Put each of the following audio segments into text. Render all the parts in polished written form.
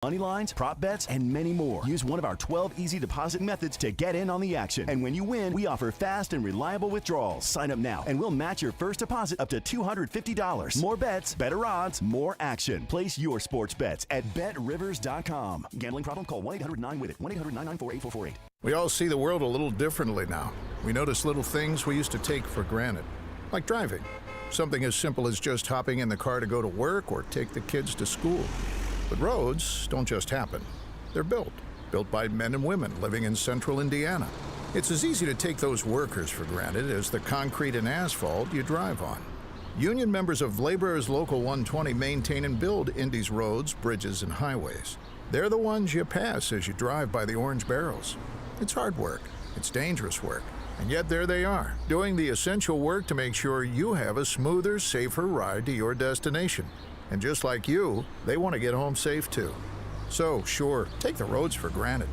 money lines, prop bets, and many more. Use one of our 12 easy deposit methods to get in on the action. And when you win, we offer fast and reliable withdrawals. Sign up now, and we'll match your first deposit up to $250. More bets, better odds, more action. Place your sports bets at BetRivers.com. Gambling problem? Call 1-800-9-WITH-IT. 1-800-994-8448. We all see the world a little differently now. We notice little things we used to take for granted, like driving. Something as simple as just hopping in the car to go to work or take the kids to school. But roads don't just happen. They're built by men and women living in central Indiana. It's as easy to take those workers for granted as the concrete and asphalt you drive on. Union members of Laborers Local 120 maintain and build Indy's roads, bridges, and highways. They're the ones you pass as you drive by the orange barrels. It's hard work. It's dangerous work. And yet there they are, doing the essential work to make sure you have a smoother, safer ride to your destination. And just like you, they want to get home safe too. So, sure, take the roads for granted,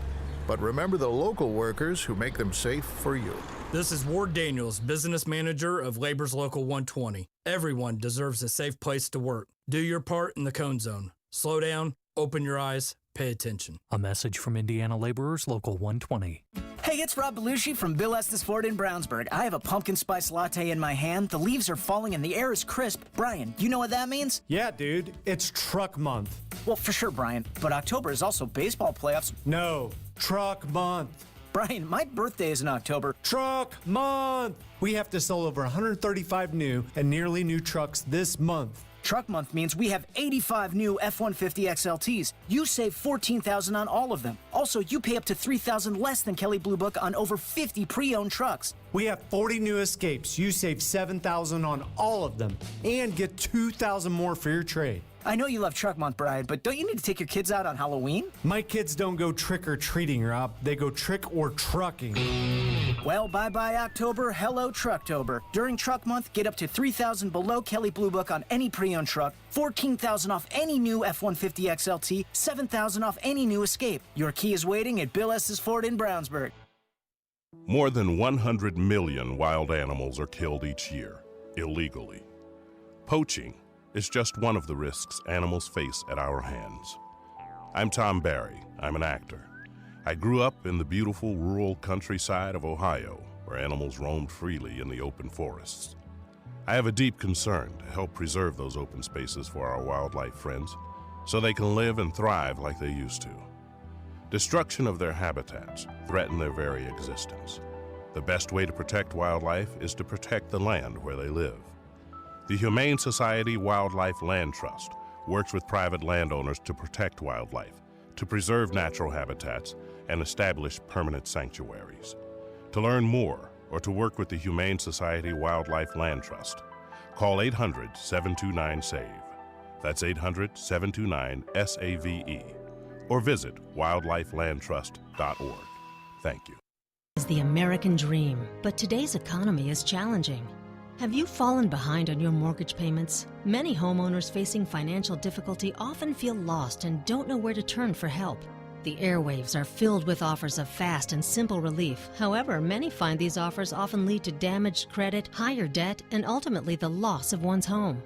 but remember the local workers who make them safe for you. This is Ward Daniels, business manager of Labor's Local 120. Everyone deserves a safe place to work. Do your part in the cone zone. Slow down, open your eyes, pay attention. A message from Indiana Laborers Local 120. Hey, it's Rob Belushi from Bill Estes Ford in Brownsburg. I have a pumpkin spice latte in my hand. The leaves are falling and the air is crisp. Brian, you know what that means? Yeah, dude. It's truck month. Well, for sure, Brian. But October is also baseball playoffs. No, truck month. Brian, my birthday is in October. Truck month. We have to sell over 135 new and nearly new trucks this month. Truck month means we have 85 new F-150 XLTs. You save $14,000 on all of them. Also, you pay up to $3,000 less than Kelley Blue Book on over 50 pre-owned trucks. We have 40 new Escapes. You save $7,000 on all of them and get $2,000 more for your trade. I know you love Truck Month, Brian, but don't you need to take your kids out on Halloween? My kids don't go trick-or-treating, Rob. They go trick-or-trucking. Well, bye-bye October, hello Trucktober. During Truck Month, get up to $3,000 below Kelley Blue Book on any pre-owned truck, $14,000 off any new F-150 XLT, $7,000 off any new Escape. Your key is waiting at Bill Estes Ford in Brownsburg. More than 100 million wild animals are killed each year, illegally. Poaching is just one of the risks animals face at our hands. I'm Tom Barry. I'm an actor. I grew up in the beautiful rural countryside of Ohio, where animals roamed freely in the open forests. I have a deep concern to help preserve those open spaces for our wildlife friends, so they can live and thrive like they used to. Destruction of their habitats threaten their very existence. The best way to protect wildlife is to protect the land where they live. The Humane Society Wildlife Land Trust works with private landowners to protect wildlife, to preserve natural habitats, and establish permanent sanctuaries. To learn more or to work with the Humane Society Wildlife Land Trust, call 800-729-SAVE. That's 800-729-SAVE. Or visit wildlifelandtrust.org. Thank you. Is the American dream, but today's economy is challenging. Have you fallen behind on your mortgage payments? Many homeowners facing financial difficulty often feel lost and don't know where to turn for help. The airwaves are filled with offers of fast and simple relief. However, many find these offers often lead to damaged credit, higher debt, and ultimately the loss of one's home.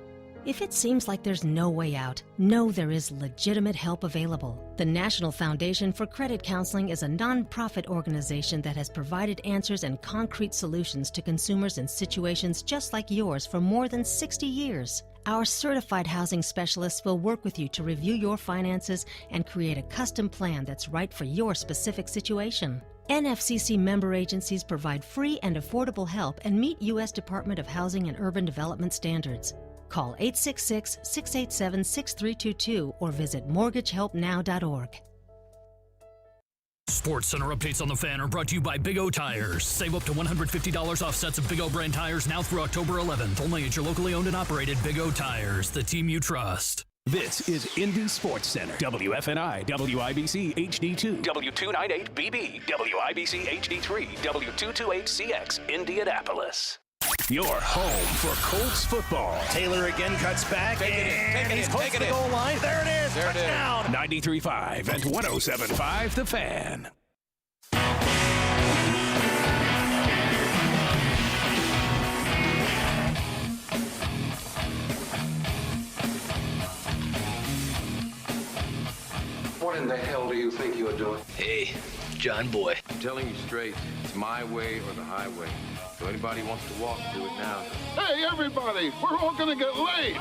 If it seems like there's no way out, know there is legitimate help available. The National Foundation for Credit Counseling is a nonprofit organization that has provided answers and concrete solutions to consumers in situations just like yours for more than 60 years. Our certified housing specialists will work with you to review your finances and create a custom plan that's right for your specific situation. NFCC member agencies provide free and affordable help and meet U.S. Department of Housing and Urban Development standards. Call 866-687-6322 or visit mortgagehelpnow.org. Sports Center updates on the Fan are brought to you by Big O Tires. Save up to $150 off sets of Big O brand tires now through October 11th. Only at your locally owned and operated Big O Tires, the team you trust. This is Indy Sports Center. WFNI, WIBC HD2, W298BB, WIBC HD3, W228CX, Indianapolis. Your home for Colts football. Taylor again cuts back, and he's close to the goal line. There it is, touchdown. 93.5 and 107.5 The Fan. What in the hell do you think you're doing? Hey, John Boy. I'm telling you straight, it's my way or the highway. So anybody wants to walk, do it now. Hey, everybody, we're all gonna get late.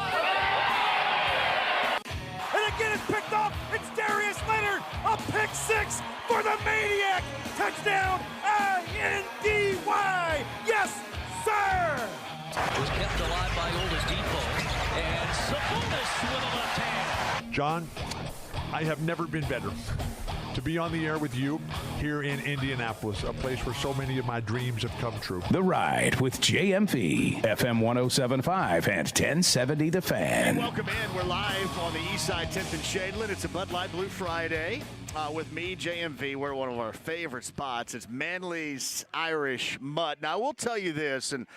And again, it's picked off. It's Darius Leonard, a pick six for the Maniac. Touchdown, I-N-D-Y. Yes, sir. Was kept alive by Oladipo. And Sabonis with a left hand. John, I have never been better to be on the air with you here in Indianapolis, a place where so many of my dreams have come true. The Ride with JMV, FM 107.5 and 1070 The Fan. Hey, welcome in. We're live on the east side, 10th and Shadeland. It's a Bud Light Blue Friday with me, JMV. We're one of our favorite spots. It's Manly's Irish Mutt. Now, I will tell you this, and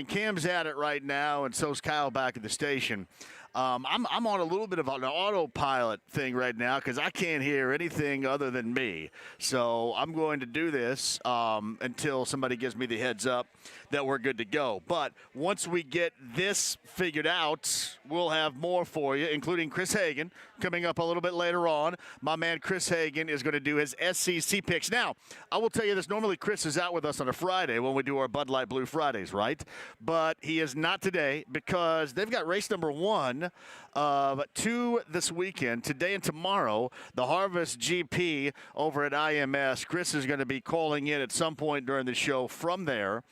Cam's at it right now, and so's Kyle back at the station. I'm on a little bit of an autopilot thing right now because I can't hear anything other than me. So I'm going to do this until somebody gives me the heads up that we're good to go. But once we get this figured out, we'll have more for you, including Chris Hagan coming up a little bit later on. My man Chris Hagan is going to do his SEC picks. Now, I will tell you this. Normally Chris is out with us on a Friday when we do our Bud Light Blue Fridays, right? But he is not today because they've got race number 1 of 2 this weekend, today and tomorrow, the Harvest GP over at IMS. Chris is going to be calling in at some point during the show from there.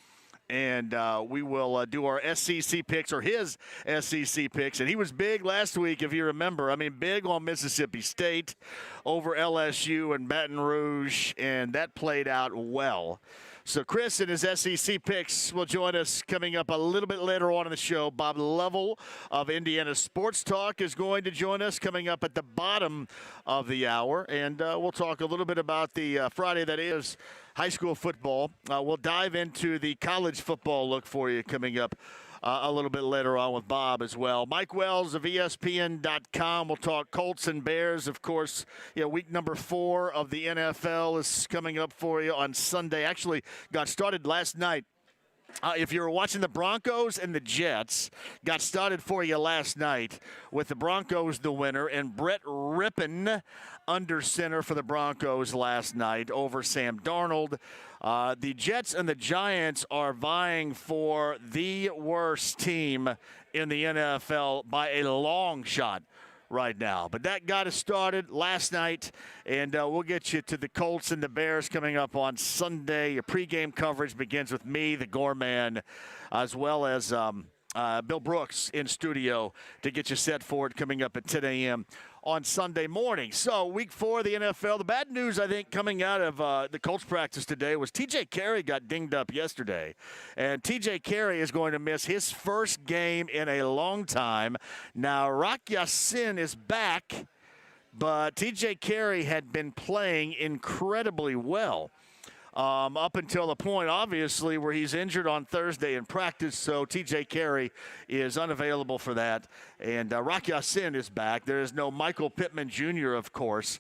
And we will do our SEC picks, or his SEC picks. And he was big last week, if you remember. I mean, big on Mississippi State over LSU and Baton Rouge, and that played out well. So Chris and his SEC picks will join us coming up a little bit later on in the show. Bob Lovell of Indiana Sports Talk is going to join us coming up at the bottom of the hour. And we'll talk a little bit about the Friday that is high school football. We'll dive into the college football look for you coming up a little bit later on with Bob as well. Mike Wells of ESPN.com. We'll talk Colts and Bears. Of course, week number 4 of the NFL is coming up for you on Sunday. Actually got started last night. If you were watching the Broncos and the Jets, got started for you last night with the Broncos the winner and Brett Rippon under center for the Broncos last night over Sam Darnold. The Jets and the Giants are vying for the worst team in the NFL by a long shot right now. But that got us started last night, and we'll get you to the Colts and the Bears coming up on Sunday. Your pregame coverage begins with me, the Gorman, as well as Bill Brooks in studio to get you set for it coming up at 10 a.m. on Sunday morning. So week 4 of the NFL. The bad news, I think, coming out of the Colts practice today was T.J. Carey got dinged up yesterday. And T.J. Carey is going to miss his first game in a long time. Now, Rock Ya-Sin is back, but T.J. Carey had been playing incredibly well. Up until the point, obviously, where he's injured on Thursday in practice. So T.J. Carey is unavailable for that. And Rock Ya-Sin is back. There is no Michael Pittman Jr., of course,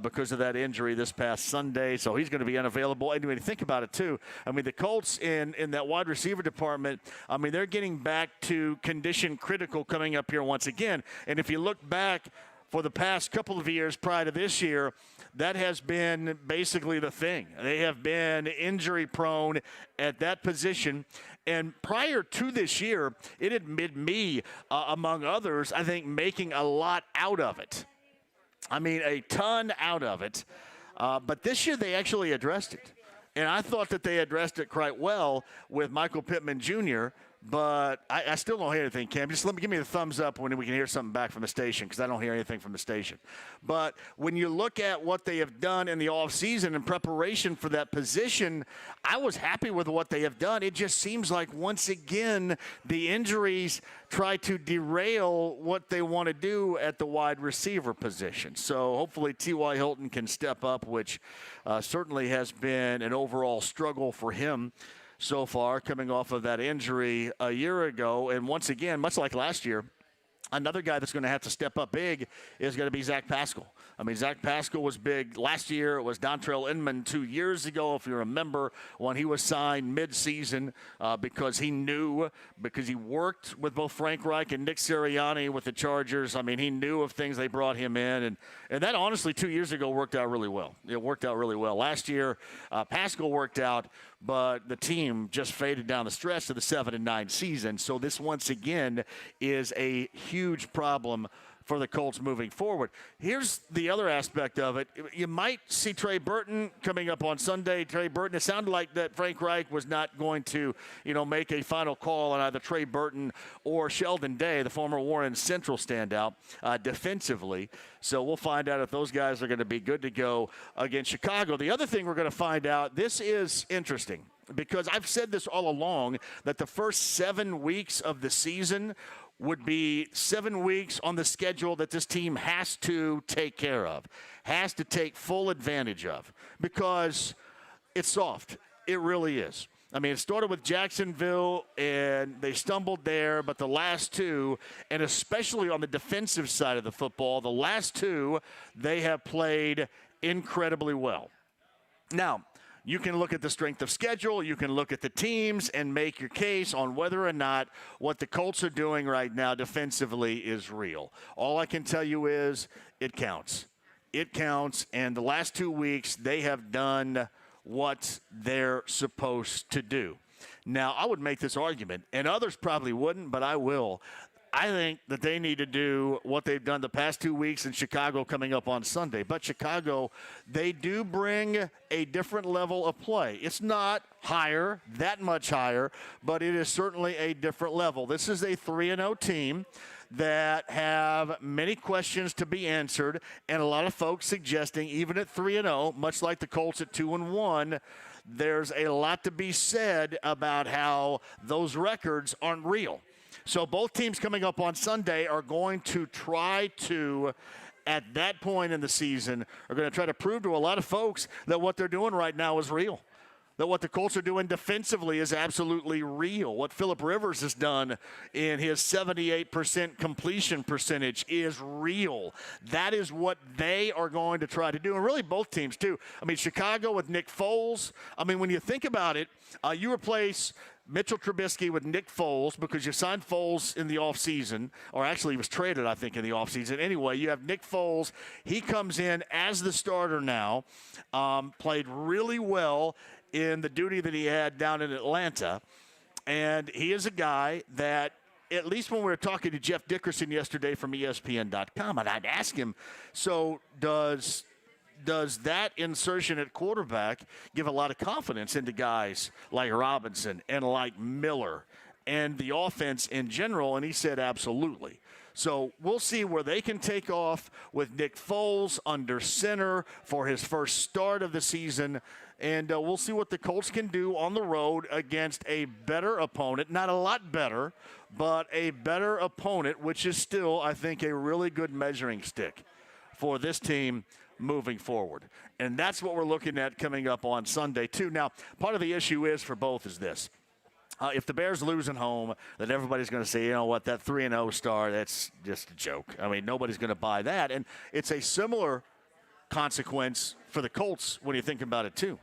because of that injury this past Sunday. So he's going to be unavailable. And when you think about it, too, I mean, the Colts in that wide receiver department, I mean, they're getting back to condition critical coming up here once again. And if you look back for the past couple of years prior to this year, that has been basically the thing. They have been injury prone at that position. And prior to this year, it had been me, among others, I think, making a lot out of it. I mean, a ton out of it. But this year they actually addressed it. And I thought that they addressed it quite well with Michael Pittman Jr., but I still don't hear anything, Cam. Just give me the thumbs up when we can hear something back from the station, because I don't hear anything from the station. But when you look at what they have done in the offseason in preparation for that position, I was happy with what they have done. It just seems like, once again, the injuries try to derail what they want to do at the wide receiver position. So hopefully T.Y. Hilton can step up, which certainly has been an overall struggle for him so far, coming off of that injury a year ago. And once again, much like last year, another guy that's going to have to step up big is going to be Zach Pascal. I mean, Zach Pascal was big last year. It was Dontrell Inman 2 years ago, if you remember, when he was signed midseason because he worked with both Frank Reich and Nick Sirianni with the Chargers. I mean, he knew of things they brought him in. And that, honestly, 2 years ago worked out really well. It worked out really well. Last year, Pascal worked out, but the team just faded down the stretch to the 7-9 season. So this, once again, is a huge problem for the Colts moving forward. Here's the other aspect of it. You might see Trey Burton coming up on Sunday. Trey Burton, it sounded like that Frank Reich was not going to, make a final call on either Trey Burton or Sheldon Day, the former Warren Central standout, defensively. So we'll find out if those guys are going to be good to go against Chicago. The other thing we're going to find out, this is interesting, because I've said this all along, that the first 7 weeks of the season would be 7 weeks on the schedule that this team has to take care of, has to take full advantage of, because it's soft. It really is. I mean, it started with Jacksonville, and they stumbled there, but the last two, and especially on the defensive side of the football, the last two, they have played incredibly well. Now, you can look at the strength of schedule, you can look at the teams and make your case on whether or not what the Colts are doing right now defensively is real. All I can tell you is it counts. It counts, and the last 2 weeks they have done what they're supposed to do. Now, I would make this argument, and others probably wouldn't, but I will. I think that they need to do what they've done the past 2 weeks in Chicago coming up on Sunday. But Chicago, they do bring a different level of play. It's not higher, that much higher, but it is certainly a different level. This is a 3-0 team that have many questions to be answered, and a lot of folks suggesting even at 3-0, much like the Colts at 2-1, there's a lot to be said about how those records aren't real. So both teams coming up on Sunday are going to try to, at that point in the season, are going to try to prove to a lot of folks that what they're doing right now is real, that what the Colts are doing defensively is absolutely real. What Phillip Rivers has done in his 78% completion percentage is real. That is what they are going to try to do, and really both teams too. I mean, Chicago with Nick Foles. I mean, when you think about it, you replace Mitchell Trubisky with Nick Foles because you signed Foles in the offseason, or actually he was traded, I think, in the offseason. Anyway, you have Nick Foles. He comes in as the starter now, played really well in the duty that he had down in Atlanta, and he is a guy that, at least when we were talking to Jeff Dickerson yesterday from ESPN.com, and I'd ask him, so does that insertion at quarterback give a lot of confidence into guys like Robinson and like Miller and the offense in general? And he said absolutely. So we'll see where they can take off with Nick Foles under center for his first start of the season. And we'll see what the Colts can do on the road against a better opponent. Not a lot better, but a better opponent, which is still, I think, a really good measuring stick for this team moving forward. And that's what we're looking at coming up on Sunday, too. Now, part of the issue is for both is this. If the Bears lose at home, then everybody's going to say, you know what, that 3-0 start, that's just a joke. I mean, nobody's going to buy that. And it's a similar consequence for the Colts when you think about it, too.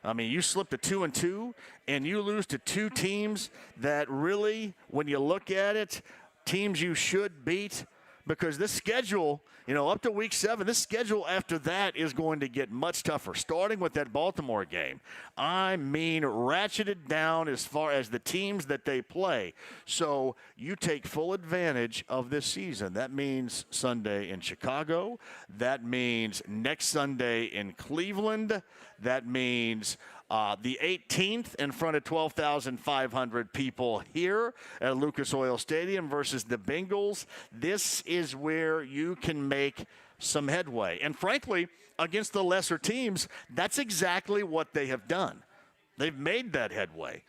I mean, you slip to 2-2, and you lose to two teams that really, when you look at it, teams you should beat, because this schedule, up to week 7, this schedule after that is going to get much tougher, starting with that Baltimore game. I mean, ratcheted down as far as the teams that they play. So you take full advantage of this season. That means Sunday in Chicago. That means next Sunday in Cleveland. That means the 18th in front of 12,500 people here at Lucas Oil Stadium versus the Bengals. This is where you can make some headway. And frankly, against the lesser teams, that's exactly what they have done. They've made that headway.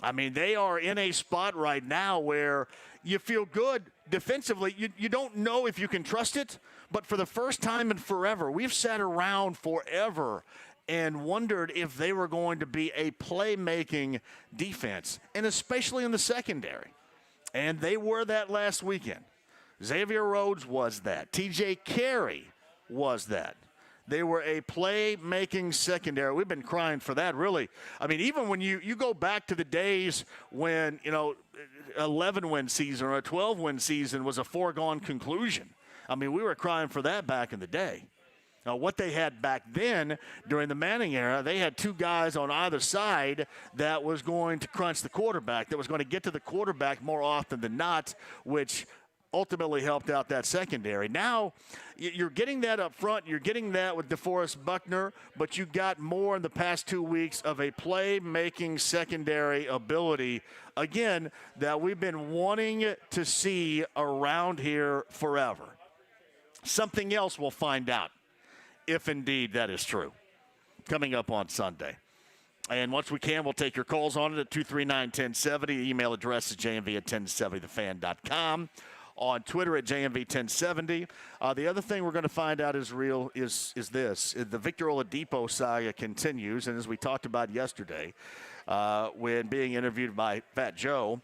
I mean, they are in a spot right now where you feel good defensively. You don't know if you can trust it, but for the first time in forever, we've sat around forever and wondered if they were going to be a playmaking defense, and especially in the secondary. And they were that last weekend. Xavier Rhodes was that. TJ Carey was that. They were a play-making secondary. We've been crying for that, really. I mean, even when you go back to the days when, 11-win season or a 12-win season was a foregone conclusion. I mean, we were crying for that back in the day. Now, what they had back then during the Manning era, they had two guys on either side that was going to crunch the quarterback, that was going to get to the quarterback more often than not, which ultimately helped out that secondary. Now, you're getting that up front. You're getting that with DeForest Buckner, but you got more in the past 2 weeks of a play-making secondary ability, again, that we've been wanting to see around here forever. Something else we'll find out, if indeed that is true, coming up on Sunday. And once we can, we'll take your calls on it at 239-1070. Email address is jmv@1070thefan.com. On Twitter at JMV1070. The other thing we're going to find out is this. The Victor Oladipo saga continues, and as we talked about yesterday, when being interviewed by Fat Joe,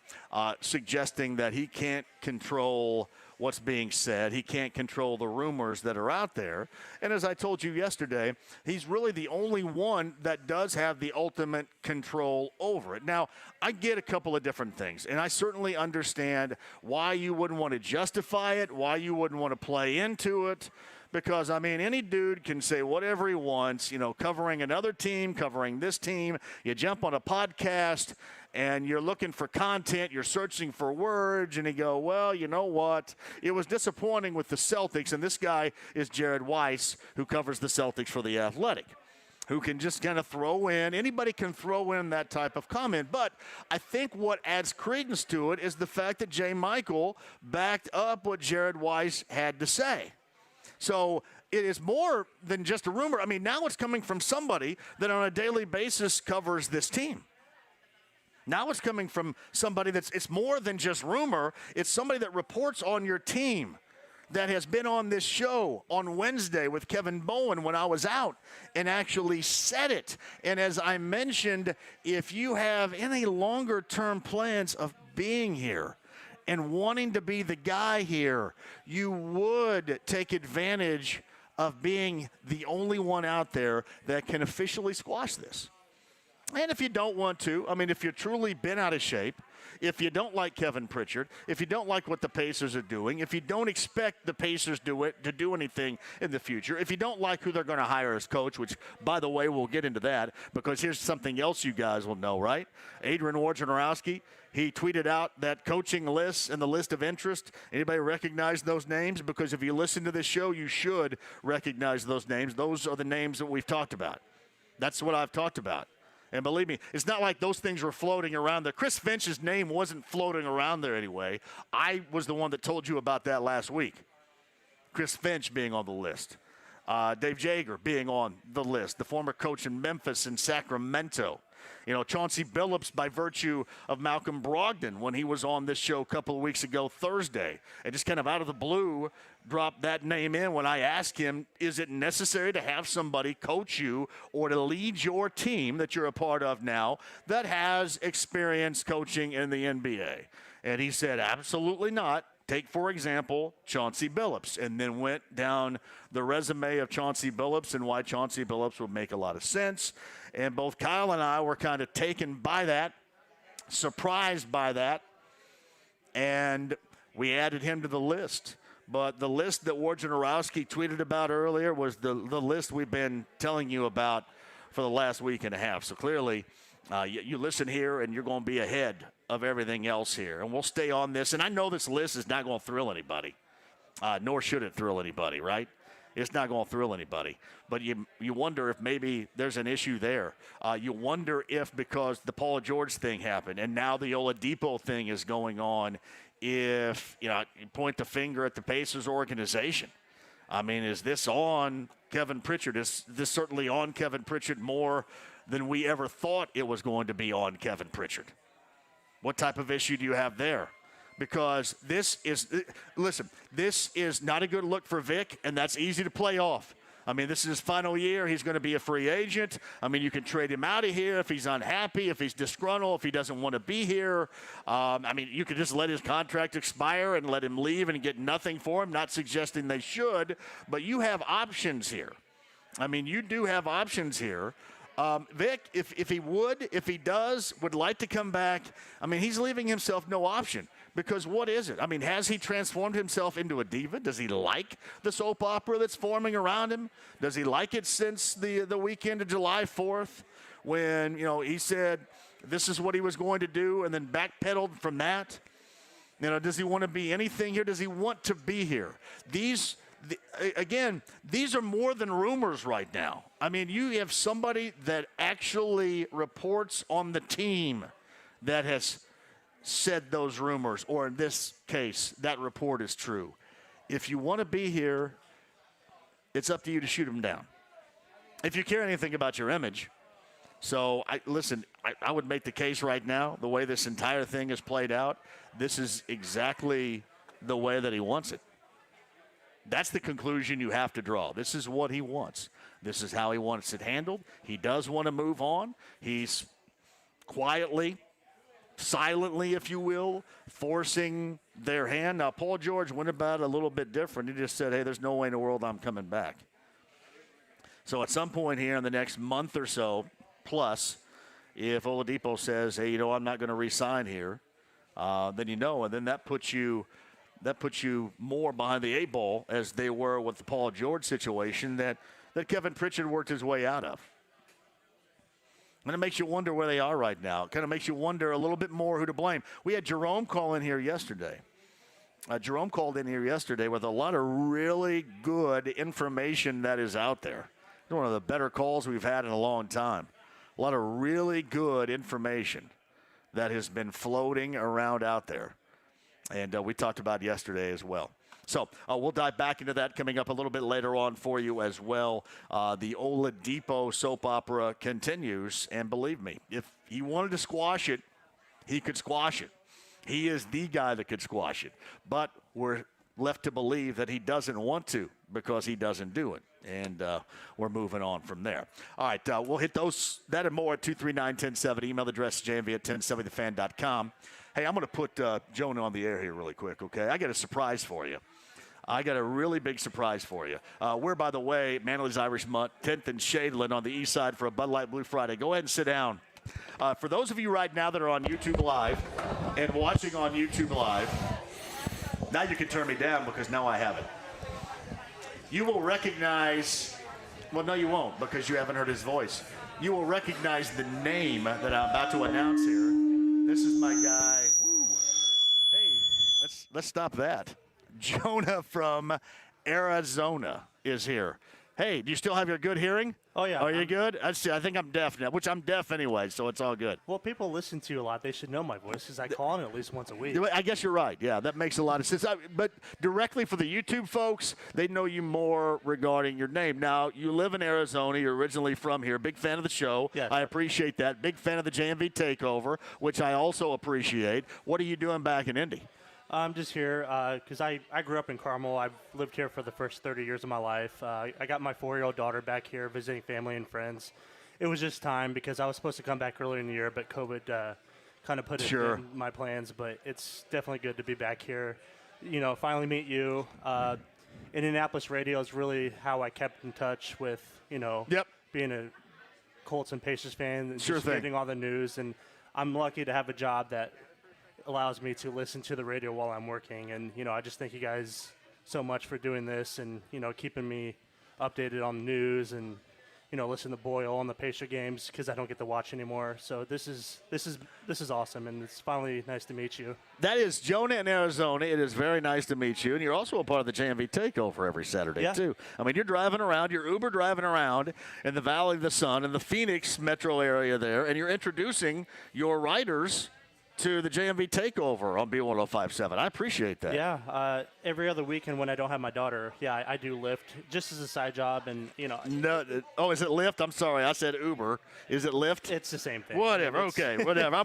suggesting that he can't control what's being said. He can't control the rumors that are out there. And as I told you yesterday, he's really the only one that does have the ultimate control over it. Now, I get a couple of different things, and I certainly understand why you wouldn't want to justify it, why you wouldn't want to play into it. Because, I mean, any dude can say whatever he wants, covering another team, covering this team. You jump on a podcast and you're looking for content, you're searching for words, and you go, well, you know what? It was disappointing with the Celtics, and this guy is Jared Weiss, who covers the Celtics for The Athletic, who can just kind of throw in, anybody can throw in that type of comment. But I think what adds credence to it is the fact that J. Michael backed up what Jared Weiss had to say. So it is more than just a rumor. I mean, now it's coming from somebody that on a daily basis covers this team. Now it's coming from somebody it's more than just rumor. It's somebody that reports on your team, that has been on this show on Wednesday with Kevin Bowen when I was out and actually said it. And as I mentioned, if you have any longer-term plans of being here and wanting to be the guy here, you would take advantage of being the only one out there that can officially squash this. And if you don't want to, I mean, if you've truly been out of shape, if you don't like Kevin Pritchard, if you don't like what the Pacers are doing, if you don't expect the Pacers to do anything in the future, if you don't like who they're going to hire as coach, which, by the way, we'll get into that, because here's something else you guys will know, right? Adrian Wojnarowski, he tweeted out that coaching list and the list of interest. Anybody recognize those names? Because if you listen to this show, you should recognize those names. Those are the names that we've talked about. That's what I've talked about. And believe me, it's not like those things were floating around there. Chris Finch's name wasn't floating around there anyway. I was the one that told you about that last week. Chris Finch being on the list. Dave Jager being on the list. The former coach in Memphis and Sacramento. Chauncey Billups, by virtue of Malcolm Brogdon, when he was on this show a couple of weeks ago Thursday, and just kind of out of the blue dropped that name in when I asked him, is it necessary to have somebody coach you or to lead your team that you're a part of now that has experience coaching in the NBA? And he said, absolutely not. Take, for example, Chauncey Billups, and then went down the resume of Chauncey Billups and why Chauncey Billups would make a lot of sense. And both Kyle and I were kind of taken by that, surprised by that, and we added him to the list. But the list that Wojnarowski tweeted about earlier was the list we've been telling you about for the last week and a half. So clearly, you listen here, and you're going to be ahead of everything else here. And we'll stay on this. And I know this list is not going to thrill anybody, nor should it thrill anybody, right? It's not going to thrill anybody. But you wonder if maybe there's an issue there. You wonder if, because the Paul George thing happened and now the Oladipo thing is going on, if you point the finger at the Pacers organization. I mean, is this on Kevin Pritchard? Is this certainly on Kevin Pritchard more than we ever thought it was going to be on Kevin Pritchard? What type of issue do you have there? Because this is not a good look for Vic, and that's easy to play off. I mean, this is his final year. He's going to be a free agent. I mean, you can trade him out of here if he's unhappy, if he's disgruntled, if he doesn't want to be here. I mean, you could just let his contract expire and let him leave and get nothing for him. Not suggesting they should, but you have options here. I mean, you do have options here. Vic, if he would like to come back, I mean, he's leaving himself no option. Because what is it? I mean, has he transformed himself into a diva? Does he like the soap opera that's forming around him? Does he like it since the weekend of July 4th when, he said this is what he was going to do and then backpedaled from that? Does he want to be anything here? Does he want to be here? These are more than rumors right now. I mean, you have somebody that actually reports on the team that has said those rumors, or in this case, that report is true. If you want to be here, it's up to you to shoot them down. If you care anything about your image. So, I would make the case right now, the way this entire thing is played out, this is exactly the way that he wants it. That's the conclusion you have to draw. This is what he wants. This is how he wants it handled. He does want to move on. He's quietly, silently, if you will, forcing their hand. Now, Paul George went about it a little bit different. He just said, hey, there's no way in the world I'm coming back. So at some point here in the next month or so, plus, if Oladipo says, hey, I'm not going to re-sign here, then and then that puts you more behind the eight ball as they were with the Paul George situation that Kevin Pritchard worked his way out of. And it makes you wonder where they are right now. It kind of makes you wonder a little bit more who to blame. We had Jerome call in here yesterday. Jerome called in here yesterday with a lot of really good information that is out there. One of the better calls we've had in a long time. A lot of really good information that has been floating around out there. And we talked about yesterday as well. So we'll dive back into that coming up a little bit later on for you as well. The Oladipo soap opera continues. And believe me, if he wanted to squash it, he could squash it. He is the guy that could squash it. But we're left to believe that he doesn't want to because he doesn't do it. And we're moving on from there. All right, we'll hit that and more at 239-1070. Email address JMV at 1070thefan.com. Hey, I'm going to put Jonah on the air here really quick, okay? I got a surprise for you. I got a really big surprise for you. We're, by the way, Manly's Irish Mutt, 10th and Shadeland on the east side for a Bud Light Blue Friday. Go ahead and sit down. For those of you right now that are on YouTube Live and watching on YouTube Live, now you can turn me down because now I have it. You will recognize, well, no, you won't because you haven't heard his voice. You will recognize the name that I'm about to announce here. This is my guy. Woo. Hey, let's stop that. Jonah from Arizona is here. Hey, do you still have your good hearing? Oh, yeah. Are you good? I think I'm deaf now, which I'm deaf anyway, so it's all good. Well, people listen to you a lot. They should know my voice because I call in at least once a week. I guess you're right. Yeah, that makes a lot of sense. But directly for the YouTube folks, they know you more regarding your name. Now, you live in Arizona. You're originally from here. Big fan of the show. Yes. I appreciate that. Big fan of the JMV Takeover, which I also appreciate. What are you doing back in Indy? I'm just here because I grew up in Carmel. I've lived here for the first 30 years of my life. I got my 4-year-old daughter back here visiting family and friends. It was just time because I was supposed to come back earlier in the year, but COVID kind of put it in my plans. But it's definitely good to be back here. Finally meet you. Indianapolis radio is really how I kept in touch with, being a Colts and Pacers fan and just getting all the news. And I'm lucky to have a job that allows me to listen to the radio while I'm working. And, I just thank you guys so much for doing this and, keeping me updated on the news and, listen to Boyle on the Pacer games because I don't get to watch anymore. So this is awesome, and it's finally nice to meet you. That is Jonah in Arizona. It is very nice to meet you, and you're also a part of the JMV Takeover every Saturday, too. I mean, you're driving around, you're Uber driving around in the Valley of the Sun in the Phoenix metro area there, and you're introducing your riders to the JMV Takeover on B1057. I appreciate that. Yeah, every other weekend when I don't have my daughter, I do Lyft just as a side job, and No, is it Lyft? I'm sorry, I said Uber. Is it Lyft? It's the same thing. Whatever. Okay, whatever. I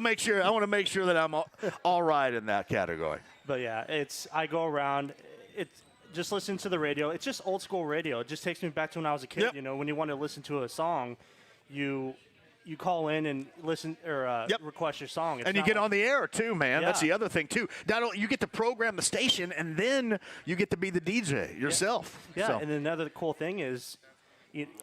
want to make sure that I'm all right in that category. But yeah, I go around. just listening to the radio. It's just old school radio. It just takes me back to when I was a kid. Yep. You know, when you want to listen to a song, you call in and listen or request your song. It's and you not get like- on the air, too, man. Yeah. That's the other thing, too. Not only you get to program the station, and then you get to be the DJ yourself. Yeah, So- and another cool thing is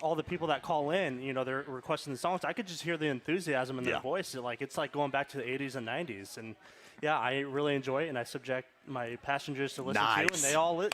all the people that call in, you know, they're requesting the songs. I could just hear the enthusiasm in their voice. It's like going back to the 80s and 90s. And, yeah, I really enjoy it, and I subject my passengers to listen to, and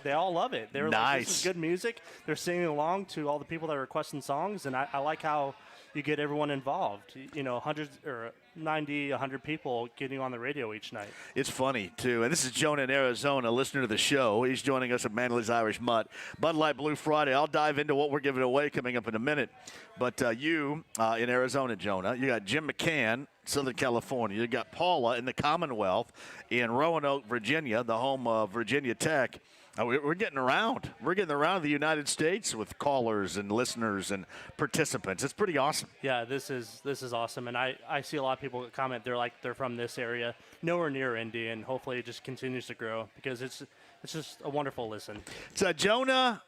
they all love it. They're like, this is good music. They're singing along to all the people that are requesting songs, and I like how you get everyone involved. You know, 100 people getting on the radio each night. It's funny, too. And this is Jonah in Arizona, listener to the show. He's joining us at Manly's Irish Mutt. Bud Light Blue Friday. I'll dive into what we're giving away coming up in a minute. But you in Arizona, Jonah, you got Jim McCann, Southern California. You got Paula in the Commonwealth in Roanoke, Virginia, the home of Virginia Tech. We're getting around. We're getting around the United States with callers and listeners and participants. It's pretty awesome. Yeah, this is awesome, and I see a lot of people comment they're from this area, nowhere near Indy, and hopefully it just continues to grow because it's just a wonderful listen. It's Jonah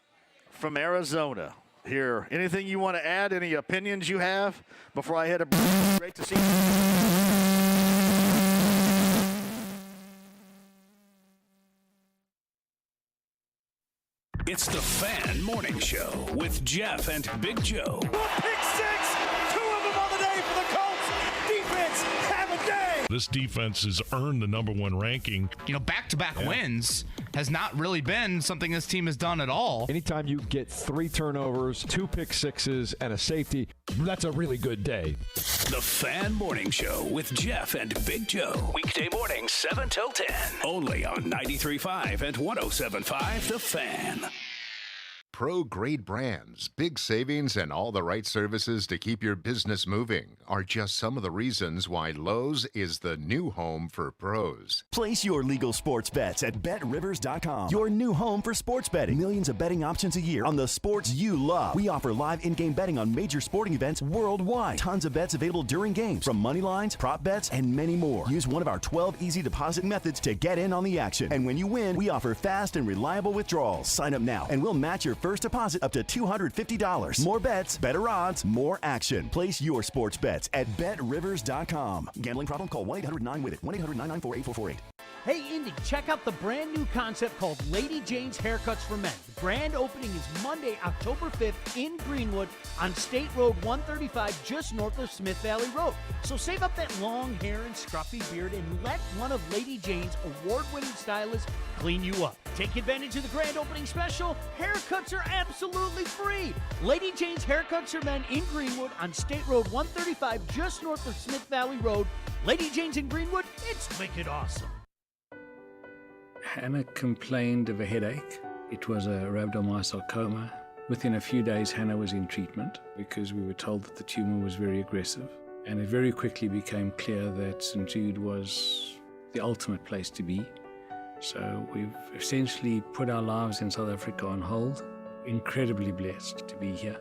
from Arizona here. Anything you want to add? Any opinions you have before I head a great to see you? It's the Fan Morning Show with Jeff and Big Joe. Pick six! 2 of them on the day for the Colts. Defense, have a day! This defense has earned the number 1 ranking. You know, back-to-back wins has not really been something this team has done at all. Anytime you get 3 turnovers, 2 pick sixes, and a safety, that's a really good day. The Fan Morning Show with Jeff and Big Joe. Weekday mornings 7 till 10. Only on 93.5 and 107.5 The Fan. Pro-grade brands, big savings, and all the right services to keep your business moving are just some of the reasons why Lowe's is the new home for pros. Place your legal sports bets at BetRivers.com. Your new home for sports betting. Millions of betting options a year on the sports you love. We offer live in-game betting on major sporting events worldwide. Tons of bets available during games, from money lines, prop bets, and many more. Use one of our 12 easy deposit methods to get in on the action. And when you win, we offer fast and reliable withdrawals. Sign up now, and we'll match your first deposit up to $250. More bets, better odds, more action. Place your sports bets at BetRivers.com. Gambling problem? Call 1-800-9-WITH-IT. 1-800-994-8448. Hey, Indy, check out the brand new concept called Lady Jane's Haircuts for Men. The grand opening is Monday, October 5th in Greenwood on State Road 135, just north of Smith Valley Road. So save up that long hair and scruffy beard and let one of Lady Jane's award-winning stylists clean you up. Take advantage of the grand opening special. Haircuts are absolutely free. Lady Jane's Haircuts for Men in Greenwood on State Road 135, just north of Smith Valley Road. Lady Jane's in Greenwood, it's wicked awesome. Hannah complained of a headache. It was a rhabdomyosarcoma. Within a few days, Hannah was in treatment because we were told that the tumor was very aggressive. And it very quickly became clear that St. Jude was the ultimate place to be. So we've essentially put our lives in South Africa on hold. Incredibly blessed to be here.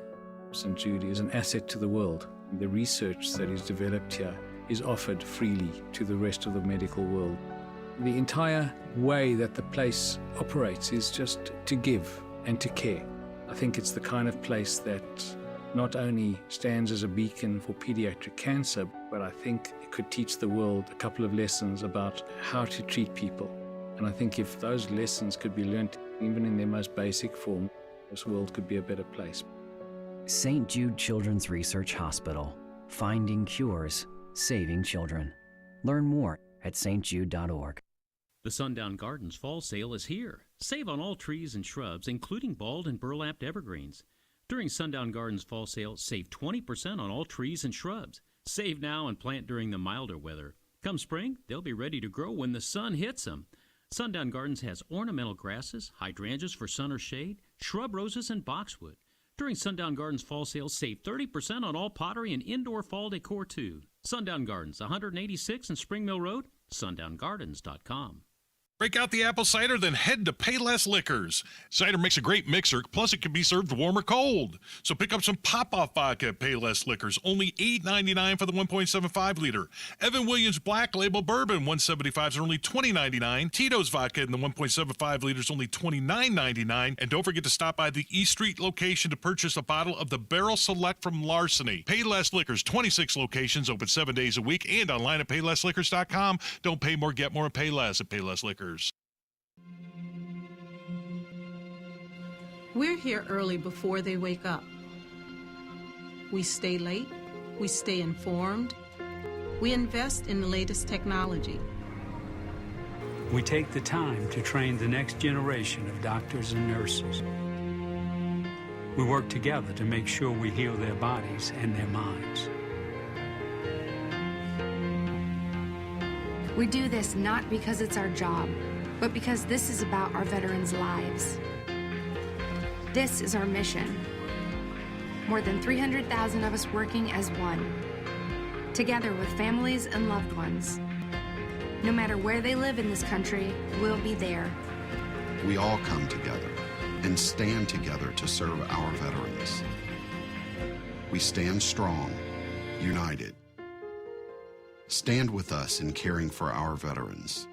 St. Jude is an asset to the world. The research that is developed here is offered freely to the rest of the medical world. The entire way that the place operates is just to give and to care. I think it's the kind of place that not only stands as a beacon for pediatric cancer, but I think it could teach the world a couple of lessons about how to treat people. And I think if those lessons could be learned, even in their most basic form, this world could be a better place. St. Jude Children's Research Hospital. Finding cures, saving children. Learn more at stjude.org. The Sundown Gardens Fall Sale is here. Save on all trees and shrubs, including bald and burlapped evergreens. During Sundown Gardens Fall Sale, save 20% on all trees and shrubs. Save now and plant during the milder weather. Come spring, they'll be ready to grow when the sun hits them. Sundown Gardens has ornamental grasses, hydrangeas for sun or shade, shrub roses, and boxwood. During Sundown Gardens Fall Sale, save 30% on all pottery and indoor fall decor, too. Sundown Gardens, 186 and Spring Mill Road, sundown.gardens.com. Break out the apple cider, then head to Payless Liquors. Cider makes a great mixer, plus it can be served warm or cold. So pick up some Pop-Off vodka at Payless Liquors, only $8.99 for the 1.75 liter. Evan Williams Black Label Bourbon, 175s are only $20.99. Tito's vodka in the 1.75 liters, only $29.99. And don't forget to stop by the East Street location to purchase a bottle of the Barrel Select from Larceny. Payless Liquors, 26 locations, open 7 days a week, and online at PaylessLiquors.com. Don't pay more, get more, and pay less at Payless Liquors. We're here early before they wake up. We stay late, we stay informed, we invest in the latest technology. We take the time to train the next generation of doctors and nurses. We work together to make sure we heal their bodies and their minds. We do this not because it's our job, but because this is about our veterans' lives. This is our mission. More than 300,000 of us working as one, together with families and loved ones. No matter where they live in this country, we'll be there. We all come together and stand together to serve our veterans. We stand strong, united. Stand with us in caring for our veterans.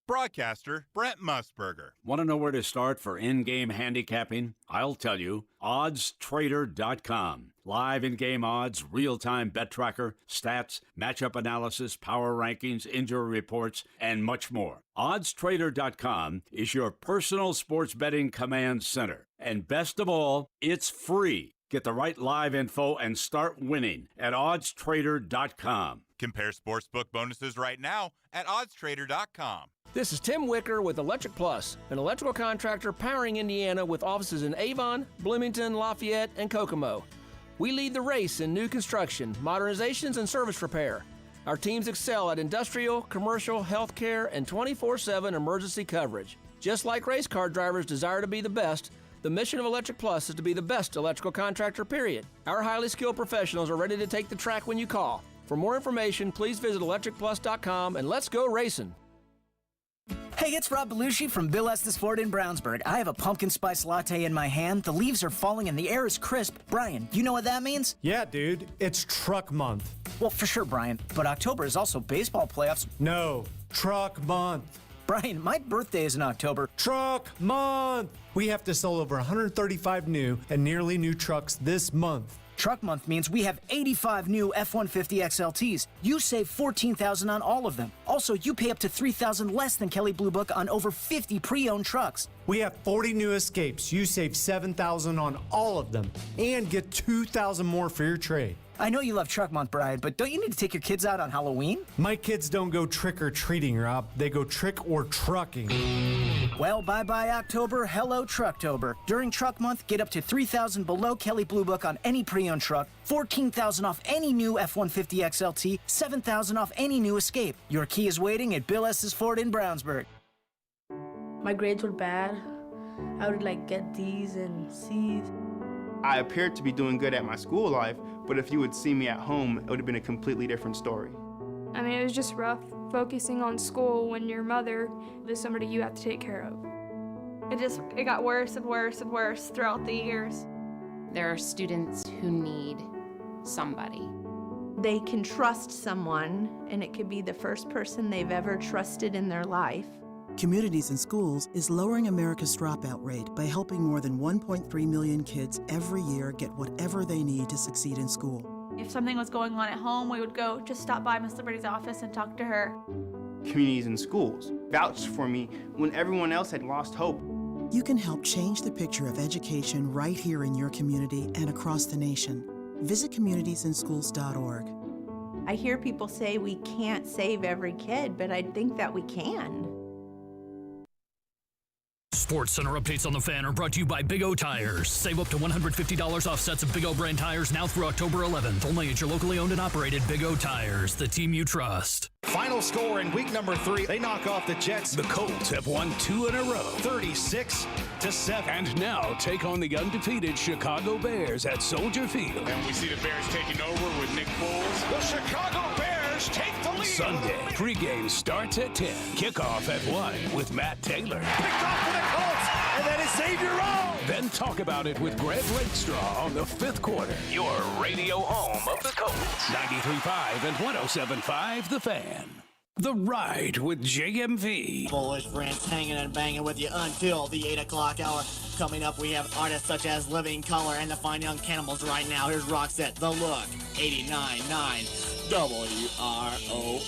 Broadcaster Brent Musburger. Want to know where to start for in-game handicapping? I'll tell you, oddstrader.com. Live in-game odds, real-time bet tracker, stats, matchup analysis, power rankings, injury reports, and much more. Oddstrader.com is your personal sports betting command center. And best of all, it's free. Get the right live info and start winning at oddstrader.com. Compare sportsbook bonuses right now at oddstrader.com. This is Tim Wicker with Electric Plus, an electrical contractor powering Indiana with offices in Avon, Bloomington, Lafayette, and Kokomo. We lead the race in new construction, modernizations, and service repair. Our teams excel at industrial, commercial, healthcare, and 24/7 emergency coverage. Just like race car drivers desire to be the best, the mission of Electric Plus is to be the best electrical contractor, period. Our highly skilled professionals are ready to take the track when you call. For more information, please visit electricplus.com and let's go racing. Hey, it's Rob Belushi from Bill Estes Ford in Brownsburg. I have a pumpkin spice latte in my hand. The leaves are falling and the air is crisp. Brian, you know what that means? Yeah, dude. It's truck month. Well, for sure, Brian. But October is also baseball playoffs. No, truck month. Brian, my birthday is in October. Truck month! We have to sell over 135 new and nearly new trucks this month. Truck month means we have 85 new F-150 XLTs. You save $14,000 on all of them. Also, you pay up to $3,000 less than Kelley Blue Book on over 50 pre-owned trucks. We have 40 new Escapes. You save $7,000 on all of them and get $2,000 more for your trade. I know you love Truck Month, Brian, but don't you need to take your kids out on Halloween? My kids don't go trick-or-treating, Rob. They go trick-or-trucking. Well, bye-bye October, hello Trucktober. During Truck Month, get up to $3,000 below Kelley Blue Book on any pre-owned truck, $14,000 off any new F-150 XLT, $7,000 off any new Escape. Your key is waiting at Bill Estes Ford in Brownsburg. My grades were bad. I would get D's and C's. I appeared to be doing good at my school life, but if you would see me at home, it would have been a completely different story. I mean, it was just rough focusing on school when your mother is somebody you have to take care of. It got worse and worse and worse throughout the years. There are students who need somebody. They can trust someone, and it could be the first person they've ever trusted in their life. Communities in Schools is lowering America's dropout rate by helping more than 1.3 million kids every year get whatever they need to succeed in school. If something was going on at home, we would go just stop by Miss Liberty's office and talk to her. Communities in Schools vouched for me when everyone else had lost hope. You can help change the picture of education right here in your community and across the nation. Visit communitiesinschools.org. I hear people say we can't save every kid, but I think that we can. Sports Center updates on the Fan are brought to you by Big O Tires. Save up to $150 off sets of Big O brand tires now through October 11th. Only at your locally owned and operated Big O Tires, the team you trust. Final score in week number 3. They knock off the Jets. The Colts have won 2 in a row. 36-7. And now take on the undefeated Chicago Bears at Soldier Field. And we see the Bears taking over with Nick Foles. The Chicago Bears Bears take the lead. Sunday, pregame starts at 10. Kickoff at 1 with Matt Taylor. Picked off for the Colts, and then it's Xavier Rowe. Then talk about it with Grant Lakestraw on the 5th quarter. Your radio home of the Colts. 93.5 and 107.5 The Fan. The Ride with JMV. Bullish friends hanging and banging with you until the 8 o'clock hour. Coming up, we have artists such as Living Color and the Fine Young Cannibals right now. Here's Roxette, The Look, 89.9 WROL.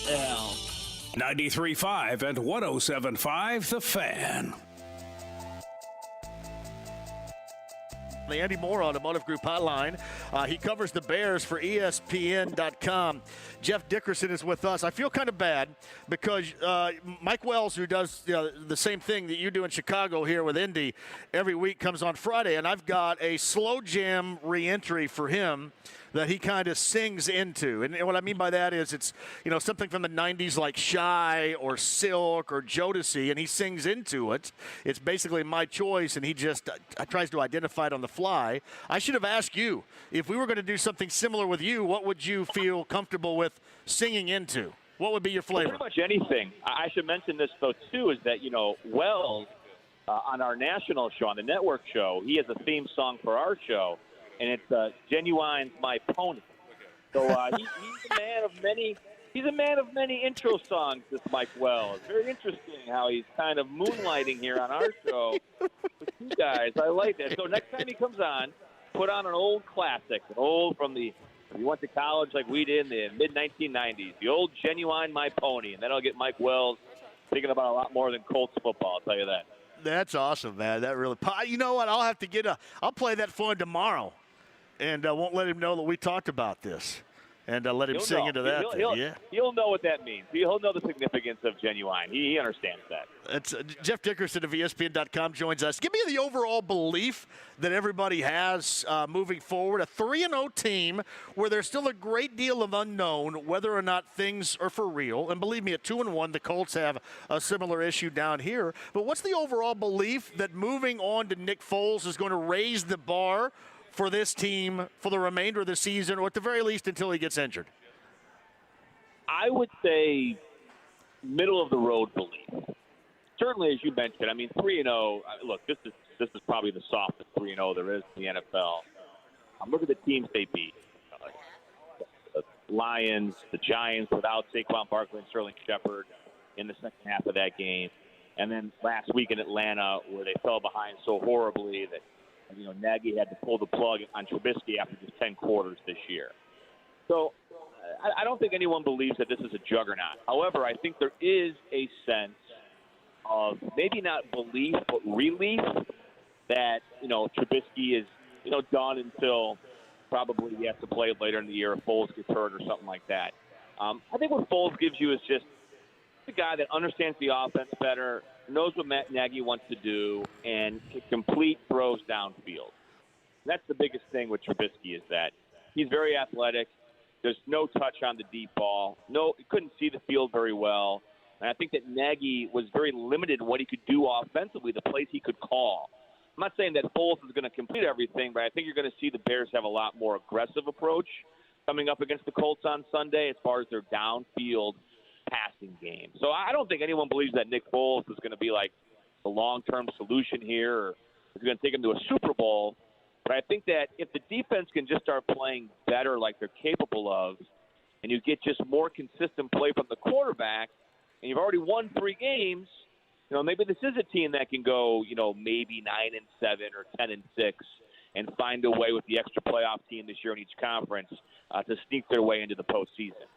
93.5 and 107.5 The Fan. The Andy Moore Automotive Group hotline. He covers the Bears for ESPN.com. Jeff Dickerson is with us. I feel kind of bad because Mike Wells, who does the same thing that you do in Chicago here with Indy, every week comes on Friday, and I've got a slow jam re-entry for him that he kind of sings into. And what I mean by that is it's, something from the 90s like Shy or Silk or Jodeci, and he sings into it. It's basically my choice, and he just tries to identify it on the fly. I should have asked you, if we were going to do something similar with you, what would you feel comfortable with singing into? What would be your flavor? Pretty much anything. I should mention this, though, too, is that, Wells, on our national show, on the network show, he has a theme song for our show. And it's Genuine's My Pony. So he's a man of many. He's a man of many intro songs. This Mike Wells. Very interesting how he's kind of moonlighting here on our show with you guys. I like that. So next time he comes on, put on an old classic, from the. You went to college like we did in the mid-1990s. The old Genuine My Pony, and that'll get Mike Wells thinking about a lot more than Colts football. I'll tell you that. That's awesome, man. That really. You know what? I'll have to I'll play that for him tomorrow. And I won't let him know that we talked about this. And let him sing into that. He'll know what that means. He'll know the significance of Genuine. He understands that. That's Jeff Dickerson of ESPN.com joins us. Give me the overall belief that everybody has moving forward. A 3-0 team where there's still a great deal of unknown whether or not things are for real. And believe me, at 2-1, the Colts have a similar issue down here. But what's the overall belief that moving on to Nick Foles is going to raise the bar for this team for the remainder of the season, or at the very least until he gets injured? I would say middle of the road belief. Certainly, as you mentioned, 3-0. Look, this is probably the softest 3-0 there is in the NFL. Look at the teams they beat: the Lions, the Giants without Saquon Barkley and Sterling Shepard in the second half of that game, and then last week in Atlanta where they fell behind so horribly that Nagy had to pull the plug on Trubisky after just 10 quarters this year. So I don't think anyone believes that this is a juggernaut. However, I think there is a sense of maybe not belief but relief that, Trubisky is, done until probably he has to play later in the year if Foles gets hurt or something like that. I think what Foles gives you is just a guy that understands the offense better, knows what Matt Nagy wants to do, and can complete throws downfield. That's the biggest thing with Trubisky is that he's very athletic. There's no touch on the deep ball. He couldn't see the field very well. And I think that Nagy was very limited in what he could do offensively, the plays he could call. I'm not saying that Foles is going to complete everything, but I think you're going to see the Bears have a lot more aggressive approach coming up against the Colts on Sunday as far as their downfield passing game. So I don't think anyone believes that Nick Foles is going to be like the long-term solution here or is going to take him to a Super Bowl. But I think that if the defense can just start playing better like they're capable of, and you get just more consistent play from the quarterback, and you've already won 3 games, maybe this is a team that can go, maybe 9-7 or 10-6 and find a way with the extra playoff team this year in each conference to sneak their way into the postseason.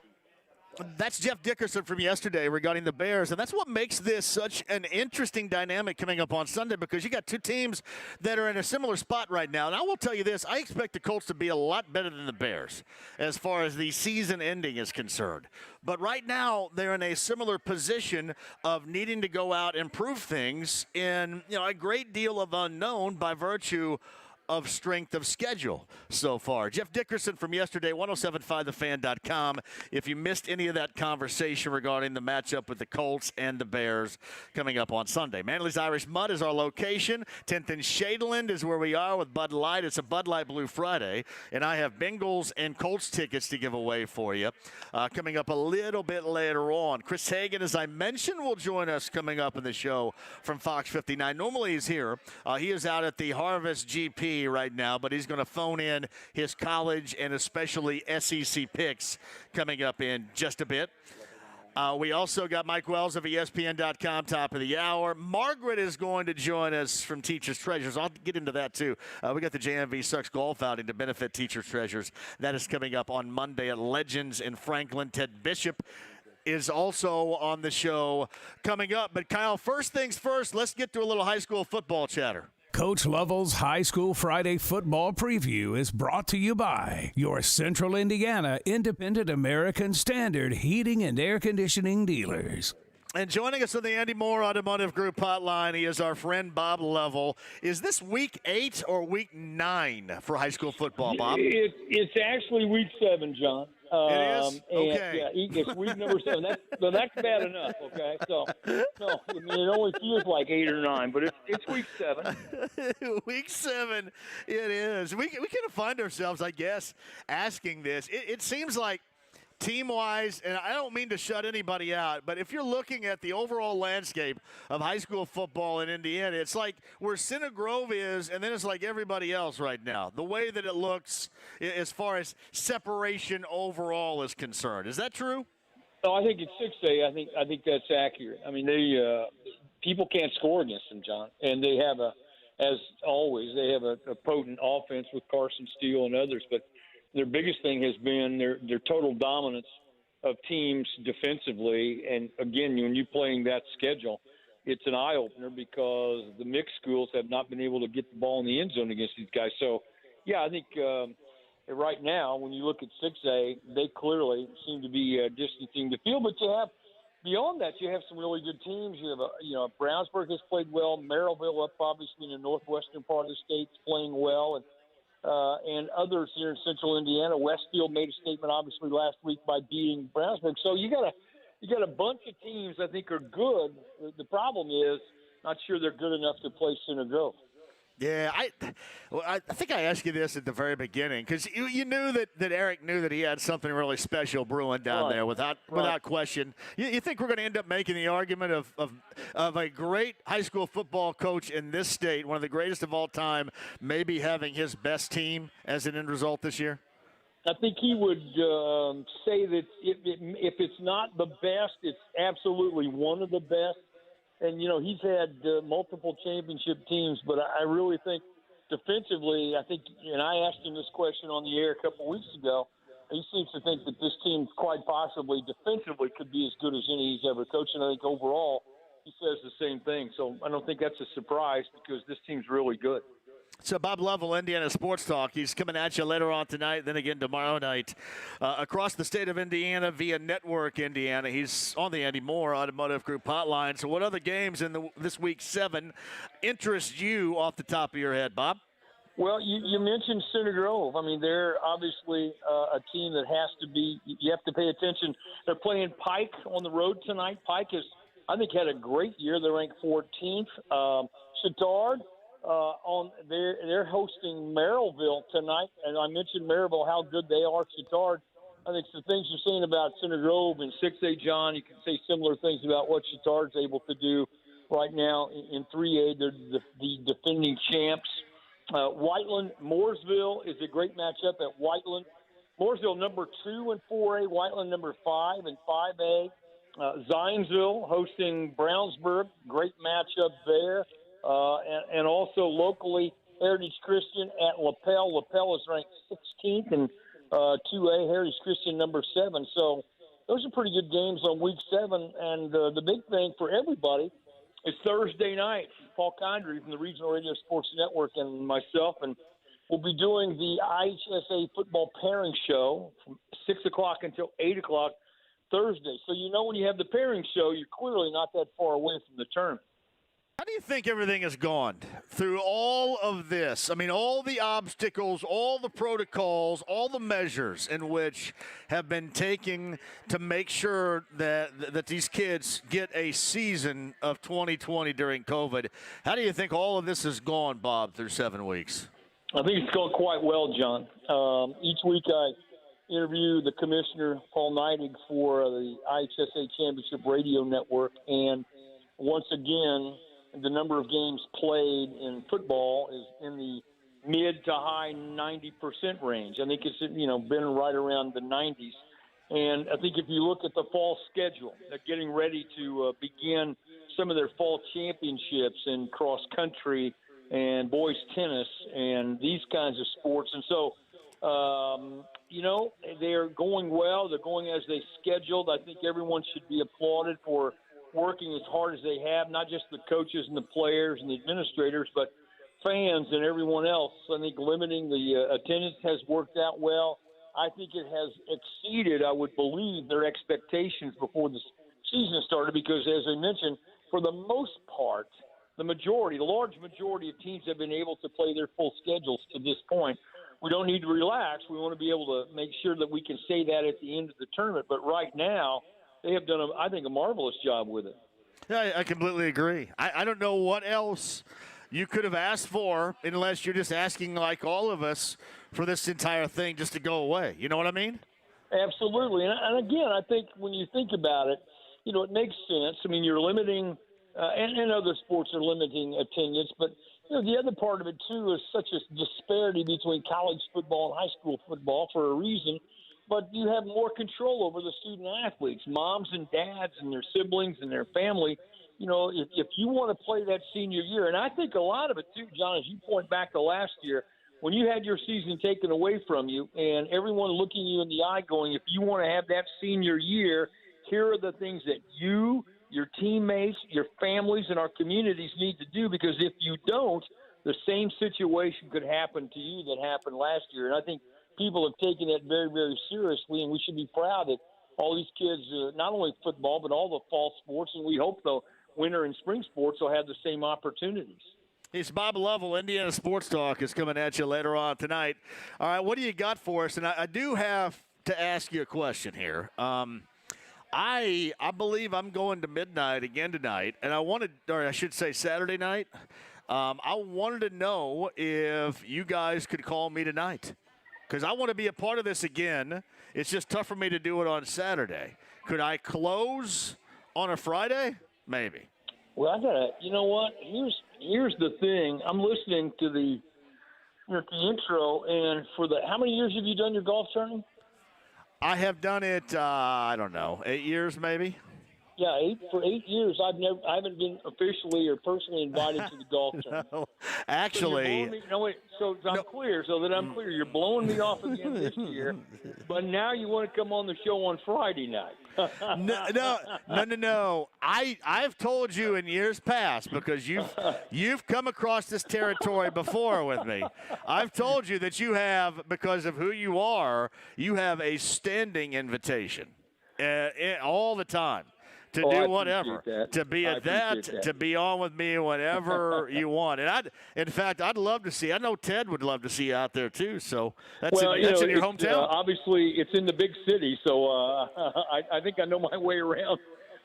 That's Jeff Dickerson from yesterday regarding the Bears, and that's what makes this such an interesting dynamic coming up on Sunday because you got two teams that are in a similar spot right now. And I will tell you this, I expect the Colts to be a lot better than the Bears as far as the season ending is concerned. But right now, they're in a similar position of needing to go out and prove things in a great deal of unknown by virtue of strength of schedule so far. Jeff Dickerson from yesterday, 1075thefan.com. If you missed any of that conversation regarding the matchup with the Colts and the Bears coming up on Sunday. Manly's Irish Mud is our location. 10th and Shadeland is where we are with Bud Light. It's a Bud Light Blue Friday, and I have Bengals and Colts tickets to give away for you coming up a little bit later on. Chris Hagan, as I mentioned, will join us coming up in the show from Fox 59. Normally he's here. He is out at the Harvest GP right now, but he's going to phone in his college and especially SEC picks coming up in just a bit. We also got Mike Wells of ESPN.com, top of the hour. Margaret is going to join us from Teachers Treasures. I'll get into that, too. We got the JMV Sucks Golf outing to benefit Teachers Treasures. That is coming up on Monday at Legends in Franklin. Ted Bishop is also on the show coming up. But, Kyle, first things first, let's get to a little high school football chatter. Coach Lovell's High School Friday football preview is brought to you by your Central Indiana Independent American Standard Heating and Air Conditioning dealers. And joining us on the Andy Moore Automotive Group hotline, he is our friend Bob Lovell. Is this week 8 or week 9 for high school football, Bob? It's actually week 7, John. It is? Okay. Yeah, it's week number 7. That's bad enough, okay? So, no, I mean, it only feels like 8 or 9, but it's week 7. Week 7, it is. We kind of find ourselves, I guess, asking this. It seems like team-wise, and I don't mean to shut anybody out, but if you're looking at the overall landscape of high school football in Indiana, it's like where Center Grove is, and then it's like everybody else right now. The way that it looks as far as separation overall is concerned. Is that true? No, I think it's 6A. I think that's accurate. I mean, people can't score against them, John, and they have as always, they have a potent offense with Carson Steele and others, but their biggest thing has been their total dominance of teams defensively. And, again, when you're playing that schedule, it's an eye-opener because the mixed schools have not been able to get the ball in the end zone against these guys. So, yeah, I think right now when you look at 6A, they clearly seem to be distancing the field. But you have beyond that, you have some really good teams. You have Brownsburg has played well. Merrillville up obviously in the northwestern part of the state is playing well. And others here in Central Indiana. Westfield made a statement, obviously, last week by beating Brownsburg. So you got a bunch of teams I think are good. The problem is, not sure they're good enough to play Center Grove. Yeah, I think I asked you this at the very beginning because you knew that Eric knew that he had something really special brewing down there without question. You think we're going to end up making the argument of a great high school football coach in this state, one of the greatest of all time, maybe having his best team as an end result this year? I think he would say that if it's not the best, it's absolutely one of the best. And, he's had multiple championship teams, but I really think defensively, and I asked him this question on the air a couple weeks ago, he seems to think that this team quite possibly defensively could be as good as any he's ever coached. And I think overall he says the same thing. So I don't think that's a surprise because this team's really good. So Bob Lovell, Indiana Sports Talk. He's coming at you later on tonight, then again tomorrow night. Across the state of Indiana via Network Indiana. He's on the Andy Moore Automotive Group hotline. So what other games in this week 7 interest you off the top of your head, Bob? Well, you mentioned Center Grove. I mean, they're obviously a team that has to be – you have to pay attention. They're playing Pike on the road tonight. Pike has, I think, had a great year. They're ranked 14th. Chittard – they're hosting Merrillville tonight, and I mentioned Merrillville, how good they are. Chittard, I think the things you're saying about Center Grove and 6A, John, you can say similar things about what Chittard's able to do right now in 3A. They're the defending champs. Whiteland, Mooresville is a great matchup at Whiteland. Mooresville number 2 in 4A, Whiteland number 5 in 5A. Zionsville hosting Brownsburg, great matchup there. And also locally, Heritage Christian at LaPel. LaPel is ranked 16th in 2A, Heritage Christian number 7. So those are pretty good games on week 7. And the big thing for everybody is Thursday night. Paul Condry from the Regional Radio Sports Network and myself, and we'll be doing the IHSA football pairing show from 6 o'clock until 8 o'clock Thursday. So when you have the pairing show, you're clearly not that far away from the tournament. How do you think everything has gone through all of this? I mean, all the obstacles, all the protocols, all the measures in which have been taken to make sure that these kids get a season of 2020 during COVID. How do you think all of this has gone, Bob, through 7 weeks? I think it's gone quite well, John. Each week I interview the commissioner, Paul Neidig, for the IHSA Championship Radio Network, and once again, the number of games played in football is in the mid to high 90% range. I think it's been right around the 90s. And I think if you look at the fall schedule, they're getting ready to begin some of their fall championships in cross country and boys tennis and these kinds of sports. And so, they're going well. They're going as they scheduled. I think everyone should be applauded for working as hard as they have, not just the coaches and the players and the administrators, but fans and everyone else. I think limiting the attendance has worked out well. I think it has exceeded, I would believe, their expectations before the season started because, as I mentioned, for the most part, the large majority of teams have been able to play their full schedules to this point. We don't need to relax. We want to be able to make sure that we can say that at the end of the tournament. But right now, they have done, I think, a marvelous job with it. Yeah, I completely agree. I don't know what else you could have asked for unless you're just asking, like all of us, for this entire thing just to go away. You know what I mean? Absolutely. And again, I think when you think about it, it makes sense. I mean, you're limiting, and other sports are limiting attendance, but the other part of it, too, is such a disparity between college football and high school football for a reason. But you have more control over the student athletes, moms and dads and their siblings and their family. If you want to play that senior year, and I think a lot of it too, John, as you point back to last year, when you had your season taken away from you and everyone looking you in the eye going, if you want to have that senior year, here are the things that you, your teammates, your families, and our communities need to do, because if you don't, the same situation could happen to you that happened last year. And I think people have taken it very, very seriously, and we should be proud that all these kids, not only football, but all the fall sports, and we hope the winter and spring sports will have the same opportunities. It's Bob Lovell. Indiana Sports Talk is coming at you later on tonight. All right, what do you got for us? And I do have to ask you a question here. I believe I'm going to midnight again tonight, and I should say Saturday night. I wanted to know if you guys could call me tonight, because I want to be a part of this again. It's just tough for me to do it on Saturday. Could I close on a Friday? Maybe. Well, you know what? Here's the thing. I'm listening to the intro, and how many years have you done your golf tournament? I have done it, I don't know, 8 years maybe. Yeah, for 8 years, I haven't been officially or personally invited to the golf tournament. No, actually, so I'm clear. You're blowing me off again this year, but now you want to come on the show on Friday night. No. I've told you in years past, because you've come across this territory before with me. I've told you that you have, because of who you are, you have a standing invitation all the time. To do whatever, to be at that, to be on with me whenever you want. And in fact, I'd love to see. I know Ted would love to see you out there too. So that's in your hometown. Obviously, it's in the big city, so I think I know my way around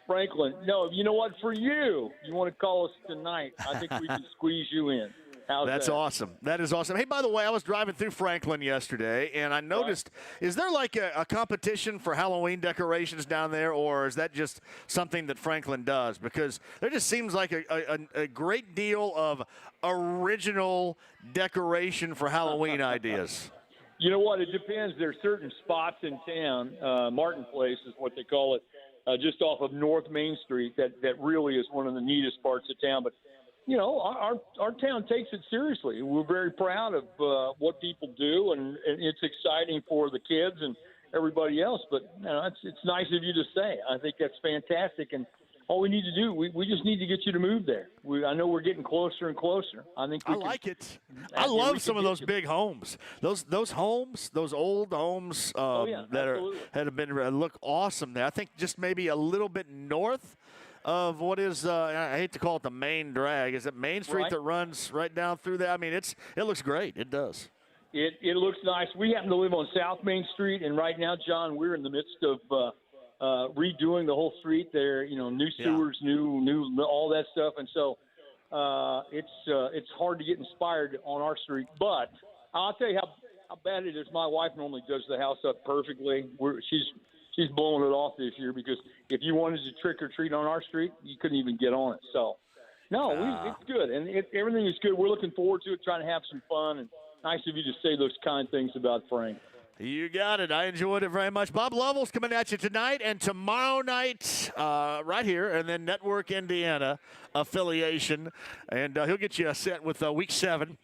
Franklin. No, you know what? For you want to call us tonight, I think we can squeeze you in. That's awesome. That is awesome. Hey, by the way, I was driving through Franklin yesterday, and I noticed, is there like a competition for Halloween decorations down there, or is that just something that Franklin does? Because there just seems like a great deal of original decoration for Halloween ideas. You know what? It depends. There are certain spots in town, Martin Place is what they call it, just off of North Main Street, that really is one of the neatest parts of town. But our town takes it seriously. We're very proud of what people do, and it's exciting for the kids and everybody else. But it's nice of you to say. I think that's fantastic, and all we need to do, we just need to get you to move there. I know we're getting closer and closer. I like it. I love some of those big homes. Those homes, those old homes that have been look awesome there. I think just maybe a little bit north of what is, I hate to call it the main drag. Is it Main Street that runs right down through there? I mean, it looks great. It does. It looks nice. We happen to live on South Main Street, and right now, John, we're in the midst of redoing the whole street there. You know, new sewers, new all that stuff, and so it's hard to get inspired on our street. But I'll tell you how bad it is. My wife normally does the house up perfectly. She's blowing it off this year because if you wanted to trick or treat on our street, you couldn't even get on it. So, it's good, and everything is good. We're looking forward to it, trying to have some fun, and nice of you to say those kind things about Frank. You got it. I enjoyed it very much. Bob Lovell's coming at you tonight and tomorrow night right here, and then Network Indiana affiliation. And he'll get you a set with Week 7.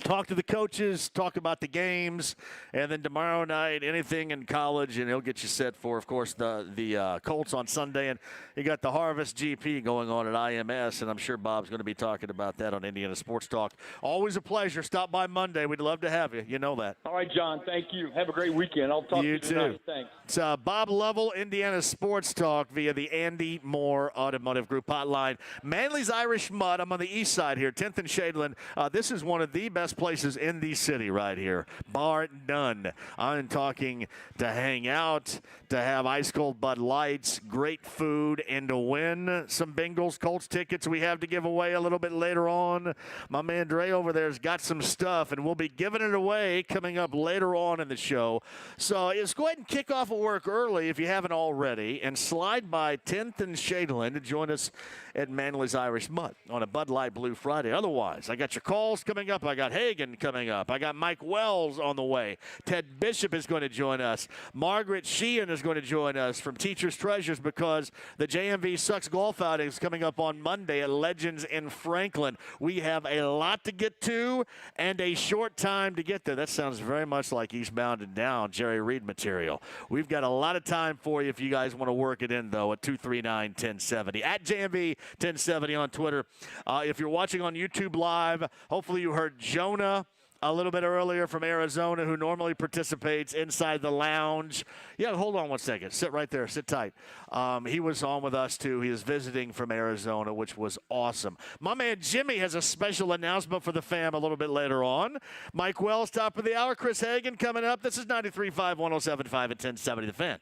Talk to the coaches, talk about the games, and then tomorrow night, anything in college, and he'll get you set for, of course, the Colts on Sunday. And you got the Harvest GP going on at IMS, and I'm sure Bob's going to be talking about that on Indiana Sports Talk. Always a pleasure. Stop by Monday. We'd love to have you. You know that. All right, John. Thank you. Have a great weekend. I'll talk to you tonight. Thanks. It's Bob Lovell, Indiana Sports Talk via the Andy Moore Automotive Group hotline. Manly's Irish Mud. I'm on the east side here, 10th and Shadeland. This is one of the best places in the city right here, bar none. I'm talking to hang out, to have ice cold Bud Lights, great food, and to win some Bengals Colts tickets we have to give away a little bit later on. My man Dre over there's got some stuff, and we'll be giving it away coming up later on in the show. So let's go ahead and kick off at work early if you haven't already, and slide by 10th and Shadeland to join us at Manly's Irish Mud on a Bud Light Blue Friday. Otherwise, I got your calls coming up. I got Hagan coming up. I got Mike Wells on the way. Ted Bishop is going to join us. Margaret Sheehan is going to join us from Teachers Treasures because the JMV Sucks Golf Outing is coming up on Monday at Legends in Franklin. We have a lot to get to and a short time to get there. That sounds very much like Eastbound and Down, Jerry Reed material. We've got a lot of time for you if you guys want to work it in, though, at 239-1070. At JMV 1070 on Twitter. If you're watching on YouTube Live, hopefully you heard Jonah a little bit earlier from Arizona, who normally participates inside the lounge. Yeah, hold on one second. Sit right there. Sit tight. He was on with us, too. He is visiting from Arizona, which was awesome. My man Jimmy has a special announcement for the fam a little bit later on. Mike Wells, top of the hour. Chris Hagan coming up. This is 93.5, 107.5 at 1070 The Fan.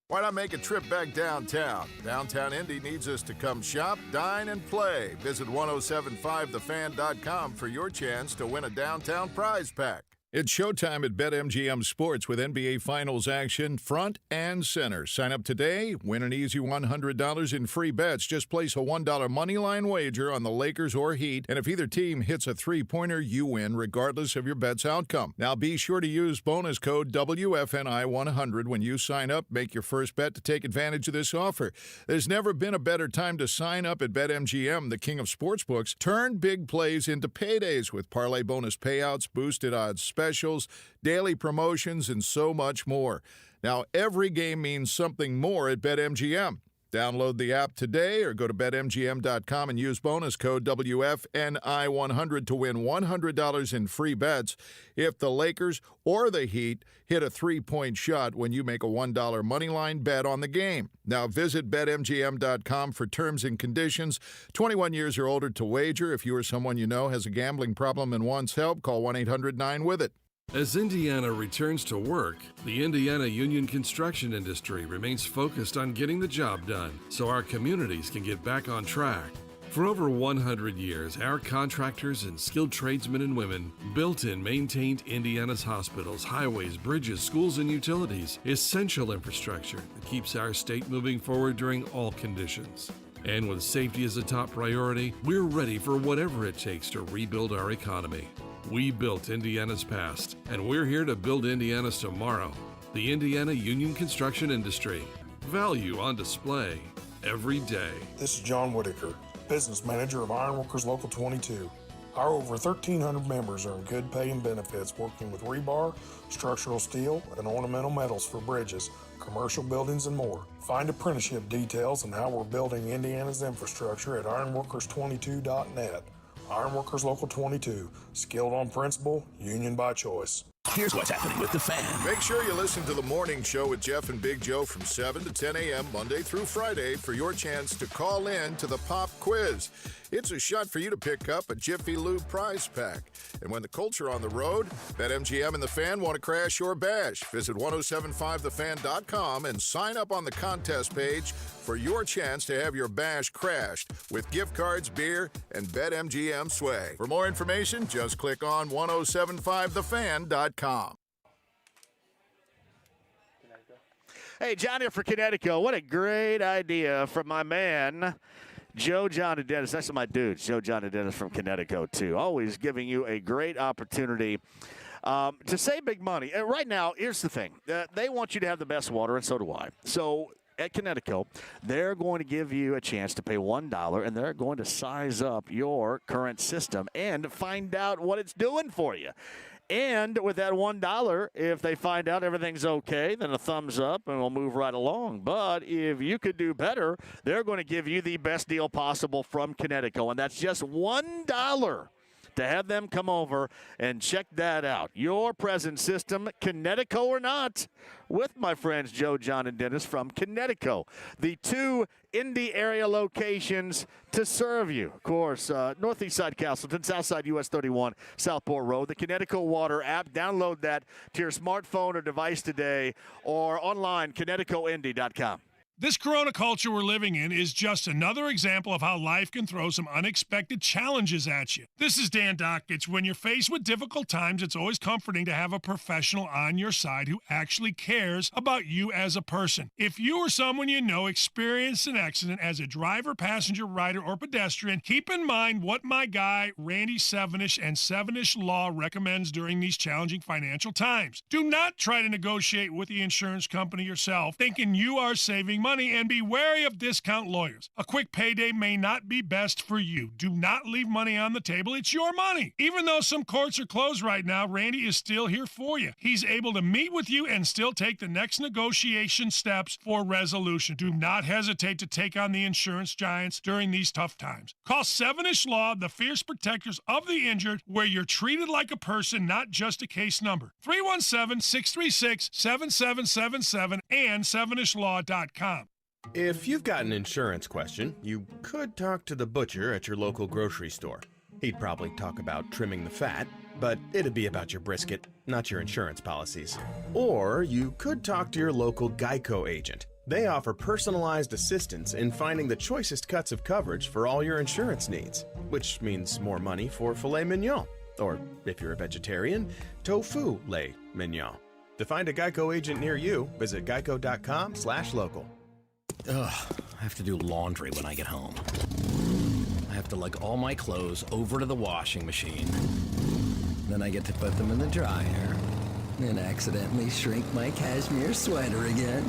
Why not make a trip back downtown? Downtown Indy needs us to come shop, dine, and play. Visit 1075thefan.com for your chance to win a downtown prize pack. It's showtime at BetMGM Sports with NBA Finals action front and center. Sign up today, win an easy $100 in free bets. Just place a $1 moneyline wager on the Lakers or Heat, and if either team hits a three-pointer, you win regardless of your bet's outcome. Now be sure to use bonus code WFNI100 when you sign up. Make your first bet to take advantage of this offer. There's never been a better time to sign up at BetMGM, the king of sportsbooks. Turn big plays into paydays with parlay bonus payouts, boosted odds specials, daily promotions, and so much more. Now, every game means something more at BetMGM. Download the app today or go to BetMGM.com and use bonus code WFNI100 to win $100 in free bets if the Lakers or the Heat hit a three-point shot when you make a $1 moneyline bet on the game. Now visit BetMGM.com for terms and conditions. 21 years or older to wager. If you or someone you know has a gambling problem and wants help, call 1-800-9-WITH-IT. As Indiana returns to work, the Indiana union construction industry remains focused on getting the job done so our communities can get back on track. For over 100 years, our contractors and skilled tradesmen and women built and maintained Indiana's hospitals, highways, bridges, schools, and utilities, essential infrastructure that keeps our state moving forward during all conditions. And with safety as a top priority, we're ready for whatever it takes to rebuild our economy. We built Indiana's past, and we're here to build Indiana's tomorrow. The Indiana Union Construction Industry. Value on display every day. This is John Whitaker, business manager of Ironworkers Local 22. Our over 1,300 members earn good pay and benefits working with rebar, structural steel, and ornamental metals for bridges, commercial buildings, and more. Find apprenticeship details on how we're building Indiana's infrastructure at ironworkers22.net. Ironworkers Local 22, skilled on principle, union by choice. Here's what's happening with the Fan. Make sure you listen to the morning show with Jeff and Big Joe from 7 to 10 a.m. Monday through Friday for your chance to call in to the pop quiz. It's a shot for you to pick up a Jiffy Lube prize pack. And when the Colts are on the road, BetMGM and the Fan want to crash your bash. Visit 1075thefan.com and sign up on the contest page for your chance to have your bash crashed with gift cards, beer, and BetMGM swag. For more information, just click on 1075thefan.com. Hey, John here for Connecticut. What a great idea from my man, Joe, John, and Dennis. That's my dudes, Joe, John, and Dennis from Connecticut, too. Always giving you a great opportunity to save big money. And right now, here's the thing. They want you to have the best water, and so do I. So at Connecticut, they're going to give you a chance to pay $1, and they're going to size up your current system and find out what it's doing for you. And with that $1, if they find out everything's okay, then a thumbs up and we'll move right along. But if you could do better, they're going to give you the best deal possible from Connecticut. And that's just $1 to have them come over and check that out. Your present system, Connecticut or not, with my friends Joe, John, and Dennis from Connecticut. The two Indy area locations to serve you. Of course, northeast side Castleton, south side US 31, Southport Road. The Connecticut Water app, download that to your smartphone or device today or online, ConnecticutIndy.com. This corona culture we're living in is just another example of how life can throw some unexpected challenges at you. This is Dan Dockich. When you're faced with difficult times, it's always comforting to have a professional on your side who actually cares about you as a person. If you or someone you know experienced an accident as a driver, passenger, rider, or pedestrian, keep in mind what my guy, Randy Sevenish and Sevenish Law recommends during these challenging financial times. Do not try to negotiate with the insurance company yourself, thinking you are saving money, and be wary of discount lawyers. A quick payday may not be best for you. Do not leave money on the table. It's your money. Even though some courts are closed right now, Randy is still here for you. He's able to meet with you and still take the next negotiation steps for resolution. Do not hesitate to take on the insurance giants during these tough times. Call Sevenish Law, the fierce protectors of the injured, where you're treated like a person, not just a case number. 317-636-7777 and SevenishLaw.com. If you've got an insurance question, you could talk to the butcher at your local grocery store. He'd probably talk about trimming the fat, but it'd be about your brisket, not your insurance policies. Or you could talk to your local Geico agent. They offer personalized assistance in finding the choicest cuts of coverage for all your insurance needs, which means more money for filet mignon. Or, if you're a vegetarian, tofu lait mignon. To find a Geico agent near you, visit geico.com/local. Ugh, I have to do laundry when I get home. I have to lug all my clothes over to the washing machine. Then I get to put them in the dryer and accidentally shrink my cashmere sweater again.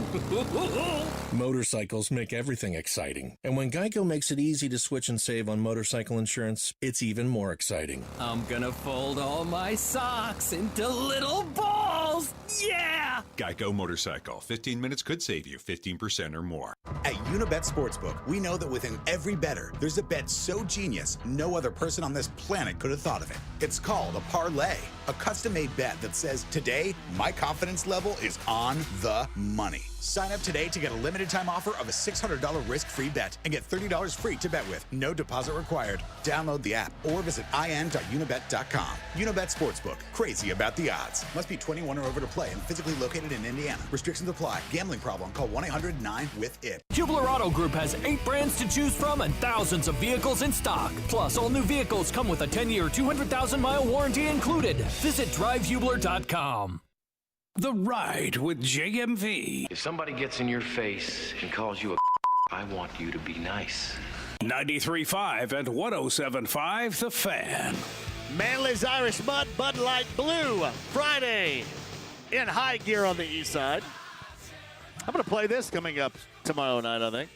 Motorcycles make everything exciting. And when Geico makes it easy to switch and save on motorcycle insurance, it's even more exciting. I'm gonna fold all my socks into little balls. Yeah! Geico Motorcycle. 15 minutes could save you 15% or more. At Unibet Sportsbook, we know that within every bettor, there's a bet so genius, no other person on this planet could have thought of it. It's called a parlay, a custom-made bet that says, today, my confidence level is on the money. Sign up today to get a limited-time offer of a $600 risk-free bet and get $30 free to bet with. No deposit required. Download the app or visit in.unibet.com. Unibet Sportsbook. Crazy about the odds. Must be 21 or over to play and physically located in Indiana. Restrictions apply. Gambling problem? Call 1-800-9-WITH-IT. Hubler Auto Group has 8 brands to choose from and thousands of vehicles in stock. Plus, all new vehicles come with a 10-year, 200,000-mile warranty included. Visit drivehubler.com. The Ride with JMV. If somebody gets in your face and calls you a I want you to be nice. 93.5 and 107.5 The Fan. Manly's Irish Mud, Bud Light Blue, Friday in high gear on the east side. I'm going to play this coming up tomorrow night, I think.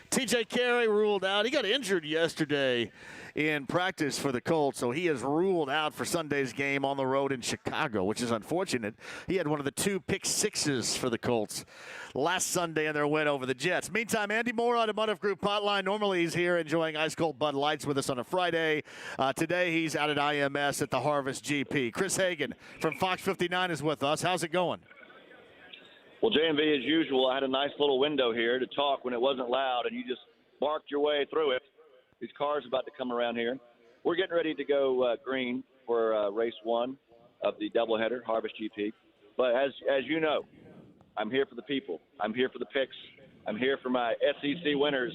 TJ Carey ruled out. He got injured yesterday in practice for the Colts, so he is ruled out for Sunday's game on the road in Chicago, which is unfortunate. He had one of the 2 pick sixes for the Colts last Sunday in their win over the Jets. Meantime, Andy Moore, Automotive Group Hotline. Normally he's here enjoying ice cold Bud Lights with us on a Friday. Today he's out at IMS at the Harvest GP. Chris Hagan from Fox 59 is with us. How's it going? Well, JMV, as usual, I had a nice little window here to talk when it wasn't loud, and you just barked your way through it. These cars are about to come around here. We're getting ready to go green for race 1 of the doubleheader, Harvest GP. But as you know, I'm here for the people. I'm here for the picks. I'm here for my SEC winners.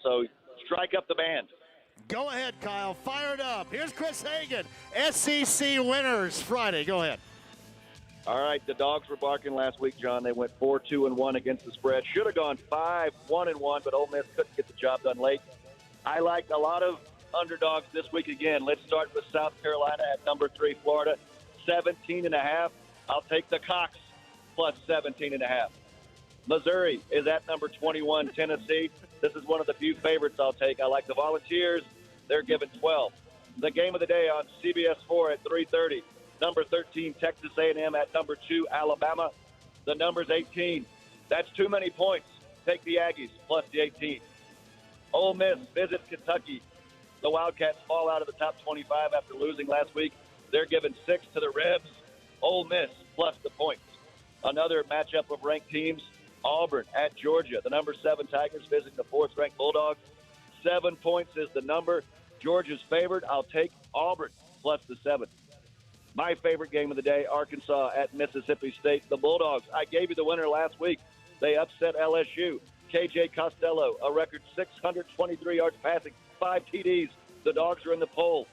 So strike up the band. Go ahead, Kyle. Fire it up. Here's Chris Hagan. SEC winners Friday. Go ahead. All right, the dogs were barking last week, John. They went 4-2-1 against the spread. Should have gone 5-1-1, but Ole Miss couldn't get the job done late. I liked a lot of underdogs this week again. Let's start with South Carolina at number 3, Florida, 17.5. I'll take the Cox plus 17.5. Missouri is at number 21, Tennessee. This is one of the few favorites I'll take. I like the Volunteers. They're given 12. The game of the day on CBS 4 at 3:30. Number 13, Texas A&M at number 2, Alabama. The number's 18. That's too many points. Take the Aggies plus the 18. Ole Miss visits Kentucky. The Wildcats fall out of the top 25 after losing last week. They're given 6 to the Rebs. Ole Miss plus the points. Another matchup of ranked teams. Auburn at Georgia. The number 7 Tigers visiting the 4th-ranked Bulldogs. 7 points is the number. Georgia's favored. I'll take Auburn plus the 7. My favorite game of the day, Arkansas at Mississippi State. The Bulldogs, I gave you the winner last week. They upset LSU. KJ Costello, a record 623 yards passing, 5 TDs. The Dogs are in the poll.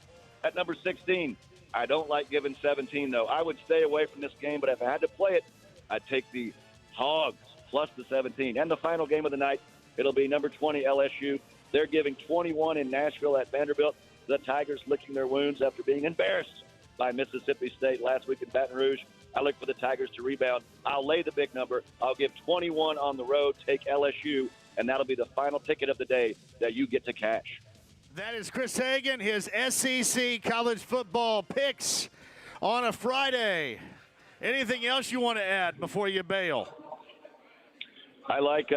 At number 16, I don't like giving 17, though. I would stay away from this game, but if I had to play it, I'd take the Hogs plus the 17. And the final game of the night, it'll be number 20, LSU. They're giving 21 in Nashville at Vanderbilt. The Tigers licking their wounds after being embarrassed by Mississippi State last week in Baton Rouge. I look for the Tigers to rebound. I'll lay the big number. I'll give 21 on the road, take LSU, and that'll be the final ticket of the day that you get to cash. That is Chris Hagan, his SEC college football picks on a Friday. Anything else you want to add before you bail? I like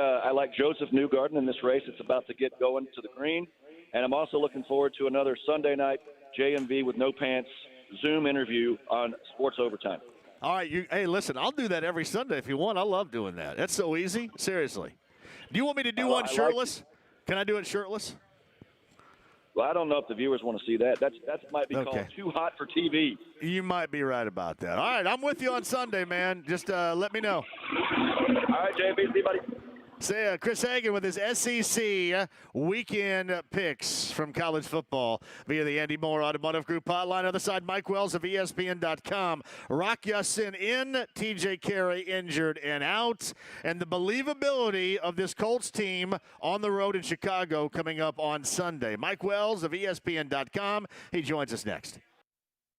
Joseph Newgarden in this race. It's about to get going to the green. And I'm also looking forward to another Sunday night JMV with no pants Zoom interview on Sports Overtime. All right. Hey, listen, I'll do that every Sunday if you want. I love doing that. That's so easy. Seriously. Do you want me to do one shirtless? Can I do it shirtless? Well, I don't know if the viewers want to see that. That might be called too hot for TV. You might be right about that. All right. I'm with you on Sunday, man. Just let me know. All right, JMV. See you, buddy. Say, Chris Hagan with his SEC weekend picks from college football via the Andy Moore Automotive Group hotline. Other side, Mike Wells of ESPN.com. Rock Yassin in, TJ Carey injured and out. And the believability of this Colts team on the road in Chicago coming up on Sunday. Mike Wells of ESPN.com. He joins us next.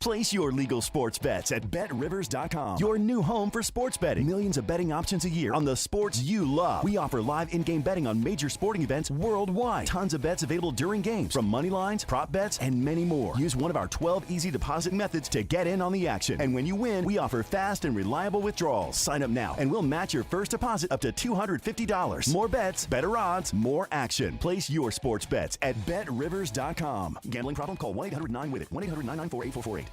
Place your legal sports bets at BetRivers.com, your new home for sports betting. Millions of betting options a year on the sports you love. We offer live in-game betting on major sporting events worldwide. Tons of bets available during games, from money lines, prop bets, and many more. Use one of our 12 easy deposit methods to get in on the action. And when you win, we offer fast and reliable withdrawals. Sign up now, and we'll match your first deposit up to $250. More bets, better odds, more action. Place your sports bets at BetRivers.com. Gambling problem? Call 1-800-9-WITH-IT. 1-800-994-8448.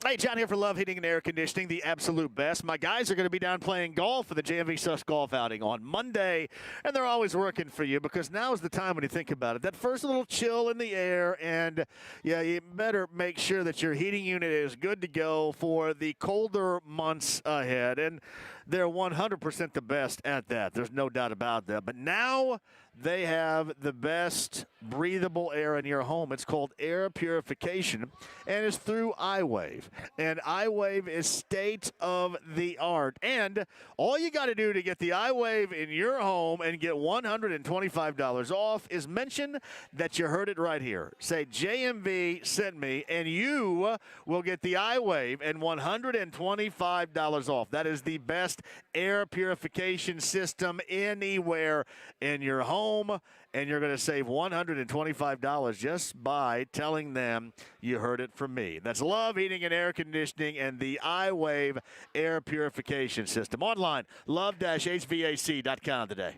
Hey, John here for Love Heating and Air Conditioning, the absolute best. My guys are going to be down playing golf for the JMV Sus Golf Outing on Monday, and they're always working for you because now is the time when you think about it. That first little chill in the air, and yeah, you better make sure that your heating unit is good to go for the colder months ahead, and they're 100% the best at that. There's no doubt about that. But now they have the best breathable air in your home. It's called air purification, and it's through iWave. And iWave is state of the art. And all you got to do to get the iWave in your home and get $125 off is mention that you heard it right here. Say JMV sent me, and you will get the iWave and $125 off. That is the best air purification system anywhere in your home. home, and you're going to save $125 just by telling them you heard it from me. That's Love Heating and Air Conditioning and the iWave Air Purification System. Online, love-hvac.com today.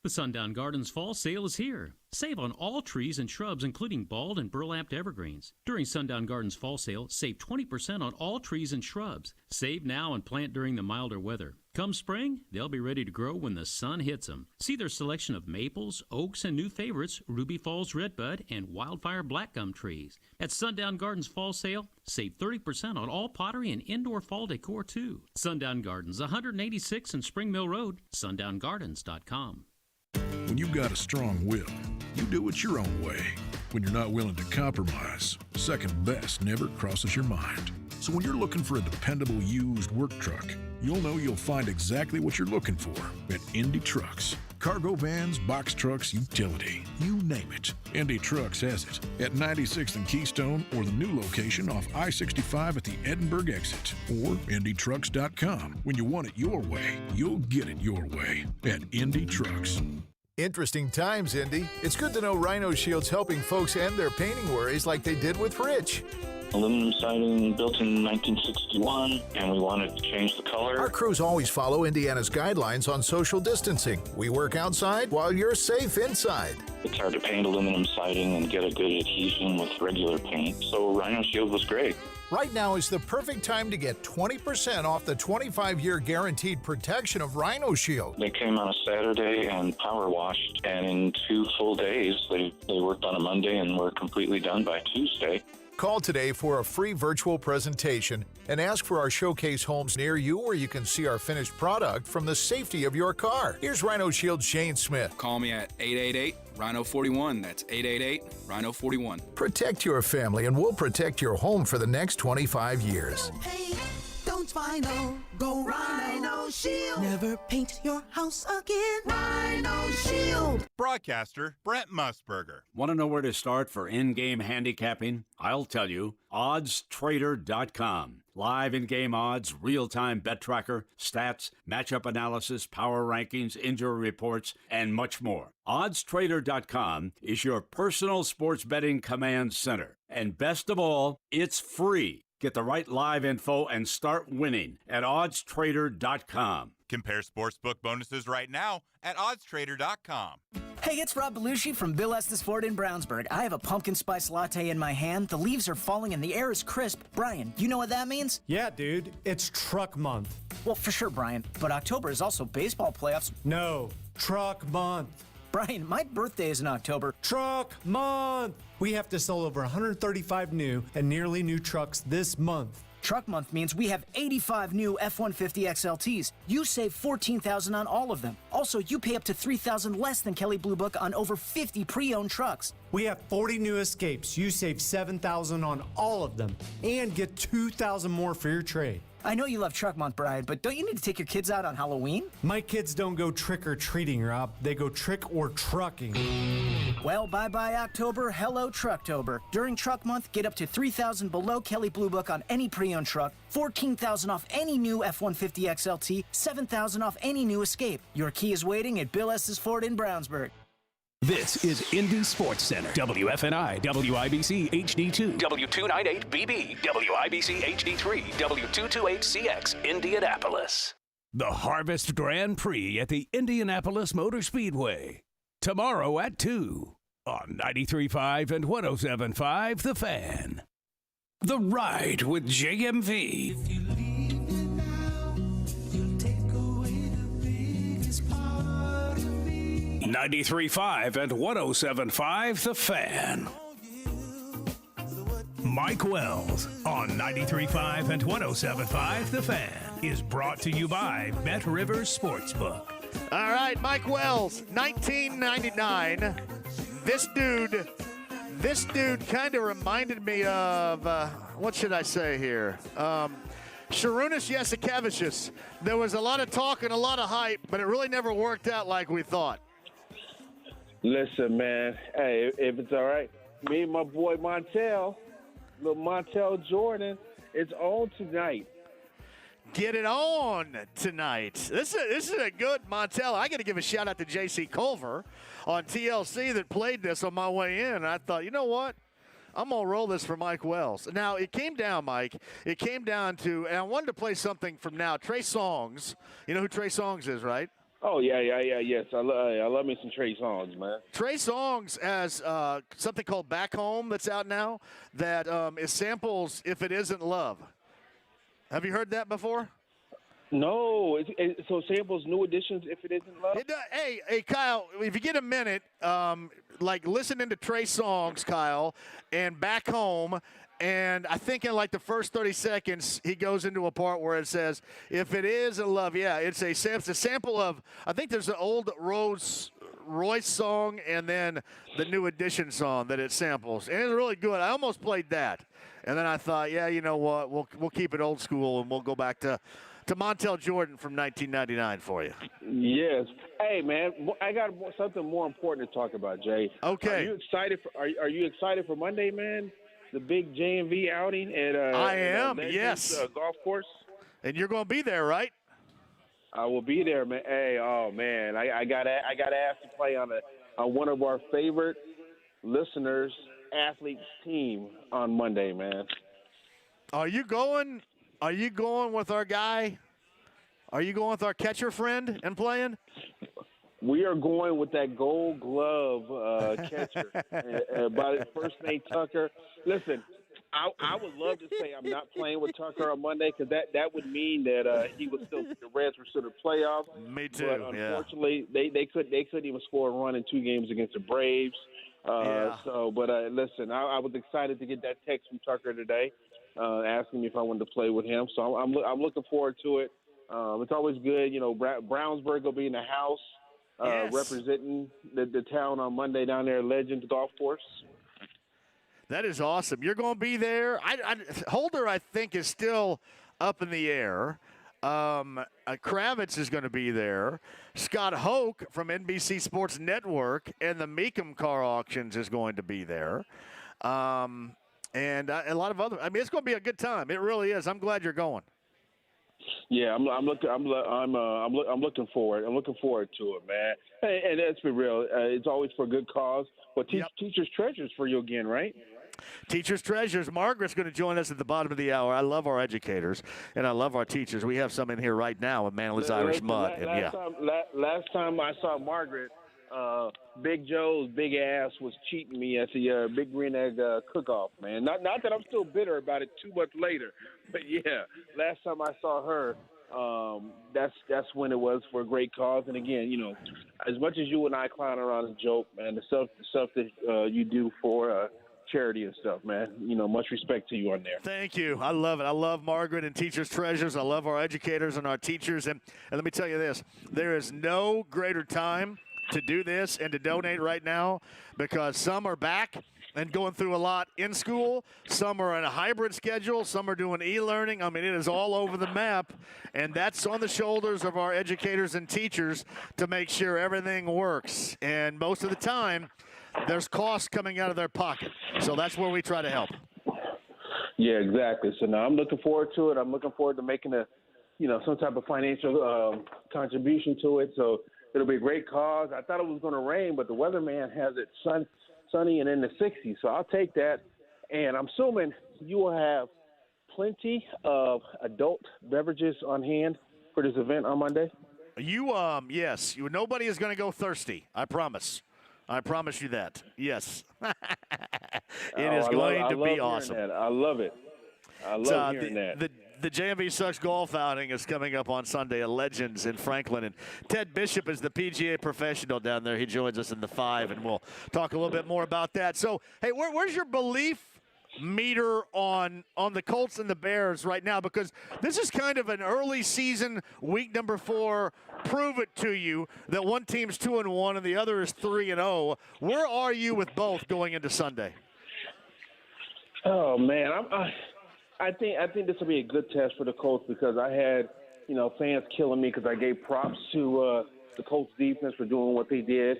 The Sundown Gardens Fall Sale is here. Save on all trees and shrubs, including bald and burlapped evergreens. During Sundown Gardens Fall Sale, save 20% on all trees and shrubs. Save now and plant during the milder weather. Come spring, they'll be ready to grow when the sun hits them. See their selection of maples, oaks, and new favorites, Ruby Falls Redbud, and Wildfire Black Gum trees. At Sundown Gardens Fall Sale, save 30% on all pottery and indoor fall decor, too. Sundown Gardens, 186 and Spring Mill Road, sundowngardens.com. When you've got a strong will, you do it your own way. When you're not willing to compromise, second best never crosses your mind. So when you're looking for a dependable used work truck, you'll know you'll find exactly what you're looking for at Indy Trucks. Cargo vans, box trucks, utility, you name it. Indy Trucks has it at 96th and Keystone or the new location off I-65 at the Edinburgh exit or IndyTrucks.com. When you want it your way, you'll get it your way at Indy Trucks. Interesting times, Indy. It's good to know Rhino Shield's helping folks end their painting worries like they did with Rich. Aluminum siding built in 1961, and we wanted to change the color. Our crews always follow Indiana's guidelines on social distancing. We work outside while you're safe inside. It's hard to paint aluminum siding and get a good adhesion with regular paint, so Rhino Shield was great. Right now is the perfect time to get 20% off the 25-year guaranteed protection of Rhino Shield. They came on a Saturday and power washed, and in 2 full days, they worked on a Monday and were completely done by Tuesday. Call today for a free virtual presentation and ask for our showcase homes near you where you can see our finished product from the safety of your car. Here's Rhino Shield's Shane Smith. Call me at 888-RHINO-41. That's 888-RHINO-41. Protect your family and we'll protect your home for the next 25 years. Hey, don't Rhino, go Rhino Shield. Never paint your house again. Rhino Shield. Broadcaster Brent Musburger. Want to know where to start for in-game handicapping? I'll tell you, oddstrader.com. Live in-game odds, real-time bet tracker, stats, matchup analysis, power rankings, injury reports, and much more. oddstrader.com is your personal sports betting command center. And best of all, it's free. Get the right live info and start winning at oddstrader.com. Compare sportsbook bonuses right now at oddstrader.com. Hey, it's Rob Belushi from Bill Estes Ford in Brownsburg. I have a pumpkin spice latte in my hand. The leaves are falling and the air is crisp. Brian, you know what that means? Yeah, dude. It's truck month. Well, for sure, Brian. But October is also baseball playoffs. No, truck month. Brian, my birthday is in October. Truck month. We have to sell over 135 new and nearly new trucks this month. Truck month means we have 85 new F-150 XLTs. You save $14,000 on all of them. Also, you pay up to $3,000 less than Kelley Blue Book on over 50 pre-owned trucks. We have 40 new Escapes. You save $7,000 on all of them and get $2,000 more for your trade. I know you love Truck Month, Brian, but don't you need to take your kids out on Halloween? My kids don't go trick-or-treating, Rob. They go trick-or-trucking. Well, bye-bye October, hello Trucktober. During Truck Month, get up to $3,000 below Kelley Blue Book on any pre-owned truck, $14,000 off any new F-150 XLT, $7,000 off any new Escape. Your key is waiting at Bill Estes Ford in Brownsburg. This is Indy Sports Center. WFNI, WIBC HD2, W298BB, WIBC HD3, W228CX, Indianapolis. The Harvest Grand Prix at the Indianapolis Motor Speedway. Tomorrow at 2 on 93.5 and 107.5 The Fan. The Ride with JMV. 93.5 and 107.5 The Fan. Mike Wells on 93.5 and 107.5 The Fan is brought to you by Bet Rivers Sportsbook. All right, Mike Wells, 1999. This dude kind of reminded me of, what should I say here? Sharunas Yasikevicius. There was a lot of talk and a lot of hype, but it really never worked out like we thought. Listen, man. Hey, if it's all right, me and my boy Montel, little Montel Jordan, it's on tonight. get it on tonight. This is a good Montel. I got to give a shout out to J.C. Culver on TLC that played this on my way in. And I thought, you know what? I'm going to roll this for Mike Wells. Now, it came down, Mike. It came down to, and I wanted to play something from now. Trey Songz. You know who Trey Songz is, right? Oh, yes. I love me some Trey Songz, man. Trey Songz has something called Back Home that's out now that is samples If It Isn't Love. Have you heard that before? No. So samples New Editions If It Isn't Love? Hey, Kyle, if you get a minute, like listening to Trey Songz, Kyle, and Back Home, and I think in like the first 30 seconds, he goes into a part where it says, if it is a love, it's a sample of, I think there's an old Royce song and then the New Edition song that it samples. And it's really good. I almost played that. And then I thought, you know what, we'll keep it old school and we'll go back to Montel Jordan from 1999 for you. Yes. Hey, man, I got something more important to talk about, Jay. Okay. Are you excited for Monday, man? The big JMV outing at I am, Legends, yes. golf course. And you're going to be there, right? I will be there, man. Hey, oh man, I got asked to play on one of our favorite listeners' athletes team on Monday, man. Are you going with our guy? Are you going with our catcher friend and playing? We are going with that Gold Glove catcher by his first name Tucker. Listen, I would love to say I'm not playing with Tucker on Monday because that would mean that the Reds were still in the playoffs. Me too. But unfortunately, they couldn't even score a run in 2 games against the Braves. Listen, I was excited to get that text from Tucker today, asking me if I wanted to play with him. So I'm looking forward to it. It's always good, Brownsburg will be in the house. Representing the town on Monday down there at Legends Golf Course. That is awesome. You're going to be there. Holder, I think, is still up in the air. Kravitz is going to be there. Scott Hoke from NBC Sports Network and the Meekum Car Auctions is going to be there. And a lot of other. I mean, it's going to be a good time. It really is. I'm glad you're going. Yeah, I'm looking forward. I'm looking forward to it, man. And let's be real, it's always for a good cause. Well, Teachers Treasures for you again, right? Teachers Treasures. Margaret's going to join us at the bottom of the hour. I love our educators and I love our teachers. We have some in here right now with Manly's Irish Mud. Last time I saw Margaret, Big Joe's big ass was cheating me at the Big Green Egg cook-off, man. Not that I'm still bitter about it 2 months later, but yeah, last time I saw her, that's when it was for a great cause. And again, as much as you and I clown around and joke, man, the stuff that you do for charity and stuff, man. Much respect to you on there. Thank you. I love it. I love Margaret and Teachers Treasures. I love our educators and our teachers. And let me tell you this, there is no greater time to do this and to donate right now because some are back and going through a lot in school. Some are in a hybrid schedule. Some are doing e-learning. I mean, it is all over the map, and that's on the shoulders of our educators and teachers to make sure everything works. And most of the time, there's costs coming out of their pocket. So that's where we try to help. Yeah, exactly. So now I'm looking forward to it. I'm looking forward to making some type of financial contribution to it. So it'll be a great cause. I thought it was going to rain, but the weatherman has it sunny and in the 60s. So I'll take that. And I'm assuming you will have plenty of adult beverages on hand for this event on Monday. Yes. Nobody is going to go thirsty. I promise. I promise you that. Yes. It is going to be awesome. I love it. I love hearing that. The JMV Sucks Golf outing is coming up on Sunday at Legends in Franklin. And Ted Bishop is the PGA professional down there. He joins us in the 5, and we'll talk a little bit more about that. So, hey, where's your belief meter on the Colts and the Bears right now? Because this is kind of an early season, week number 4. Prove it to you that one team's 2-1 and the other is 3-0. Where are you with both going into Sunday? Oh man, I think this will be a good test for the Colts because I had fans killing me because I gave props to the Colts defense for doing what they did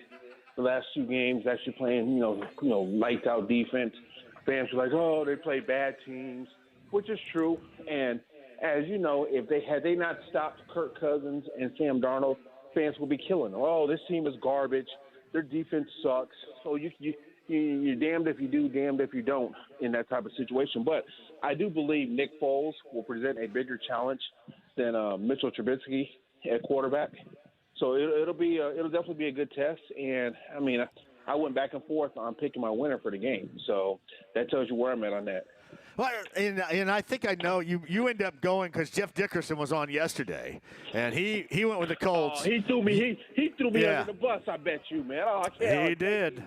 the last 2 games, actually playing lights out defense. Fans were like, oh, they play bad teams, which is true. And as you know, if they not stopped Kirk Cousins and Sam Darnold, fans will be killing them. Oh, this team is garbage. Their defense sucks. So you're damned if you do, damned if you don't in that type of situation. But I do believe Nick Foles will present a bigger challenge than Mitchell Trubisky at quarterback. So it'll definitely be a good test. And I mean, I went back and forth on picking my winner for the game. So that tells you where I'm at on that. Well, and I think I know you end up going because Jeff Dickerson was on yesterday, and he went with the Colts. Oh, he threw me under the bus. I bet you, man. Oh, he did.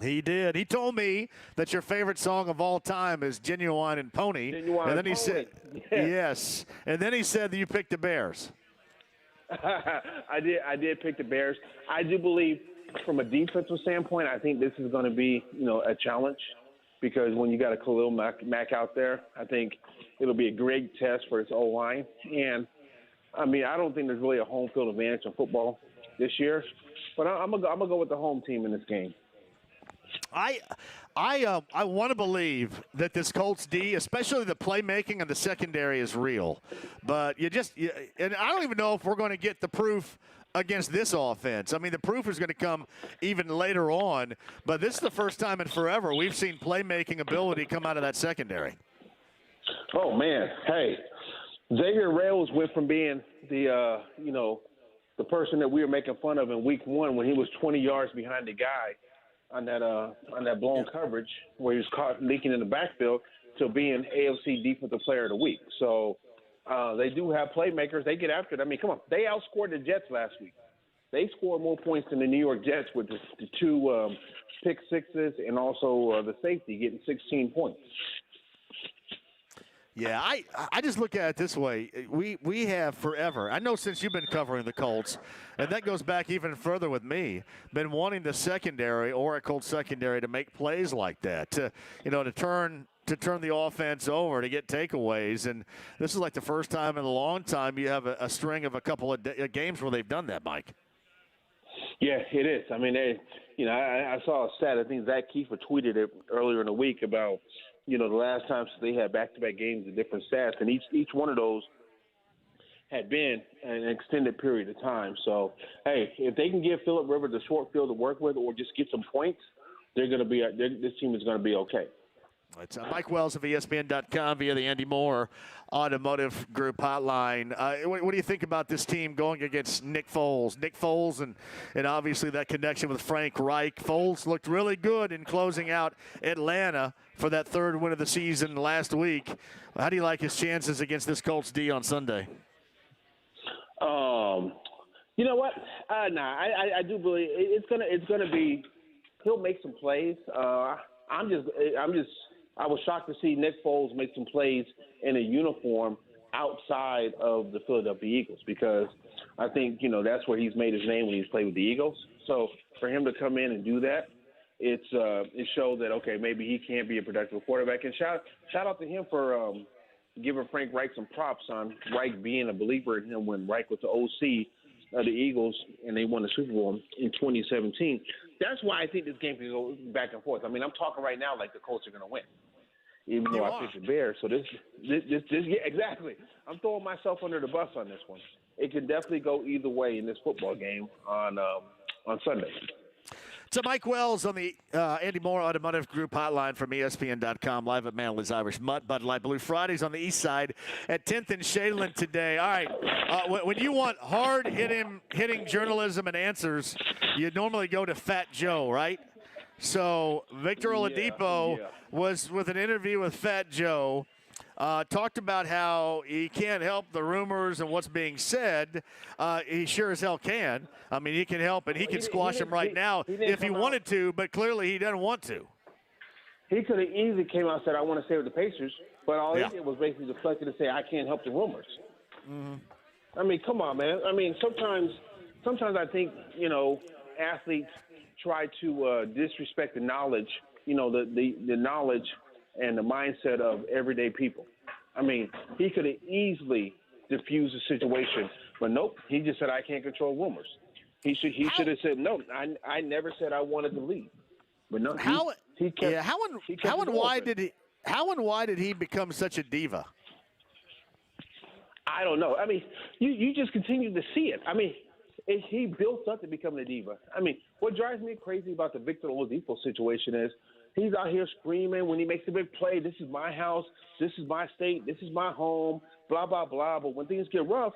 He did. He told me that your favorite song of all time is "Genuine and Pony," and then he said, "Yes." And then he said that you picked the Bears. I did pick the Bears. I do believe, from a defensive standpoint, I think this is going to be a challenge. Because when you got a Khalil Mack out there, I think it'll be a great test for his O-line. And, I mean, I don't think there's really a home field advantage in football this year. But I'm gonna go with the home team in this game. I want to believe that this Colts D, especially the playmaking and the secondary, is real. But and I don't even know if we're going to get the proof against this offense. I mean, the proof is going to come even later on, but this is the first time in forever we've seen playmaking ability come out of that secondary. Oh, man. Hey, Xavier Rhodes went from being the person that we were making fun of in week 1 when he was 20 yards behind the guy on that blown coverage where he was caught leaking in the backfield to being AFC Defensive Player of the Week. So, they do have playmakers. They get after it. I mean, come on. They outscored the Jets last week. They scored more points than the New York Jets with the 2 pick sixes and also the safety getting 16 points. Yeah, I just look at it this way. We have forever, I know since you've been covering the Colts, and that goes back even further with me, been wanting the secondary or a Colts secondary to make plays like that, to turn the offense over, to get takeaways. And this is like the first time in a long time you have a string of a couple of games where they've done that, Mike. Yeah, it is. I mean, I saw a stat. I think Zach Kiefer tweeted it earlier in the week about, the last time they had back-to-back games and different stats, and each one of those had been an extended period of time. So, hey, if they can give Phillip Rivers a short field to work with or just get some points, this team is going to be okay. It's Mike Wells of ESPN.com via the Andy Moore Automotive Group hotline. What do you think about this team going against Nick Foles? Nick Foles and obviously that connection with Frank Reich. Foles looked really good in closing out Atlanta for that 3rd win of the season last week. How do you like his chances against this Colts D on Sunday? You know what? I do believe it's gonna be. He'll make some plays. I was shocked to see Nick Foles make some plays in a uniform outside of the Philadelphia Eagles because I think, that's where he's made his name when he's played with the Eagles. So for him to come in and do that, it showed that, okay, maybe he can be a productive quarterback. And shout out to him for giving Frank Reich some props on Reich being a believer in him when Reich was the OC of the Eagles and they won the Super Bowl in 2017. That's why I think this game can go back and forth. I mean, I'm talking right now like the Colts are going to win, even though I picked the Bears. So this, yeah, exactly. I'm throwing myself under the bus on this one. It can definitely go either way in this football game on Sunday. So Mike Wells on the Andy Moore Automotive Group hotline from ESPN.com, live at Manly's Irish Mutt, Bud Light Blue Fridays on the east side at 10th and Shadeland today. All right, when you want hard-hitting journalism and answers, you normally go to Fat Joe, right? So Victor Oladipo was with an interview with Fat Joe, talked about how he can't help the rumors and what's being said. He sure as hell can. I mean, he can help and he can squash them right now if he wanted to, but clearly he doesn't want to. He could have easily came out and said, I want to stay with the Pacers, but all he did was basically deflected and say, I can't help the rumors. Mm-hmm. I mean, come on, man. I mean, sometimes I think, athletes try to disrespect the knowledge, the knowledge and the mindset of everyday people. I mean, he could have easily diffused the situation, but nope, he just said, I can't control rumors. He should have said, no, I never said I wanted to leave. But no, how and why did he become such a diva? I don't know. I mean, you just continue to see it. I mean, he built up to becoming a diva. I mean, what drives me crazy about the Victor Oladipo situation is he's out here screaming when he makes a big play, this is my house, this is my state, this is my home, blah, blah, blah. But when things get rough,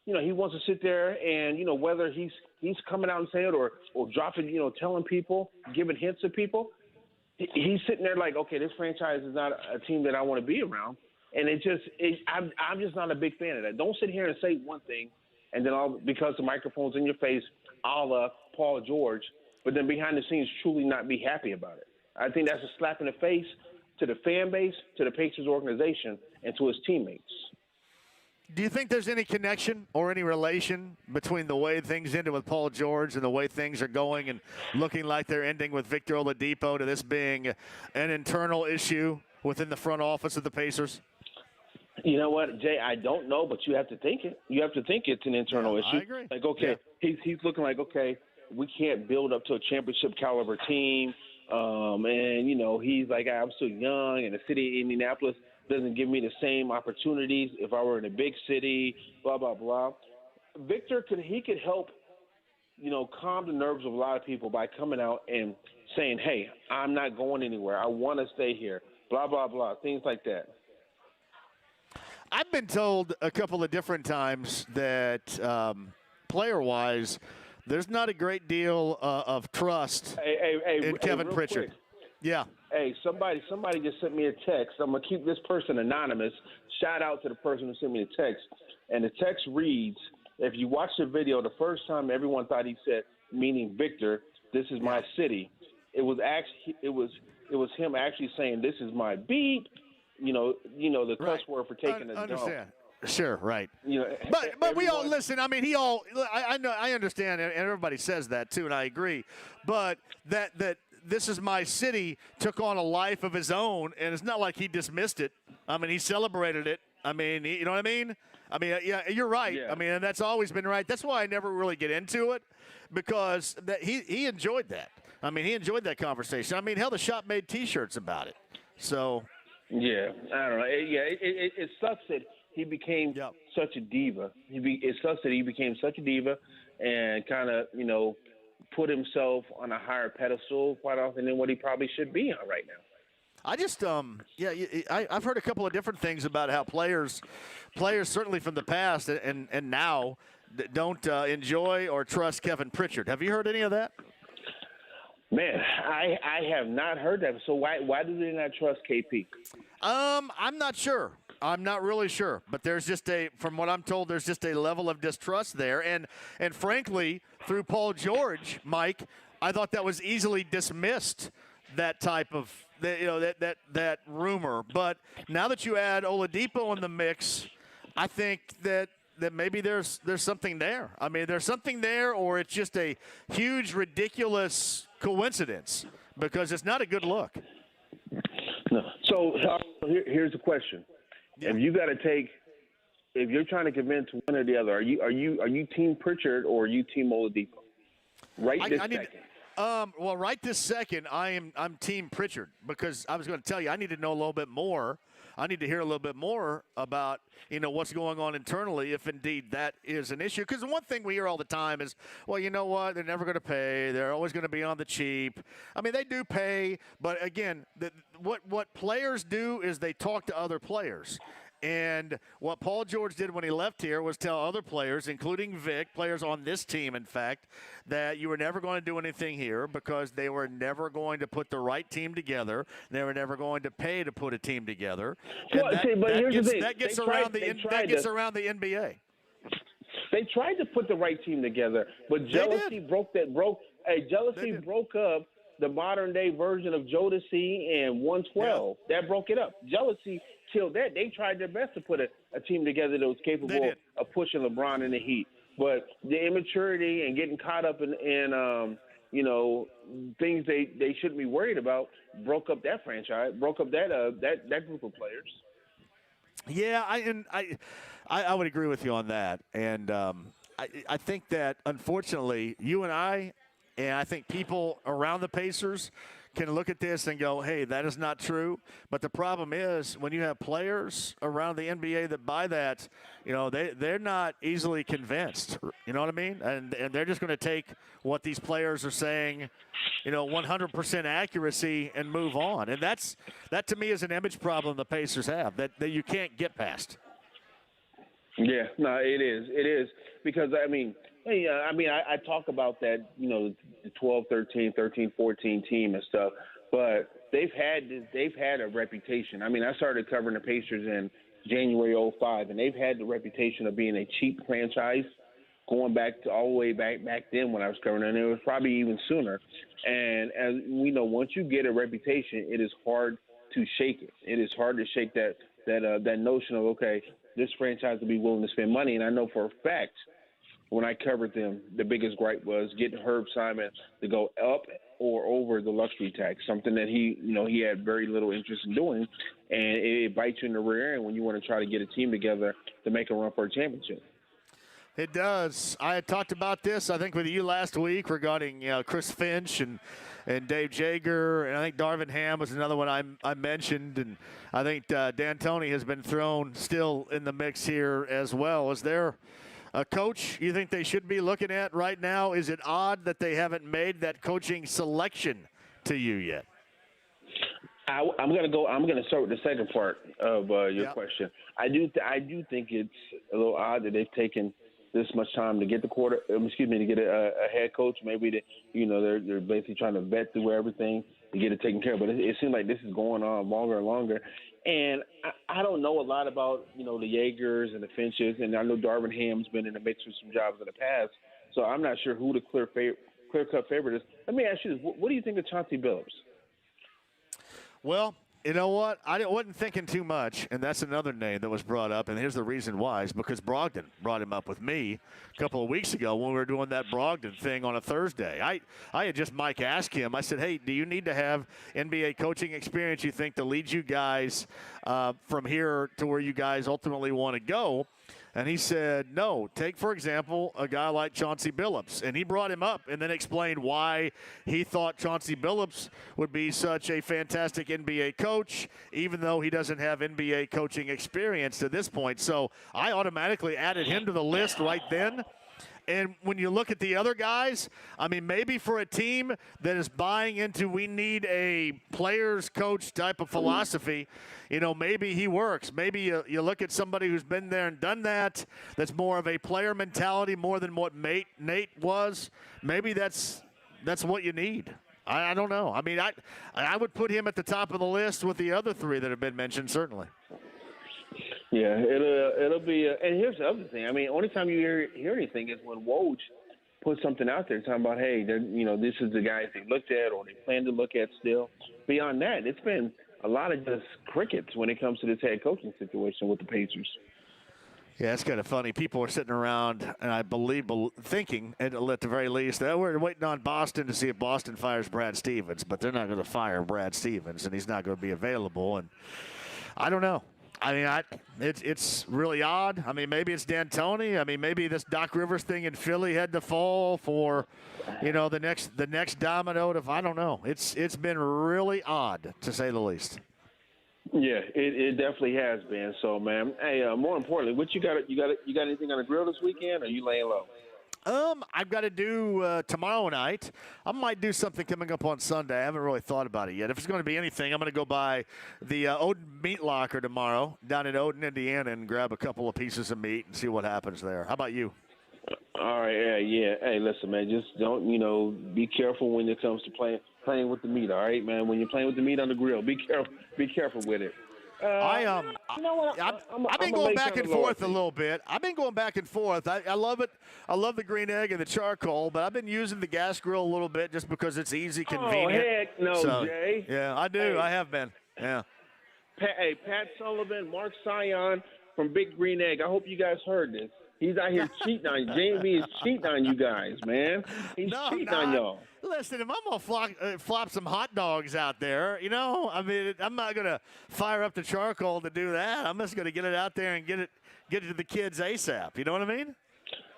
he wants to sit there and, whether he's coming out and saying it or dropping, telling people, giving hints to people, he's sitting there like, okay, this franchise is not a team that I want to be around. And I'm just not a big fan of that. Don't sit here and say one thing and then because the microphone's in your face, a la Paul George, but then behind the scenes truly not be happy about it. I think that's a slap in the face to the fan base, to the Pacers organization, and to his teammates. Do you think there's any connection or any relation between the way things ended with Paul George and the way things are going and looking like they're ending with Victor Oladipo to this being an internal issue within the front office of the Pacers? You know what, Jay? I don't know, but you have to think it. You have to think it's an internal issue. I agree. Like, okay, he's looking like, okay, we can't build up to a championship caliber team. And, he's like, I'm still young, and the city of Indianapolis doesn't give me the same opportunities if I were in a big city, blah, blah, blah. Victor, he could help, calm the nerves of a lot of people by coming out and saying, hey, I'm not going anywhere. I want to stay here, blah, blah, blah, things like that. I've been told a couple of different times that player-wise, there's not a great deal of trust in Kevin Pritchard. Quick. Yeah. Hey, somebody just sent me a text. I'm going to keep this person anonymous. Shout out to the person who sent me the text. And the text reads, if you watch the video, the first time everyone thought he said, meaning Victor, this is my city. It was him actually saying, this is my beat. The cuss word for taking a dump. Sure, right. But we all listen. I mean, I know, I understand, and everybody says that too, and I agree. But that this is my city took on a life of his own, and it's not like he dismissed it. I mean, he celebrated it. I mean, you know what I mean? I mean, yeah, you're right. Yeah. I mean, and that's always been right. That's why I never really get into it, because he enjoyed that. I mean, he enjoyed that conversation. I mean, hell, the shop made T-shirts about it. So. Yeah, I don't know. It sucks that he became such a diva. It sucks that he became such a diva and kind of, put himself on a higher pedestal quite often than what he probably should be on right now. I just, I've heard a couple of different things about how players certainly from the past and now don't enjoy or trust Kevin Pritchard. Have you heard any of that? Man, I have not heard that. So why do they not trust KP? I'm not sure. I'm not really sure. But there's just from what I'm told, there's just a level of distrust there. And frankly, through Paul George, Mike, I thought that was easily dismissed, that type of, that rumor. But now that you add Oladipo in the mix, I think that maybe there's something there. I mean, there's something there, or it's just a huge, ridiculous coincidence, because it's not a good look. No. So here's the question: if you're trying to convince one or the other, are you Team Pritchard or are you Team Oladipo? Right this second, I'm Team Pritchard, because I was going to tell you I need to know a little bit more. I need to hear a little bit more about, what's going on internally, if indeed that is an issue. Because the one thing we hear all the time is, well, you know what? They're never going to pay. They're always going to be on the cheap. I mean, they do pay, but again, what players do is they talk to other players. And what Paul George did when he left here was tell other players, including Vic, players on this team, in fact, that you were never going to do anything here because they were never going to put the right team together. They were never going to pay to put a team together. Well, that gets around the NBA. They tried to put the right team together, but jealousy broke up the modern day version of Jodeci and 112. Yeah. That broke it up. Jealousy killed that. They tried their best to put a team together that was capable of pushing LeBron in the Heat. But the immaturity and getting caught up in things they shouldn't be worried about broke up that franchise, broke up that group of players. Yeah, I would agree with you on that. And I think that, unfortunately, you and I think people around the Pacers can look at this and go, hey, that is not true. But the problem is when you have players around the NBA that buy that, they're not easily convinced. You know what I mean? And they're just going to take what these players are saying, 100% accuracy and move on. And that to me is an image problem the Pacers have that you can't get past. Yeah, no, it is. It is because, I talk about that, the 12, 13, 14 team and stuff, but they've had a reputation. I started covering the Pacers in January 2005, and they've had the reputation of being a cheap franchise going back to all the way back then when I was covering, and it was probably even sooner. And as we know, once you get a reputation, it is hard to shake it. It is hard to shake that notion of, okay, this franchise will be willing to spend money. And I know for a fact when I covered them, the biggest gripe was getting Herb Simon to go up or over the luxury tax, something that he had very little interest in doing. And it bites you in the rear end when you want to try to get a team together to make a run for a championship. It does. I had talked about this, I think, with you last week regarding Chris Finch and Dave Jager, and I think Darvin Ham was another one I mentioned, and I think D'Antoni has been thrown still in the mix here as well. Is there a coach you think they should be looking at right now? Is it odd that they haven't made that coaching selection to you yet? I'm gonna start with the second part of your question. I do think it's a little odd that they've taken this much time to get to get a head coach. Maybe they're basically trying to vet through everything to get it taken care of. But it seems like this is going on longer and longer. And I don't know a lot about the Yagers and the Finches, and I know Darvin Ham's been in the mix for some jobs in the past. So I'm not sure who the clear-cut favorite is. Let me ask you this: what do you think of Chauncey Billups? Well, you know what? I wasn't thinking too much, and that's another name that was brought up, and here's the reason why. Is because Brogdon brought him up with me a couple of weeks ago when we were doing that Brogdon thing on a Thursday. I had just Mike ask him, I said, hey, do you need to have NBA coaching experience you think to lead you guys from here to where you guys ultimately want to go? And he said, no. Take, for example, a guy like Chauncey Billups. And he brought him up and then explained why he thought Chauncey Billups would be such a fantastic NBA coach, even though he doesn't have NBA coaching experience to this point. So I automatically added him to the list right then. And when you look at the other guys, maybe for a team that is buying into we need a players coach type of philosophy, maybe he works. Maybe you look at somebody who's been there and done that, that's more of a player mentality more than what Nate was. Maybe that's what you need. I don't know. I would put him at the top of the list with the other three that have been mentioned, certainly. Yeah, it'll be. And here's the other thing. Only time you hear anything is when Woj puts something out there talking about, hey, this is the guys they looked at or they plan to look at still. Beyond that, it's been a lot of just crickets when it comes to this head coaching situation with the Pacers. Yeah, it's kind of funny. People are sitting around, and I believe thinking, at the very least, that we're waiting on Boston to see if Boston fires Brad Stevens, but they're not going to fire Brad Stevens, and he's not going to be available. And I don't know. It's really odd. Maybe it's D'Antoni. Maybe this Doc Rivers thing in Philly had to fall for, the next domino. I don't know. It's been really odd, to say the least. Yeah, it definitely has been. So, man, hey, more importantly, what you got anything on the grill this weekend, or are you laying low? I've got to do tomorrow night. I might do something coming up on Sunday. I haven't really thought about it yet. If it's going to be anything, I'm going to go by the Odin Meat Locker tomorrow down in Odin, Indiana, and grab a couple of pieces of meat and see what happens there. How about you? All right, yeah. Hey, listen, man, just don't, be careful when it comes to playing with the meat, all right, man? When you're playing with the meat on the grill, be careful with it. I've been going back and forth a little bit. I've been going back and forth. I love it. I love the green egg and the charcoal, but I've been using the gas grill a little bit just because it's easy, convenient. Oh, heck no, Jay. Yeah, I do. Hey. I have been. Yeah. Pat Sullivan, Mark Sion from Big Green Egg. I hope you guys heard this. He's out here cheating on you. JMV is cheating on you guys, man. He's cheating on y'all. Listen, if I'm going to flop some hot dogs out there, I'm not going to fire up the charcoal to do that. I'm just going to get it out there and get it to the kids ASAP. You know what I mean?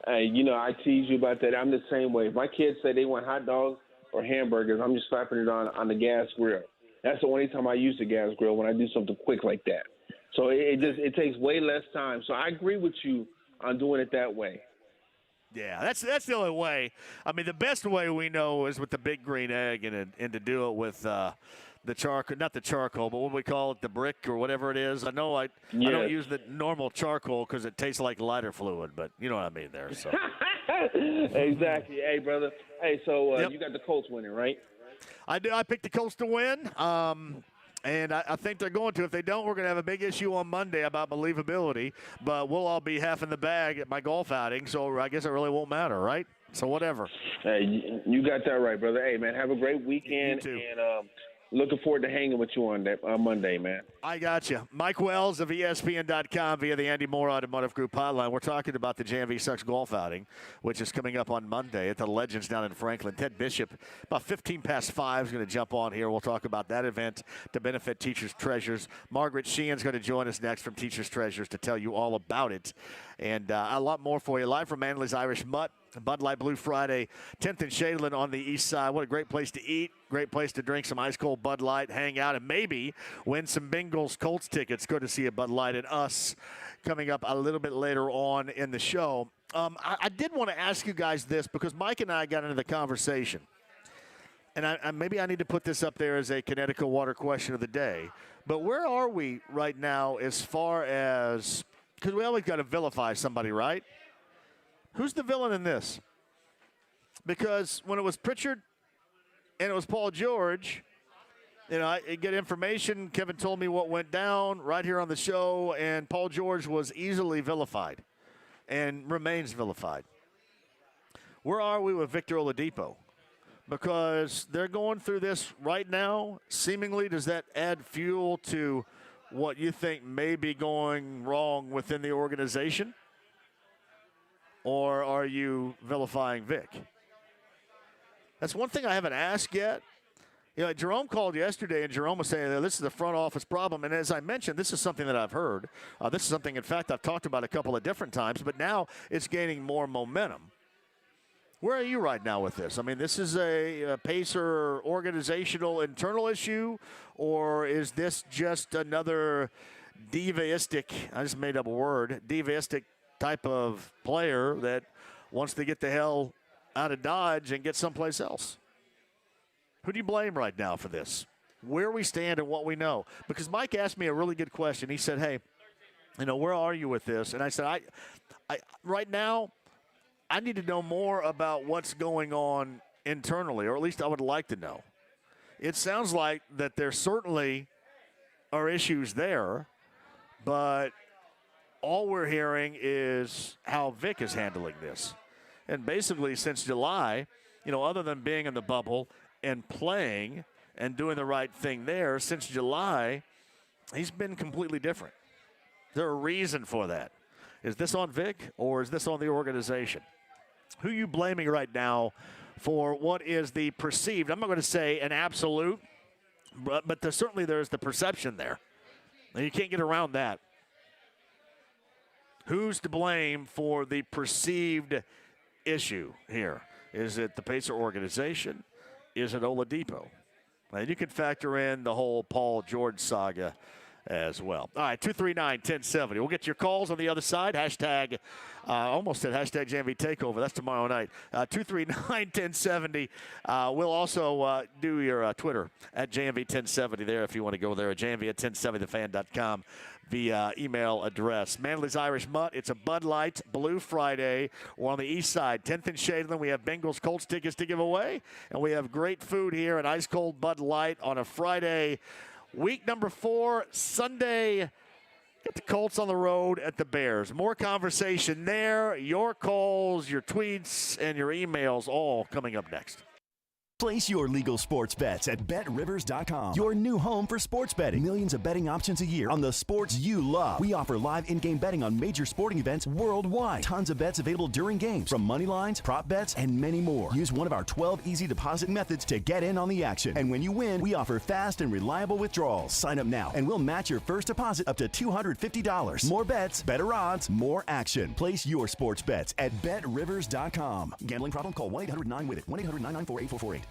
Hey, I tease you about that. I'm the same way. If my kids say they want hot dogs, or hamburgers, I'm just slapping it on the gas grill. That's the only time I use the gas grill, when I do something quick like that. So it takes way less time. So I agree with you on doing it that way. Yeah, that's the only way. I mean, the best way we know is with the big green egg and to do it with the charcoal, not the charcoal, but what we call it, the brick or whatever it is. I know I don't use the normal charcoal because it tastes like lighter fluid, but you know what I mean there. So. Exactly. Hey, brother. Hey, so you got the Colts winning, right? I do. I picked the Colts to win. And I think they're going to. If they don't, we're going to have a big issue on Monday about believability. But we'll all be half in the bag at my golf outing, so I guess it really won't matter, right? So whatever. Hey, you got that right, brother. Hey, man, have a great weekend. You too. And looking forward to hanging with you on Monday, man. I got you. Mike Wells of ESPN.com via the Andy Moore Automotive Group hotline. We're talking about the JMV Sucks golf outing, which is coming up on Monday at the Legends down in Franklin. Ted Bishop, about 15 past 5, is going to jump on here. We'll talk about that event to benefit Teachers Treasures. Margaret Sheehan's going to join us next from Teachers Treasures to tell you all about it. And a lot more for you. Live from Manly's Irish Mutt. Bud Light Blue Friday, 10th and Shadeland on the east side. What a great place to eat, great place to drink some ice-cold Bud Light, hang out, and maybe win some Bengals Colts tickets. Good to see a Bud Light and us coming up a little bit later on in the show. I did want to ask you guys this because Mike and I got into the conversation, and maybe I need to put this up there as a Connecticut Water question of the day, but where are we right now as far as – because we always got to vilify somebody, right? Who's the villain in this? Because when it was Pritchard and it was Paul George, I get information. Kevin told me what went down right here on the show, and Paul George was easily vilified and remains vilified. Where are we with Victor Oladipo? Because they're going through this right now. Seemingly, does that add fuel to what you think may be going wrong within the organization? Or are you vilifying Vic? That's one thing I haven't asked yet. Jerome called yesterday, and Jerome was saying that this is a front office problem. And as I mentioned, this is something that I've heard. This is something, in fact, I've talked about a couple of different times, but now it's gaining more momentum. Where are you right now with this? I mean, this is a Pacer organizational internal issue, or is this just another divaistic, I just made up a word, divaistic type of player that wants to get the hell out of Dodge and get someplace else? Who do you blame right now for this? Where we stand and what we know? Because Mike asked me a really good question. He said, hey, where are you with this? And I said, I right now, I need to know more about what's going on internally, or at least I would like to know. It sounds like that there certainly are issues there, but all we're hearing is how Vic is handling this. And basically since July, other than being in the bubble and playing and doing the right thing there, since July, he's been completely different. Is there a reason for that? Is this on Vic or is this on the organization? Who are you blaming right now for what is the perceived, I'm not going to say an absolute, but there's the perception there. And you can't get around that. Who's to blame for the perceived issue here? Is it the Pacer organization? Is it Oladipo? And you can factor in the whole Paul George saga as well. All right, 239-1070. We'll get your calls on the other side. Hashtag, almost said hashtag JMV Takeover. That's tomorrow night. 239-1070. We'll also do your Twitter at JMV1070 there if you want to go there. JMV at 1070thefan.com via email address. Manly's Irish Mutt. It's a Bud Light Blue Friday. We're on the east side. 10th and Shadeland. We have Bengals Colts tickets to give away. And we have great food here, an ice-cold Bud Light on a Friday. Week number 4, Sunday, get the Colts on the road at the Bears. More conversation there, your calls, your tweets, and your emails all coming up next. Place your legal sports bets at BetRivers.com, your new home for sports betting. Millions of betting options a year on the sports you love. We offer live in-game betting on major sporting events worldwide. Tons of bets available during games, from money lines, prop bets, and many more. Use one of our 12 easy deposit methods to get in on the action. And when you win, we offer fast and reliable withdrawals. Sign up now, and we'll match your first deposit up to $250. More bets, better odds, more action. Place your sports bets at BetRivers.com. Gambling problem? Call 1-800-9-WITH-IT. 1-800-994-8448.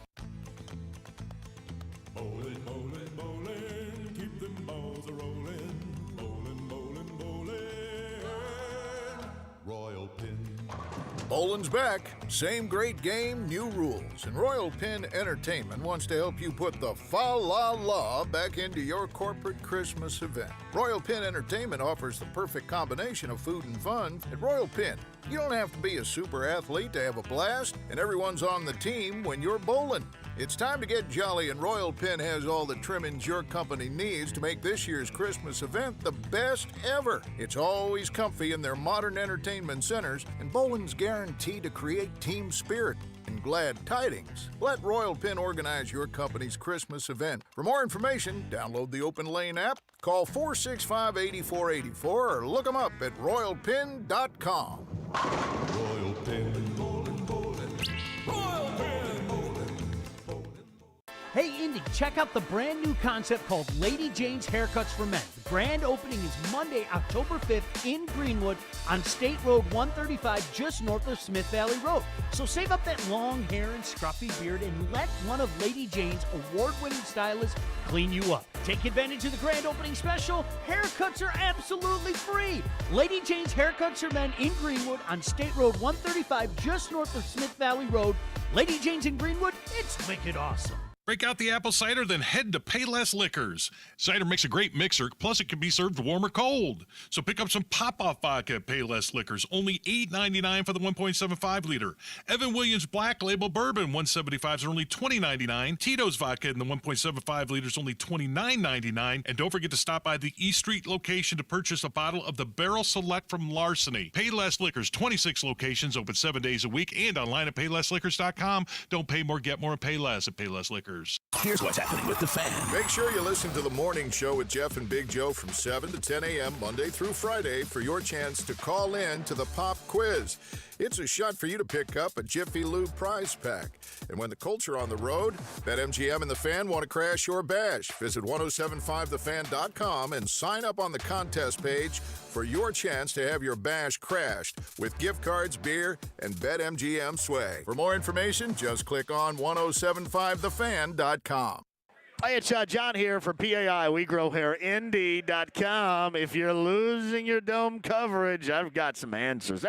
Bowling's back. Same great game, new rules. And Royal Pin Entertainment wants to help you put the fa-la-la back into your corporate Christmas event. Royal Pin Entertainment offers the perfect combination of food and fun. At Royal Pin, you don't have to be a super athlete to have a blast, and everyone's on the team when you're bowling. It's time to get jolly, and Royal Pin has all the trimmings your company needs to make this year's Christmas event the best ever. It's always comfy in their modern entertainment centers, and bowling's guaranteed to create team spirit and glad tidings. Let Royal Pin organize your company's Christmas event. For more information, download the Open Lane app, call 465-8484, or look them up at royalpin.com. Royal Pin, bowling, bowling. Royal Pin, bowling. Hey, Indy, check out the brand new concept called Lady Jane's Haircuts for Men. The grand opening is Monday, October 5th in Greenwood on State Road 135, just north of Smith Valley Road. So save up that long hair and scruffy beard and let one of Lady Jane's award-winning stylists clean you up. Take advantage of the grand opening special. Haircuts are absolutely free. Lady Jane's Haircuts for Men in Greenwood on State Road 135, just north of Smith Valley Road. Lady Jane's in Greenwood, it's wicked awesome. Break out the apple cider, then head to Payless Liquors. Cider makes a great mixer, plus it can be served warm or cold. So pick up some Pop-Off vodka at Payless Liquors, only $8.99 for the 1.75 liter. Evan Williams Black Label Bourbon, 175s are only $20.99. Tito's vodka in the 1.75 liters, only $29.99. And don't forget to stop by the East Street location to purchase a bottle of the Barrel Select from Larceny. Payless Liquors, 26 locations, open 7 days a week, and online at PaylessLiquors.com. Don't pay more, get more, and pay less at Payless Liquors. Here's what's happening with the Fan. Make sure you listen to the morning show with Jeff and Big Joe from 7 to 10 a.m. Monday through Friday for your chance to call in to the Pop Quiz. It's a shot for you to pick up a Jiffy Lube prize pack. And when the Colts are on the road, BetMGM and the Fan want to crash your bash. Visit 1075thefan.com and sign up on the contest page for your chance to have your bash crashed with gift cards, beer, and BetMGM swag. For more information, just click on 1075thefan.com. Hey, it's John here for PAI. We grow hair. Indy.com. If you're losing your dome coverage, I've got some answers.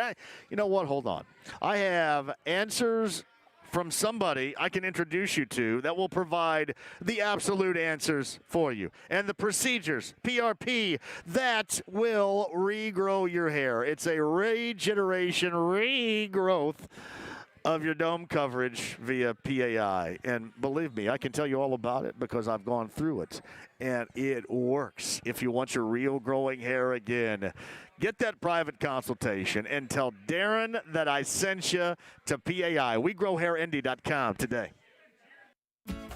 You know what? Hold on. I have answers from somebody I can introduce you to that will provide the absolute answers for you. And the procedures, PRP, that will regrow your hair. It's a regeneration, regrowth of your dome coverage via PAI. And believe me, I can tell you all about it because I've gone through it. And it works. If you want your real growing hair again, get that private consultation and tell Darren that I sent you to PAI. WeGrowHairIndy.com today.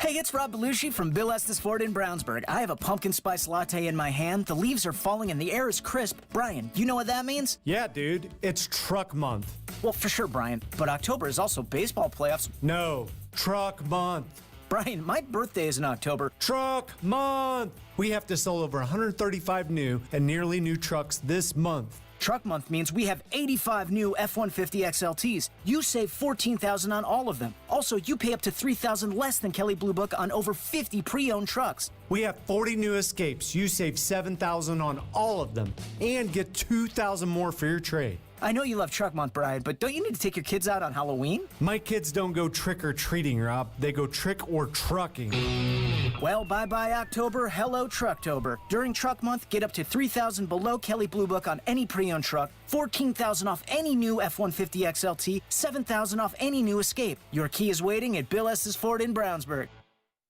Hey, it's Rob Belushi from Bill Estes Ford in Brownsburg. I have a pumpkin spice latte in my hand. The leaves are falling and the air is crisp. Brian, you know what that means? Yeah, dude. It's truck month. Well, for sure, Brian. But October is also baseball playoffs. No, truck month. Brian, my birthday is in October. Truck month. We have to sell over 135 new and nearly new trucks this month. Truck month means we have 85 new F-150 XLTs. You save $14,000 on all of them. Also, you pay up to $3,000 less than Kelley Blue Book on over 50 pre-owned trucks. We have 40 new Escapes. You save $7,000 on all of them and get $2,000 more for your trade. I know you love Truck Month, Brian, but don't you need to take your kids out on Halloween? My kids don't go trick-or-treating, Rob. They go trick-or-trucking. Well, bye-bye October, hello Trucktober. During Truck Month, get up to $3,000 below Kelley Blue Book on any pre-owned truck, $14,000 off any new F-150 XLT, $7,000 off any new Escape. Your key is waiting at Bill Estes Ford in Brownsburg.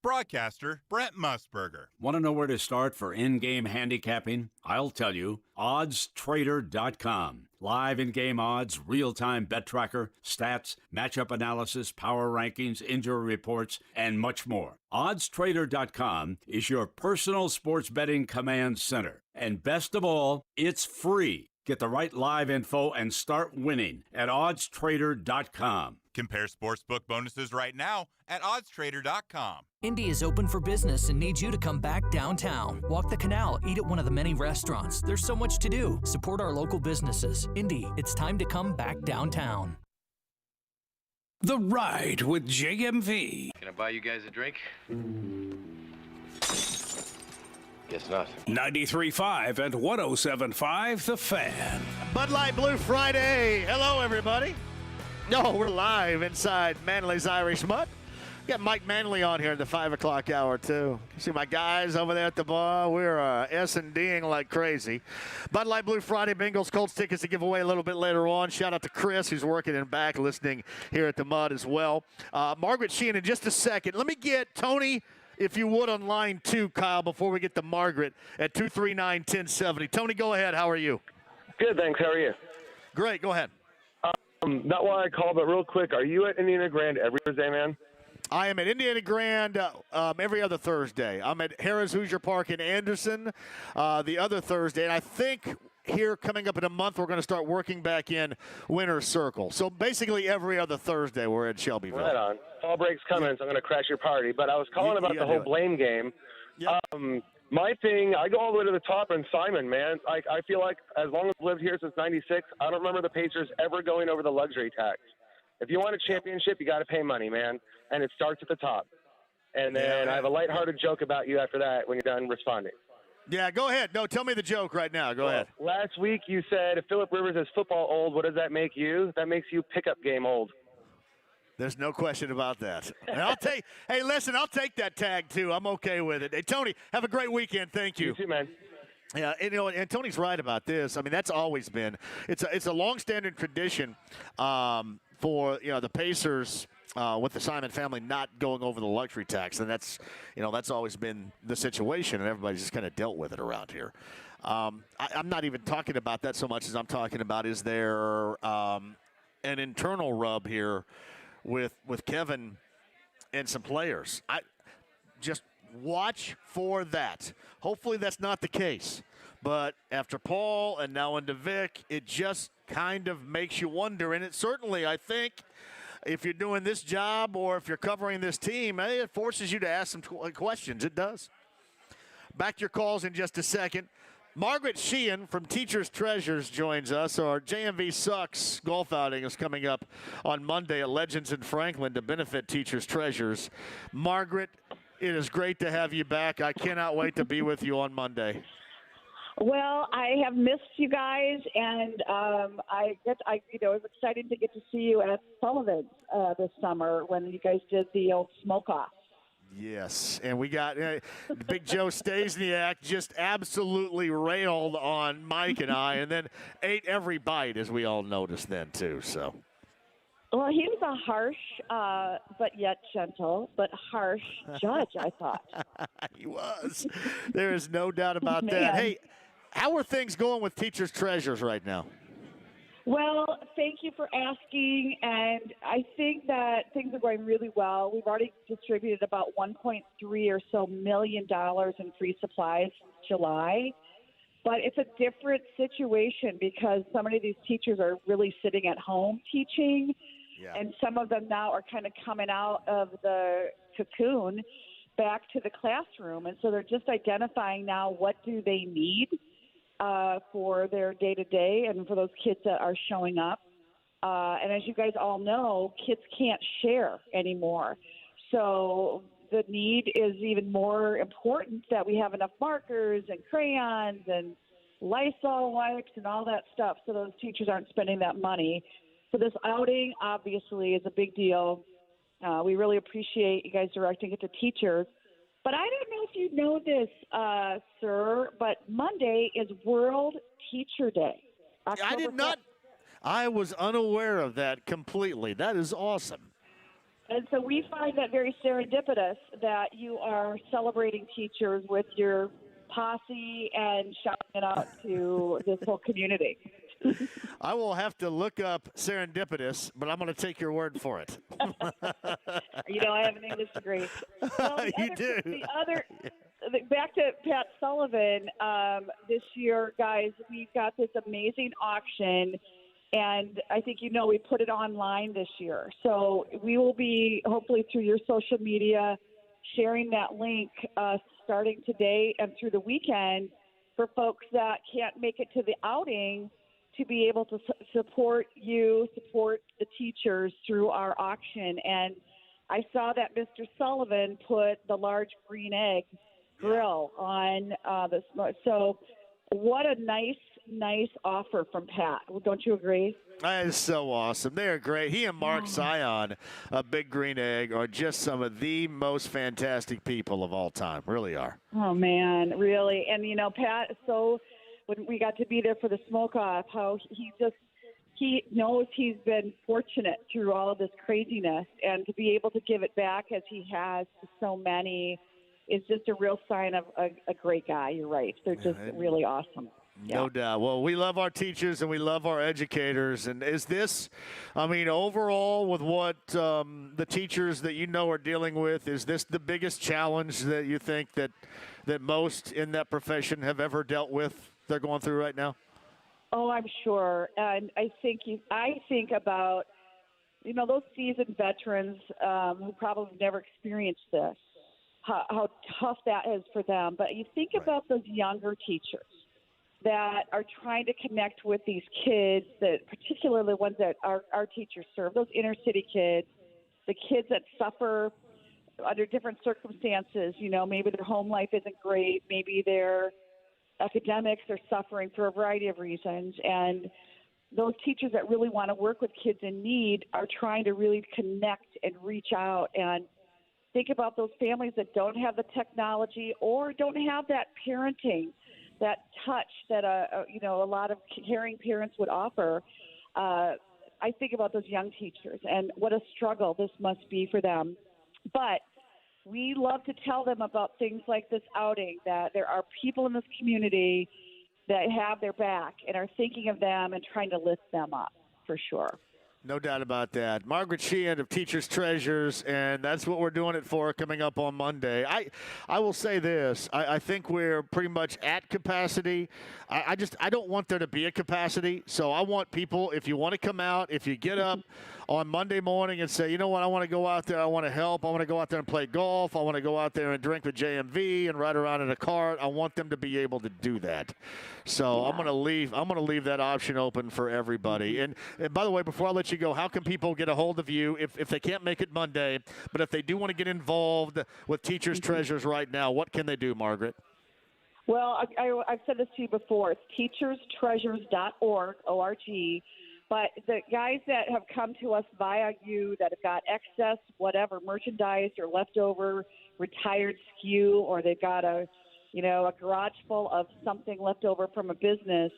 Broadcaster Brent Musburger. Want to know where to start for in-game handicapping? I'll tell you, oddstrader.com. Live in-game odds, real-time bet tracker, stats, matchup analysis, power rankings, injury reports, and much more. Oddstrader.com is your personal sports betting command center. And best of all, it's free. Get the right live info and start winning at oddstrader.com. Compare sportsbook bonuses right now at oddstrader.com. Indy is open for business and needs you to come back downtown. Walk the canal, eat at one of the many restaurants. There's so much to do. Support our local businesses. Indy, it's time to come back downtown. The Ride with JMV. Can I buy you guys a drink? Guess not. 93.5 and 107.5 The Fan. Bud Light Blue Friday. Hello, everybody. No, we're live inside Manly's Irish Mutt. Got Mike Manley on here in the 5 o'clock hour, too. See my guys over there at the bar? We're S&Ding like crazy. Bud Light Blue Friday Bengals Colts tickets to give away a little bit later on. Shout out to Chris, who's working in back listening here at the Mud as well. Margaret Sheehan in just a second. Let me get Tony, if you would, on line 2, Kyle, before we get to Margaret at 239-1070. Tony, go ahead. How are you? Good, thanks. How are you? Great. Go ahead. Not why I called, but real quick, are you at Indiana Grand every Thursday, man? I am at Indiana Grand every other Thursday. I'm at Harrah's Hoosier Park in Anderson the other Thursday. And I think here coming up in a month, we're going to start working back in Winter Circle. So basically every other Thursday we're at Shelbyville. Right on. Fall break's coming, so I'm going to crash your party. But I was calling about the whole blame game. Yep. My thing, I go all the way to the top and Simon, man. I feel like as long as I've lived here since 96, I don't remember the Pacers ever going over the luxury tax. If you want a championship, you got to pay money, man. And it starts at the top. And then I have a lighthearted joke about you after that when you're done responding. Yeah, go ahead. No, tell me the joke right now. Go ahead. Last week you said if Phillip Rivers is football old, what does that make you? That makes you pickup game old. There's no question about that. And I'll take. Hey, listen, I'll take that tag too. I'm okay with it. Hey, Tony, have a great weekend. Thank you. You too, man. Yeah, and Tony's right about this. I mean, that's always been it's a long-standing tradition for the Pacers with the Simon family not going over the luxury tax, and that's always been the situation, and everybody's just kind of dealt with it around here. I'm not even talking about that so much as I'm talking about is there an internal rub here with Kevin and some players. I just watch for that. Hopefully that's not the case. But after Paul and now into Vic, it just kind of makes you wonder. And it certainly, I think, if you're doing this job or if you're covering this team, it forces you to ask some questions. It does. Back to your calls in just a second. Margaret Sheehan from Teachers Treasures joins us. Our JMV Sucks golf outing is coming up on Monday at Legends in Franklin to benefit Teachers Treasures. Margaret, it is great to have you back. I cannot wait to be with you on Monday. Well, I have missed you guys, and it was exciting to get to see you at Sullivan's this summer when you guys did the old smoke-off. Yes, and we got Big Joe Stasiak just absolutely railed on Mike and I, and then ate every bite, as we all noticed then, too. So. Well, he was a harsh, but yet gentle, but harsh judge, I thought. He was. There is no doubt about that. Hey, how are things going with Teachers Treasures right now? Well, thank you for asking, and I think that things are going really well. We've already distributed about $1.3 or so million in free supplies since July, but it's a different situation because so many of these teachers are really sitting at home teaching, and some of them now are kind of coming out of the cocoon back to the classroom, and so they're just identifying now what do they need for their day-to-day and for those kids that are showing up. And as you guys all know, kids can't share anymore. So the need is even more important that we have enough markers and crayons and Lysol wipes and all that stuff so those teachers aren't spending that money. So this outing obviously is a big deal. We really appreciate you guys directing it to teachers. But I don't know if you know this, sir, but Monday is World Teacher Day. I did not. I was unaware of that completely. That is awesome. And so we find that very serendipitous that you are celebrating teachers with your posse and shouting it out to this whole community. I will have to look up serendipitous, but I'm going to take your word for it. I have an English degree. Well, you do. Back to Pat Sullivan, this year, guys, we've got this amazing auction, and I think we put it online this year. So we will be, hopefully through your social media, sharing that link starting today and through the weekend for folks that can't make it to the outing to be able to support the teachers through our auction. And I saw that Mr. Sullivan put the large green egg grill on this. So what a nice nice offer from Pat. Don't you agree? That is so awesome. They are great. He and Mark Sion, a Big Green Egg, are just some of the most fantastic people of all time. Really are. Oh, man, really. And, Pat, so when we got to be there for the smoke-off, how he knows he's been fortunate through all of this craziness, and to be able to give it back as he has to so many is just a real sign of a great guy. You're right. They're just really awesome. No doubt. Well, we love our teachers and we love our educators. And is this, overall with what the teachers that are dealing with, is this the biggest challenge that you think that most in that profession have ever dealt with, they're going through right now? Oh, I'm sure. And I think about, those seasoned veterans who probably never experienced this, how tough that is for them. But you think about those younger teachers that are trying to connect with these kids, that particularly the ones that our teachers serve, those inner city kids, the kids that suffer under different circumstances. Maybe their home life isn't great. Maybe their academics are suffering for a variety of reasons. And those teachers that really want to work with kids in need are trying to really connect and reach out and think about those families that don't have the technology or don't have that parenting, that touch that a lot of caring parents would offer. I think about those young teachers and what a struggle this must be for them. But we love to tell them about things like this outing, that there are people in this community that have their back and are thinking of them and trying to lift them up, for sure. No doubt about that. Margaret Sheehan of Teachers Treasures, and that's what we're doing it for coming up on Monday. I will say this. I think we're pretty much at capacity. I don't want there to be a capacity. So I want people, if you want to come out, if you get up on Monday morning and say, you know what, I want to go out there, I want to help, I want to go out there and play golf, I want to go out there and drink with JMV and ride around in a cart, I want them to be able to do that. So I'm going to leave that option open for everybody. And by the way, before I let you go, how can people get a hold of you if they can't make it Monday, but if they do want to get involved with Teachers Treasures right now, what can they do, Margaret? Well, I've said this to you before. It's teacherstreasures.org, O-R-G. But the guys that have come to us via you that have got excess, whatever, merchandise or leftover retired SKU, or they've got a garage full of something left over from a business,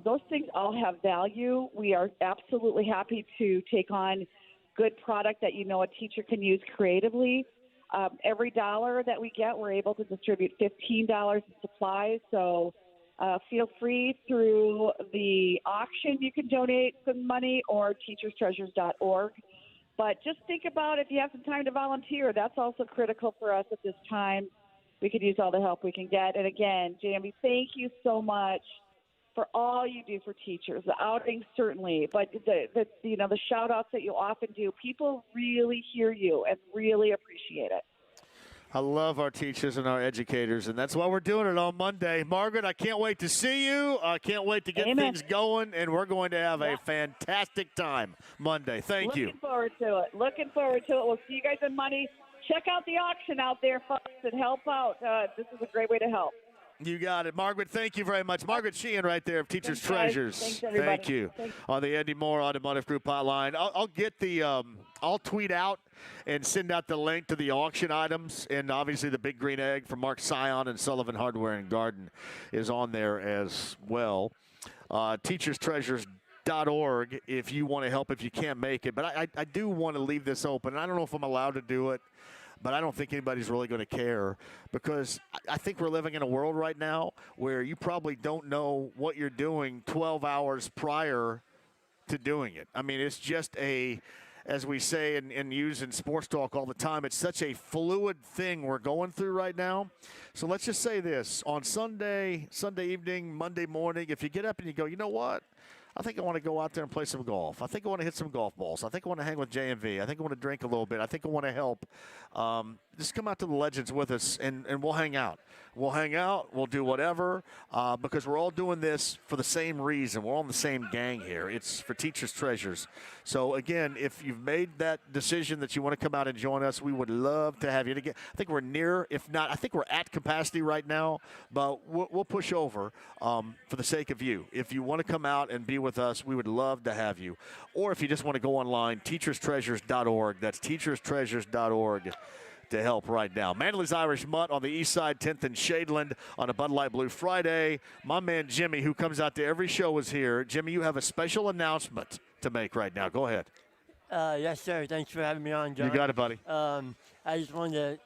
those things all have value. We are absolutely happy to take on good product that a teacher can use creatively. Every dollar that we get, we're able to distribute $15 in supplies. So feel free through the auction. You can donate some money or teacherstreasures.org. But just think about if you have some time to volunteer. That's also critical for us at this time. We could use all the help we can get. And again, JMV, thank you so much for all you do for teachers. The outings, certainly, but the shout outs that you often do, people really hear you and really appreciate it. I love our teachers and our educators, and that's why we're doing it on Monday. Margaret, I can't wait to see you. I can't wait to get things going, and we're going to have a fantastic time Monday. Thank you. Looking forward to it. We'll see you guys on Monday. Check out the auction out there, folks, and help out. This is a great way to help. You got it. Margaret, thank you very much. Margaret Sheehan right there of Teachers Treasures. Thanks, everybody. Thank you. On the Andy Moore Automotive Group hotline. I'll get I'll tweet out and send out the link to the auction items, and obviously the Big Green Egg from Mark Sion and Sullivan Hardware and Garden is on there as well. TeachersTreasures.org if you want to help, if you can't make it. But I do want to leave this open, and I don't know if I'm allowed to do it, but I don't think anybody's really going to care, because I think we're living in a world right now where you probably don't know what you're doing 12 hours prior to doing it. I mean, it's just as we say and use in sports talk all the time, it's such a fluid thing we're going through right now. So let's just say this. On Sunday evening, Monday morning, if you get up and you go, you know what? I think I want to go out there and play some golf. I think I want to hit some golf balls. I think I want to hang with JMV. I think I want to drink a little bit. I think I want to help. just come out to the Legends with us, and we'll hang out. We'll hang out. We'll do whatever because we're all doing this for the same reason. We're all in the same gang here. It's for Teachers Treasures. So, again, if you've made that decision that you want to come out and join us, we would love to have you. And again, I think we're near, if not, I think we're at capacity right now, but we'll push over for the sake of you. If you want to come out and be with us, we would love to have you. Or if you just want to go online, teacherstreasures.org. That's teacherstreasures.org. to help right now. Manly's Irish Mutt on the east side, 10th and Shadeland on a Bud Light Blue Friday. My man Jimmy, who comes out to every show, is here. Jimmy, you have a special announcement to make right now. Go ahead. Yes, sir. Thanks for having me on, John. You got it, buddy. I just wanted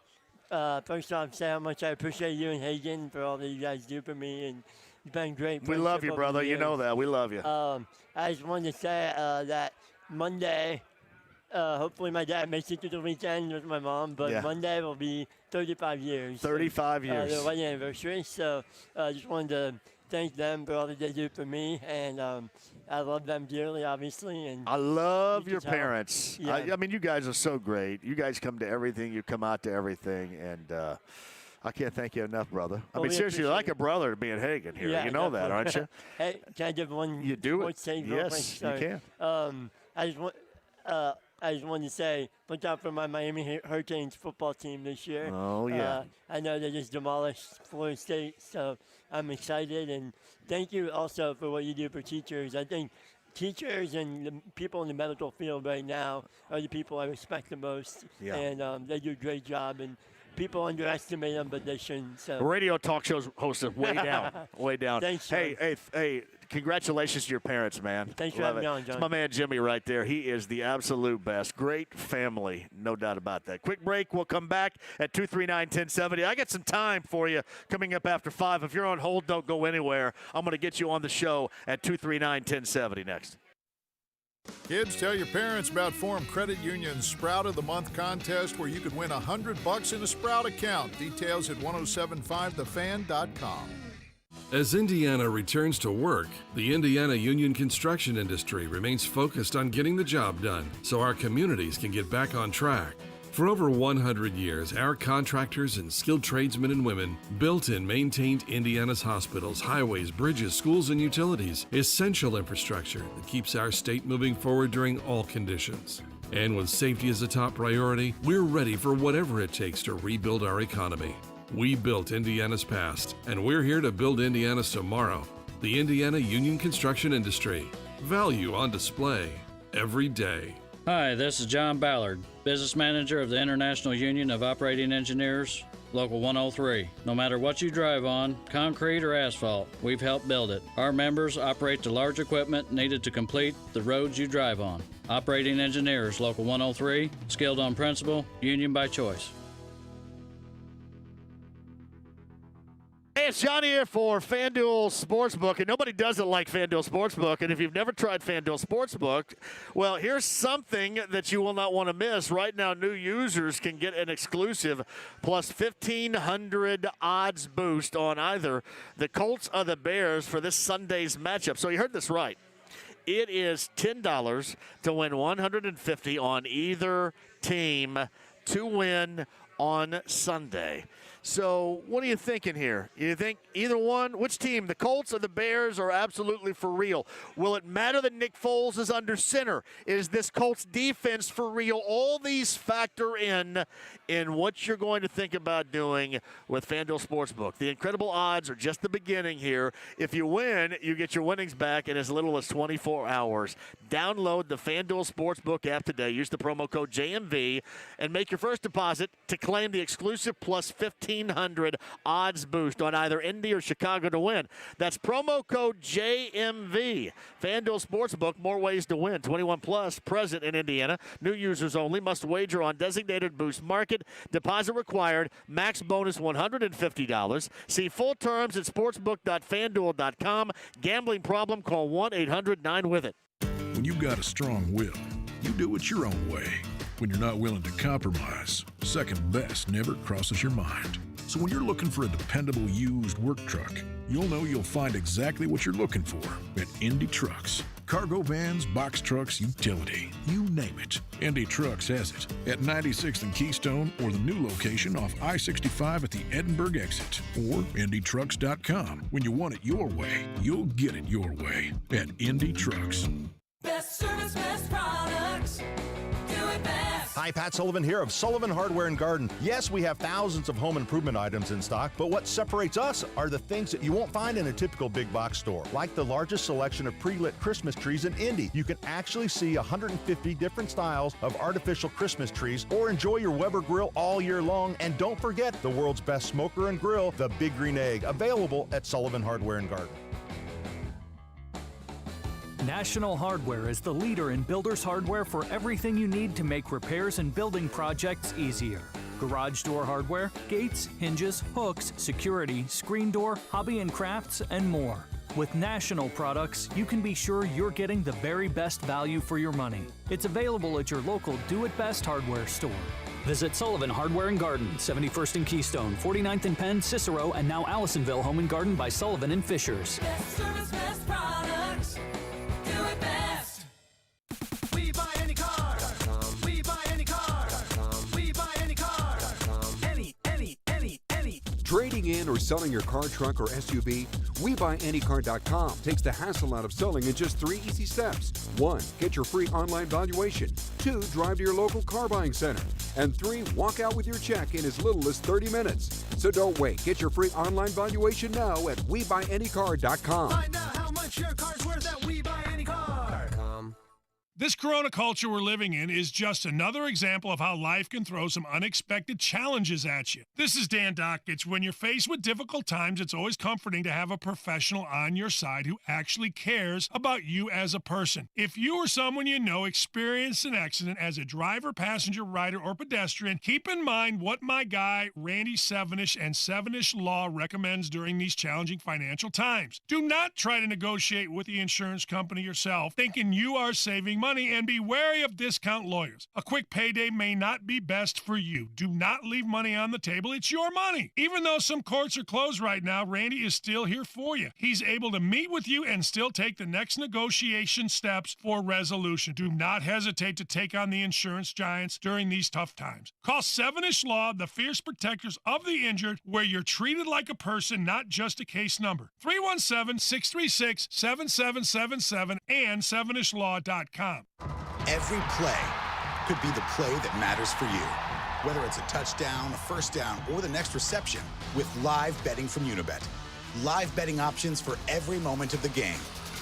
to, first off, say how much I appreciate you and Hagen for all that you guys do for me. And it's been great. We love you, brother. You know that. We love you. I just wanted to say that Monday, hopefully my dad makes it to the weekend with my mom, but Monday will be 35 years. 35 years. Their wedding anniversary. So I just wanted to thank them for all that they do for me, and I love them dearly, obviously. And I love your parents. Yeah. I mean, you guys are so great. You guys come to everything. You come out to everything, and I can't thank you enough, brother. I mean, seriously, you're like a brother to me and Hagen here. Yeah, you know that, aren't you? Hey, can I give one? You do it. Yes, you can. I just wanted to say, look out for my Miami Hurricanes football team this year. Oh, yeah. I know they just demolished Florida State, so I'm excited. And thank you also for what you do for teachers. I think teachers and the people in the medical field right now are the people I respect the most. Yeah. And they do a great job. And people underestimate them, but they shouldn't. So. Radio talk shows host is way down, way down. Thanks, hey, congratulations to your parents, man. Thanks for Love having me it. on, John. It's my man Jimmy right there. He is the absolute best. Great family, no doubt about that. Quick break. We'll come back at 239-1070. I got some time for you coming up after 5. If you're on hold, don't go anywhere. I'm going to get you on the show at 239-1070 next. Kids, tell your parents about Forum Credit Union's Sprout of the Month contest where you could win $100 in a Sprout account. Details at 1075thefan.com. As Indiana returns to work, the Indiana union construction industry remains focused on getting the job done so our communities can get back on track. For over 100 years, our contractors and skilled tradesmen and women built and maintained Indiana's hospitals, highways, bridges, schools, and utilities, essential infrastructure that keeps our state moving forward during all conditions. And with safety as a top priority, we're ready for whatever it takes to rebuild our economy. We built Indiana's past, and we're here to build Indiana's tomorrow. The Indiana Union Construction Industry. Value on display every day. Hi, this is John Ballard, Business Manager of the International Union of Operating Engineers, Local 103. No matter what you drive on, concrete or asphalt, we've helped build it. Our members operate the large equipment needed to complete the roads you drive on. Operating Engineers, Local 103, skilled on principle, union by choice. Hey, it's Johnny here for FanDuel Sportsbook, and nobody does it like FanDuel Sportsbook. And if you've never tried FanDuel Sportsbook, well, here's something that you will not want to miss. Right now, new users can get an exclusive plus 1,500 odds boost on either the Colts or the Bears for this Sunday's matchup. So you heard this right. It is $10 to win $150 on either team to win on Sunday. So what are you thinking here? You think either one? Which team, the Colts or the Bears, are absolutely for real? Will it matter that Nick Foles is under center? Is this Colts defense for real? All these factor in what you're going to think about doing with FanDuel Sportsbook. The incredible odds are just the beginning here. If you win, you get your winnings back in as little as 24 hours. Download the FanDuel Sportsbook app today. Use the promo code JMV and make your first deposit to claim the exclusive plus 1,500 odds boost on either Indy or Chicago to win. That's promo code JMV. FanDuel Sportsbook, more ways to win. 21 plus, present in Indiana. New users only. Must wager on designated boost market. Deposit required. Max bonus $150. See full terms at sportsbook.fanduel.com. Gambling problem? Call 1-800-9-WITH-IT. When you've got a strong will, you do it your own way. When you're not willing to compromise, second best never crosses your mind. So when you're looking for a dependable used work truck, you'll know you'll find exactly what you're looking for at Indy Trucks. Cargo vans, box trucks, utility, you name it. Indy Trucks has it at 96th and Keystone or the new location off I-65 at the Edinburgh exit or IndyTrucks.com. When you want it your way, you'll get it your way at Indy Trucks. Best service, best products. Do it best. Hi, Pat Sullivan here of Sullivan Hardware and Garden. Yes, we have thousands of home improvement items in stock, but what separates us are the things that you won't find in a typical big box store, like the largest selection of pre-lit Christmas trees in Indy. You can actually see 150 different styles of artificial Christmas trees or enjoy your Weber grill all year long. And don't forget the world's best smoker and grill, the Big Green Egg, available at Sullivan Hardware and Garden. National Hardware is the leader in builder's hardware for everything you need to make repairs and building projects easier. Garage door hardware, gates, hinges, hooks, security, screen door, hobby and crafts, and more. With National products, you can be sure you're getting the very best value for your money. It's available at your local Do It Best hardware store. Visit Sullivan Hardware and Garden, 71st and Keystone, 49th and Penn, Cicero, and now Allisonville Home and Garden by Sullivan and Fishers. Best service, best products. Do it best. We buy any car. We buy any car. We buy any car. Any. Trading in or selling your car, truck, or SUV? WeBuyAnyCar.com takes the hassle out of selling in just 3 easy steps. 1. Get your free online valuation. 2. Drive to your local car buying center. And 3. Walk out with your check in as little as 30 minutes. So don't wait. Get your free online valuation now at WeBuyAnyCar.com. Find out how much your car's worth at WeBuyAnyCar.com. This corona culture we're living in is just another example of how life can throw some unexpected challenges at you. This is Dan Dockich. When you're faced with difficult times, it's always comforting to have a professional on your side who actually cares about you as a person. If you or someone you know experienced an accident as a driver, passenger, rider, or pedestrian, keep in mind what my guy, Randy Sevenish and Sevenish Law recommends during these challenging financial times. Do not try to negotiate with the insurance company yourself, thinking you are saving money, and be wary of discount lawyers. A quick payday may not be best for you. Do not leave money on the table. It's your money. Even though some courts are closed right now, Randy is still here for you. He's able to meet with you and still take the next negotiation steps for resolution. Do not hesitate to take on the insurance giants during these tough times. Call Sevenish Law, the fierce protectors of the injured, where you're treated like a person, not just a case number. 317-636-7777 and SevenishLaw.com. Every play could be the play that matters for you. Whether it's a touchdown, a first down, or the next reception, with live betting from Unibet. Live betting options for every moment of the game.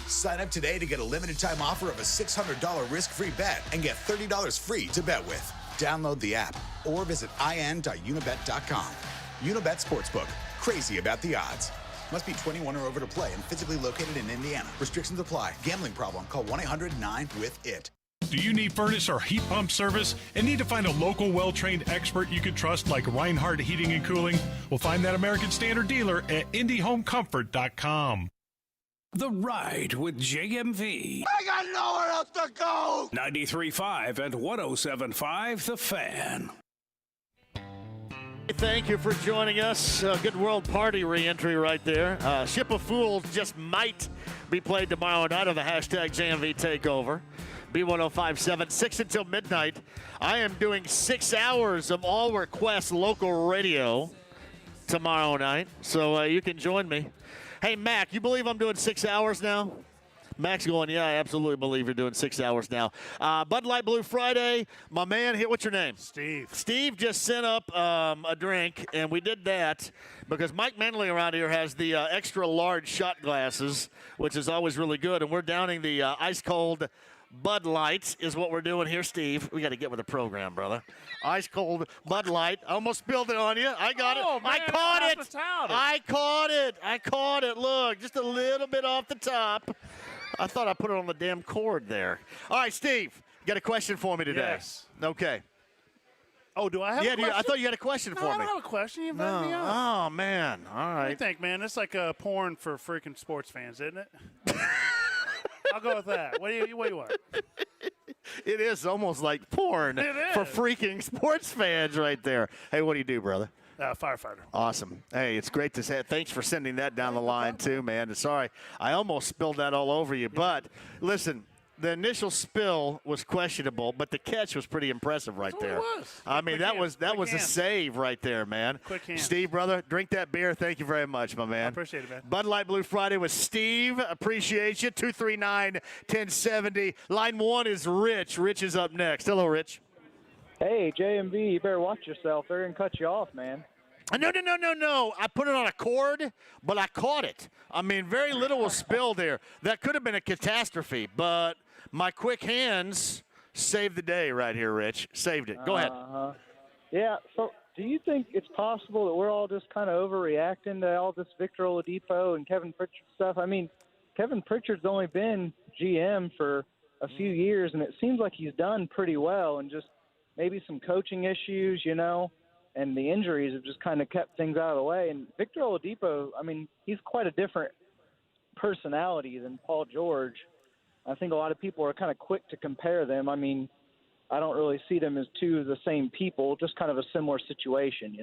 Sign up today to get a limited-time offer of a $600 risk-free bet and get $30 free to bet with. Download the app or visit in.unibet.com. Unibet Sportsbook. Crazy about the odds. Must be 21 or over to play and physically located in Indiana. Restrictions apply. Gambling problem? Call 1-800-9-WITH-IT. Do you need furnace or heat pump service and need to find a local well-trained expert you can trust like Reinhardt Heating and Cooling? Well, find that American Standard dealer at IndyHomeComfort.com. The Ride with JMV. I got nowhere else to go. 93.5 and 107.5 The Fan. Thank you for joining us. Good World Party re-entry right there. Ship of Fools just might be played tomorrow night on the hashtag JMV Takeover. B1057, 6 until midnight. I am doing 6 hours of all requests local radio tomorrow night, so you can join me. Hey, Mac, you believe I'm doing 6 hours now? Mac's going, yeah, I absolutely believe you're doing 6 hours now. Bud Light Blue Friday, my man here, what's your name? Steve. Steve just sent up a drink, and we did that because Mike Manley around here has the extra large shot glasses, which is always really good, and we're downing the ice cold Bud Light is what we're doing here, Steve. We got to get with the program, brother. Ice cold Bud Light. I almost spilled it on you. I got it. Man, I caught it. I caught it. Look, just a little bit off the top. I thought I put it on the damn cord there. All right, Steve, you got a question for me today? Yes. Okay. Oh, do I have a question? I thought you had a question for me. I don't have a question. You invited me up. Oh, man. All right. What do you think, man? It's like a porn for freaking sports fans, isn't it? I'll go with that. What do you want? It is almost like porn for freaking sports fans right there. Hey, what do you do, brother? Firefighter. Awesome. Hey, it's great to say. Thanks for sending that down the line, too, man. Sorry, I almost spilled that all over you. But, listen, the initial spill was questionable, but the catch was pretty impressive right there. It was. I mean, that was a save right there, man. Quick hands. Steve, brother, drink that beer. Thank you very much, my man. I appreciate it, man. Bud Light Blue Friday with Steve. Appreciate you. 239-1070. Line 1 is Rich. Rich is up next. Hello, Rich. Hey, JMV, you better watch yourself. They're going to cut you off, man. No. I put it on a cord, but I caught it. I mean, very little was spilled there. That could have been a catastrophe, but my quick hands saved the day right here, Rich. Saved it. Go ahead. Yeah, so do you think it's possible that we're all just kind of overreacting to all this Victor Oladipo and Kevin Pritchard stuff? I mean, Kevin Pritchard's only been GM for a few years, and it seems like he's done pretty well, and just maybe some coaching issues, and the injuries have just kind of kept things out of the way. And Victor Oladipo, I mean, he's quite a different personality than Paul George. I think a lot of people are kind of quick to compare them. I mean, I don't really see them as two of the same people, just kind of a similar situation,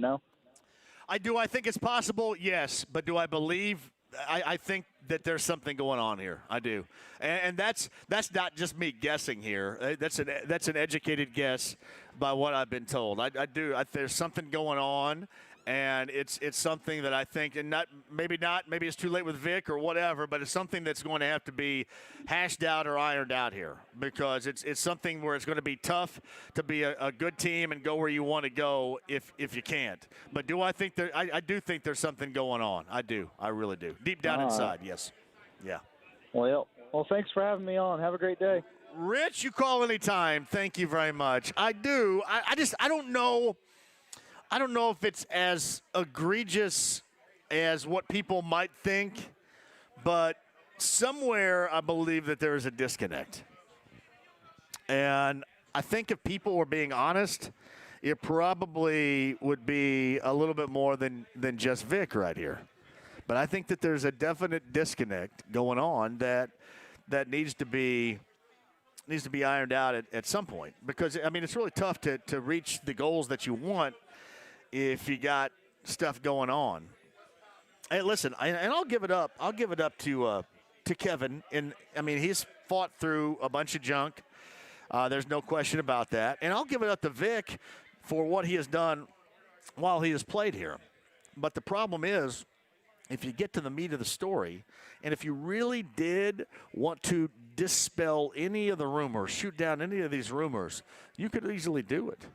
I do. I think it's possible, yes. But do I believe I think that there's something going on here. I do. And that's not just me guessing here. That's an educated guess by what I've been told. I do. There's something going on. And it's something that I think, and maybe it's too late with Vic or whatever, but it's something that's going to have to be hashed out or ironed out here, because it's something where it's going to be tough to be a good team and go where you want to go if you can't. But do I think I do think there's something going on. I do. I really do. Deep down inside, yes. Yeah. Well, thanks for having me on. Have a great day. Rich, you call anytime. Thank you very much. I do. I don't know. I don't know if it's as egregious as what people might think, but somewhere I believe that there is a disconnect. And I think if people were being honest, it probably would be a little bit more than just Vic right here. But I think that there's a definite disconnect going on that needs to be ironed out at some point. Because, I mean, it's really tough to reach the goals that you want if you got stuff going on. Hey, listen, and I'll give it up. I'll give it up to Kevin. And I mean, he's fought through a bunch of junk. There's no question about that. And I'll give it up to Vic for what he has done while he has played here. But the problem is, if you get to the meat of the story, and if you really did want to dispel any of the rumors, shoot down any of these rumors, you could easily do it.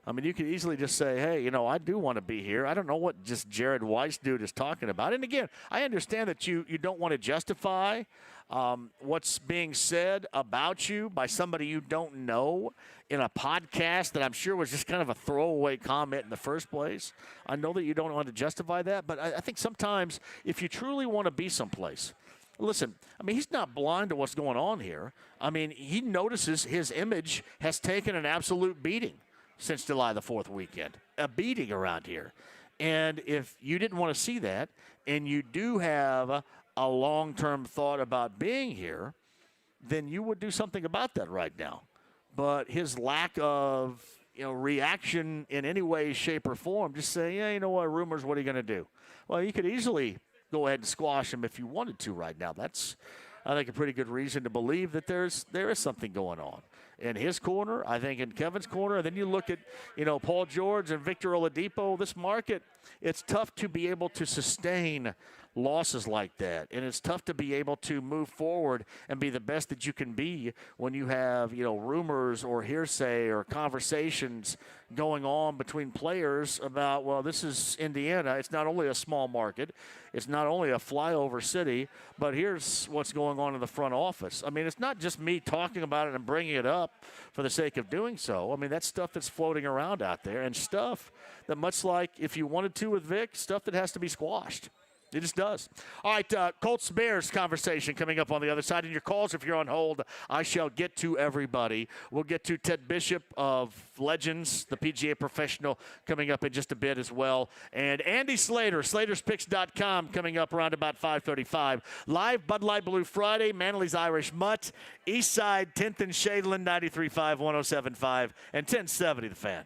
I mean, you could easily just say, hey, I do want to be here. I don't know what just Jared Weiss dude is talking about. And, again, I understand that you don't want to justify what's being said about you by somebody you don't know in a podcast that I'm sure was just kind of a throwaway comment in the first place. I know that you don't want to justify that, but I think sometimes if you truly want to be someplace, listen, I mean, he's not blind to what's going on here. I mean, he notices his image has taken an absolute beating since July the 4th weekend, a beating around here. And if you didn't want to see that, and you do have a long-term thought about being here, then you would do something about that right now. But his lack of, reaction in any way, shape, or form, just say, yeah, you know what, rumors, what are you going to do? Well, you could easily go ahead and squash him if you wanted to right now. That's, I think, a pretty good reason to believe that there is something going on in his corner, I think in Kevin's corner. And then you look at, Paul George and Victor Oladipo. This market, it's tough to be able to sustain losses like that. And it's tough to be able to move forward and be the best that you can be when you have, rumors or hearsay or conversations going on between players about, well, this is Indiana. It's not only a small market. It's not only a flyover city, but here's what's going on in the front office. I mean, it's not just me talking about it and bringing it up for the sake of doing so. I mean, that's stuff that's floating around out there, and stuff that, much like if you wanted to with Vic, stuff that has to be squashed. It just does. All right, Colts-Bears conversation coming up on the other side. And your calls, if you're on hold, I shall get to everybody. We'll get to Ted Bishop of Legends, the PGA professional, coming up in just a bit as well. And Andy Slater, SlatersPicks.com, coming up around about 5:35. Live Bud Light Blue Friday, Manly's Irish Mutt, Eastside, 10th and Shadeland, 93.5, 107.5, and 1070 The Fan.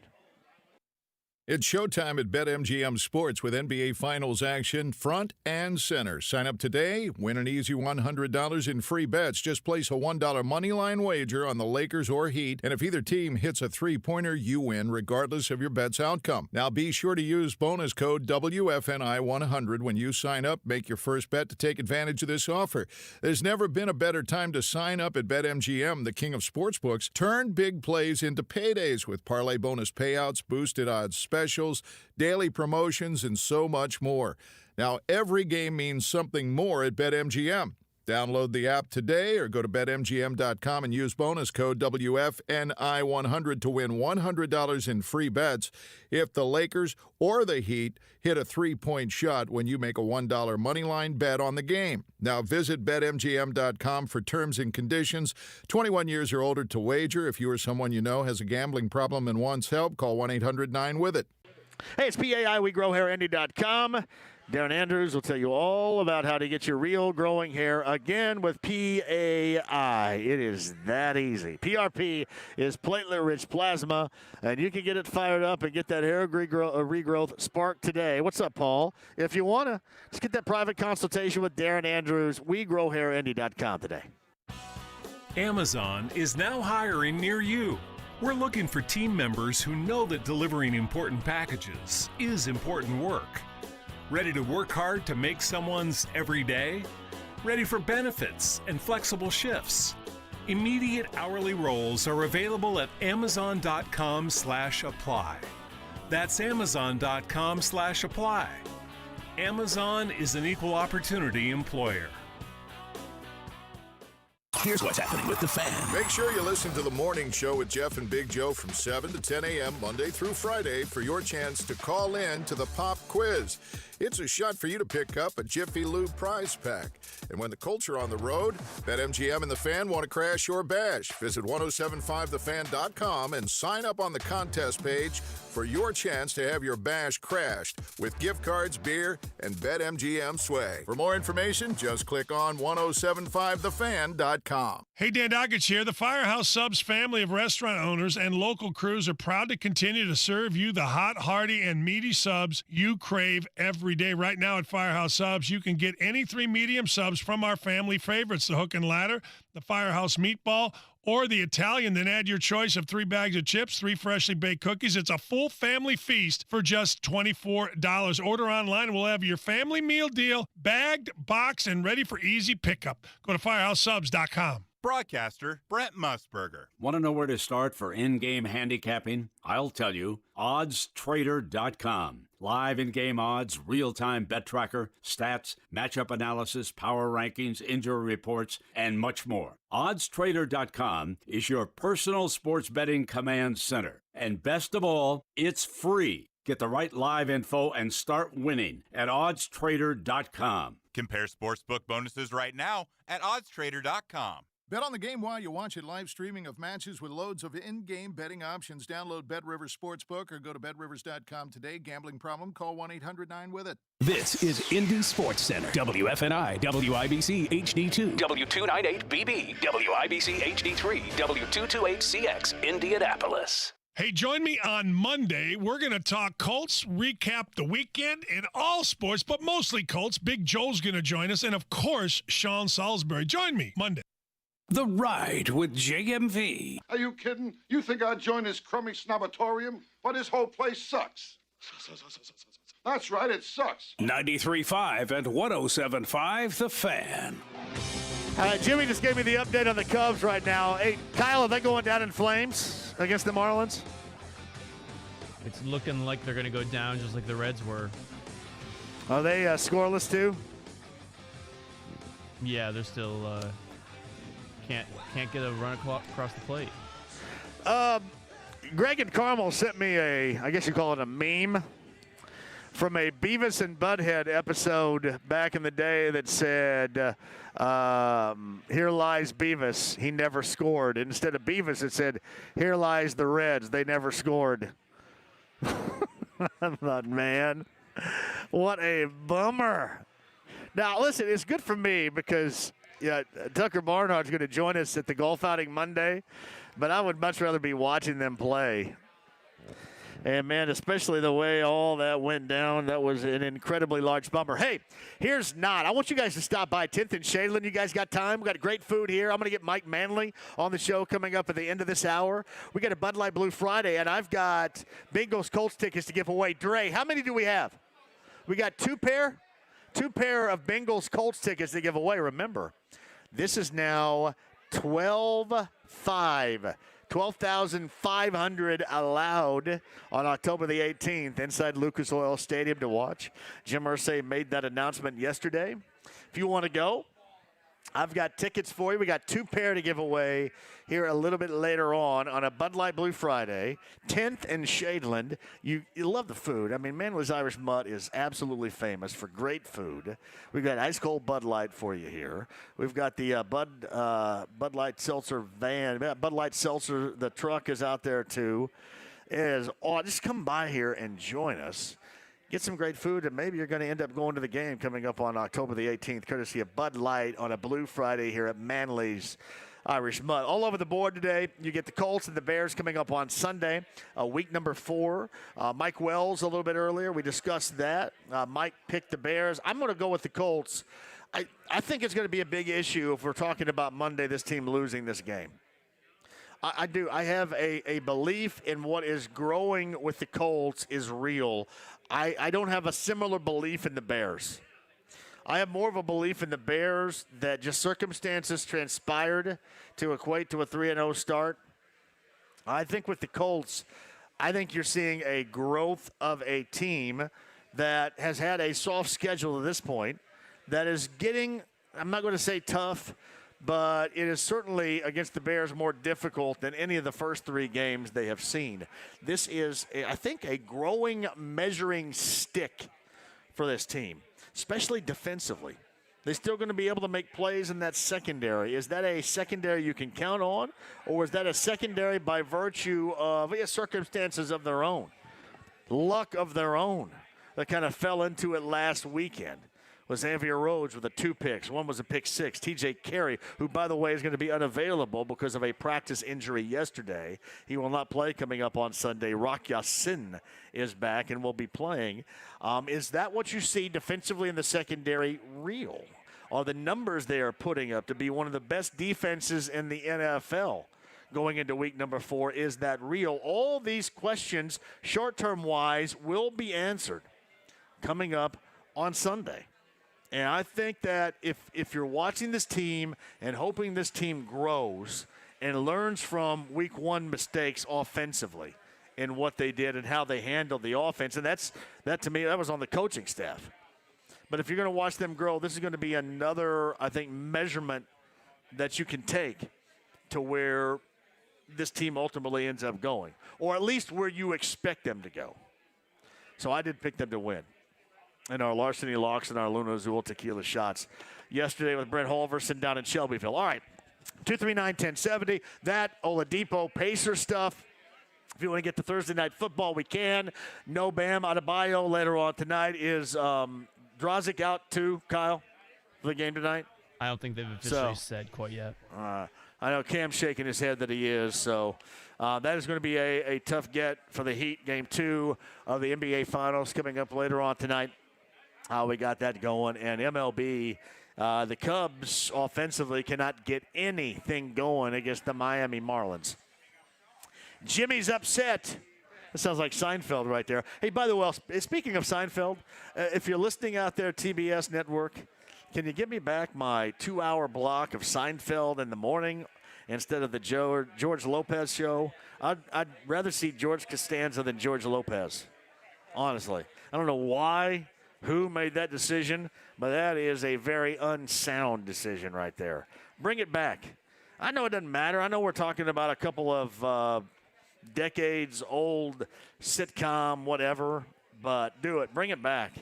It's showtime at BetMGM Sports with NBA Finals action front and center. Sign up today, win an easy $100 in free bets. Just place a $1 moneyline wager on the Lakers or Heat, and if either team hits a three-pointer, you win regardless of your bet's outcome. Now be sure to use bonus code WFNI100 when you sign up. Make your first bet to take advantage of this offer. There's never been a better time to sign up at BetMGM, the king of sportsbooks. Turn big plays into paydays with parlay bonus payouts, boosted odds specials, daily promotions, and so much more. Now, every game means something more at BetMGM. Download the app today or go to BetMGM.com and use bonus code WFNI100 to win $100 in free bets if the Lakers or the Heat hit a three-point shot when you make a $1 moneyline bet on the game. Now visit BetMGM.com for terms and conditions. 21 years or older to wager. If you or someone you know has a gambling problem and wants help, call 1-800-9-WITH-IT. Hey, it's PAI. WeGrowHairIndy.com. Darren Andrews will tell you all about how to get your real growing hair again with PAI. It is that easy. PRP is platelet-rich plasma, and you can get it fired up and get that hair regrowth spark today. What's up, Paul? If you want to, just get that private consultation with Darren Andrews. WeGrowHairIndy.com today. Amazon is now hiring near you. We're looking for team members who know that delivering important packages is important work. Ready to work hard to make someone's every day? Ready for benefits and flexible shifts? Immediate hourly roles are available at Amazon.com/apply. That's Amazon.com/apply. Amazon is an equal opportunity employer. Here's what's happening with the Fan. Make sure you listen to the morning show with Jeff and Big Joe from 7 to 10 a.m. Monday through Friday for your chance to call in to the pop quiz. It's a shot for you to pick up a Jiffy Lube prize pack. And when the Colts are on the road, BetMGM and the Fan want to crash your bash. Visit 1075thefan.com and sign up on the contest page for your chance to have your bash crashed with gift cards, beer, and BetMGM swag. For more information, just click on 1075thefan.com. Hey, Dan Dockich here. The Firehouse Subs family of restaurant owners and local crews are proud to continue to serve you the hot, hearty, and meaty subs you crave every day. Right now at Firehouse Subs, you can get any 3 medium subs from our family favorites, the Hook and Ladder, the Firehouse Meatball, or the Italian. Then add your choice of 3 bags of chips, 3 freshly baked cookies. It's a full family feast for just $24. Order online and we'll have your family meal deal bagged, boxed, and ready for easy pickup. Go to firehousesubs.com. Broadcaster Brent Musburger. Want to know where to start for in-game handicapping? I'll tell you, oddstrader.com. Live in-game odds, real-time bet tracker, stats, matchup analysis, power rankings, injury reports, and much more. Oddstrader.com is your personal sports betting command center. And best of all, it's free. Get the right live info and start winning at oddstrader.com. Compare sportsbook bonuses right now at oddstrader.com. Bet on the game while you watch it. Live streaming of matches with loads of in-game betting options. Download BetRivers Sportsbook or go to betrivers.com today. Gambling problem? Call 1-800-9-WITH-IT. This is Indy Sports Center. WFNI, WIBC HD2, W298BB, WIBC HD3, W228CX, Indianapolis. Hey, join me on Monday. We're going to talk Colts, recap the weekend in all sports, but mostly Colts. Big Joel's going to join us, and, of course, Sean Salisbury. Join me Monday. The Ride with JMV. Are you kidding? You think I'd join his crummy snobatorium? But his whole place sucks. That's right, it sucks. 93.5 and 107.5 The Fan. Jimmy just gave me the update on the Cubs right now. Hey, Kyle, are they going down in flames against the Marlins? It's looking like they're going to go down just like the Reds were. Are they scoreless too? Yeah, they're still can't get a run across the plate. Greg and Carmel sent me I guess you call it a meme, from a Beavis and Butthead episode back in the day that said, here lies Beavis, he never scored. Instead of Beavis, it said, here lies the Reds, they never scored. I thought, man, what a bummer. Now, listen, it's good for me because Tucker Barnhart's going to join us at the golf outing Monday, but I would much rather be watching them play. And, man, especially the way all that went down, that was an incredibly large bummer. Hey, here's not. I want you guys to stop by 10th and Shadeland. You guys got time? We got great food here. I'm going to get Mike Manley on the show coming up at the end of this hour. We got a Bud Light Blue Friday, and I've got Bengals Colts tickets to give away. Dre, how many do we have? We got two pair of Bengals Colts tickets to give away. Remember, this is now 12-5. 12,500 allowed on October the 18th inside Lucas Oil Stadium to watch. Jim Irsay made that announcement yesterday. If you want to go, I've got tickets for you. We got two pair to give away here a little bit later on a Bud Light Blue Friday. 10th and Shadeland. You love the food. I mean, Manly's Irish Mutt is absolutely famous for great food. We've got ice cold Bud Light for you here. We've got the Bud Light Seltzer van. Bud Light Seltzer, the truck is out there too. Just come by here and join us. Get some great food, and maybe you're going to end up going to the game coming up on October the 18th, courtesy of Bud Light on a Blue Friday here at Manly's Irish Mutt. All over the board today, you get the Colts and the Bears coming up on Sunday, week number 4. Mike Wells a little bit earlier, we discussed that. Mike picked the Bears. I'm going to go with the Colts. I think it's going to be a big issue if we're talking about Monday, this team losing this game. I do. I have a belief in what is growing with the Colts is real. I don't have a similar belief in the Bears. I have more of a belief in the Bears that just circumstances transpired to equate to a 3-0 start. I think with the Colts, I think you're seeing a growth of a team that has had a soft schedule to this point that is getting, I'm not going to say tough, but it is certainly against the Bears more difficult than any of the first 3 games they have seen. This is, I think, a growing measuring stick for this team, especially defensively. They're still going to be able to make plays in that secondary. Is that a secondary you can count on, or is that a secondary by virtue of circumstances of their own, luck of their own that kind of fell into it last weekend? Was Xavier Rhodes with the 2 picks. One was a pick 6. TJ Carey, who, by the way, is going to be unavailable because of a practice injury yesterday. He will not play coming up on Sunday. Rock Ya-Sin is back and will be playing. Is that what you see defensively in the secondary real? Are the numbers they are putting up to be one of the best defenses in the NFL going into week number 4? Is that real? All these questions, short-term wise, will be answered coming up on Sunday. And I think that if you're watching this team and hoping this team grows and learns from week 1 mistakes offensively in what they did and how they handled the offense, and that to me, that was on the coaching staff. But if you're going to watch them grow, this is going to be another, I think, measurement that you can take to where this team ultimately ends up going, or at least where you expect them to go. So I did pick them to win. And our Larceny Locks and our Luna Azul Tequila shots yesterday with Brent Halverson down in Shelbyville. All right, 239-1070. That Oladipo Pacer stuff. If you want to get to Thursday Night Football, we can. No Bam Adebayo later on tonight. Is Drozic out too, Kyle, for the game tonight? I don't think they've officially said quite yet. I know Cam's shaking his head that he is, so that is going to be a tough get for the Heat. Game 2 of the NBA Finals coming up later on tonight. We got that going. And MLB, the Cubs offensively cannot get anything going against the Miami Marlins. Jimmy's upset. That sounds like Seinfeld right there. Hey, by the way, speaking of Seinfeld, if you're listening out there, TBS Network, can you give me back my 2-hour block of Seinfeld in the morning instead of the George Lopez show? I'd rather see George Costanza than George Lopez, honestly. I don't know why. Who made that decision? But that is a very unsound decision right there. Bring it back. I know it doesn't matter. I know we're talking about a couple of decades-old sitcom, whatever, but do it. Bring it back.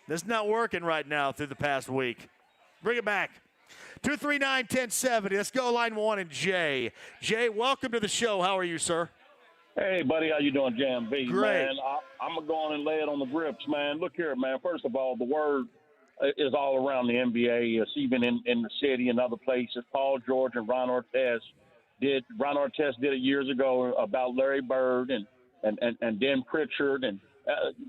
This is not working right now through the past week. Bring it back. 239-1070. Let's go line 1 and Jay. Jay, welcome to the show. How are you, sir? Hey, buddy, how you doing, JMV? Great. Man, I'm going to go on and lay it on the grips, man. Look here, man. First of all, the word is all around the NBA. It's even in the city and other places. Paul George and Ron Artest did it years ago about Larry Bird, and and then Pritchard, and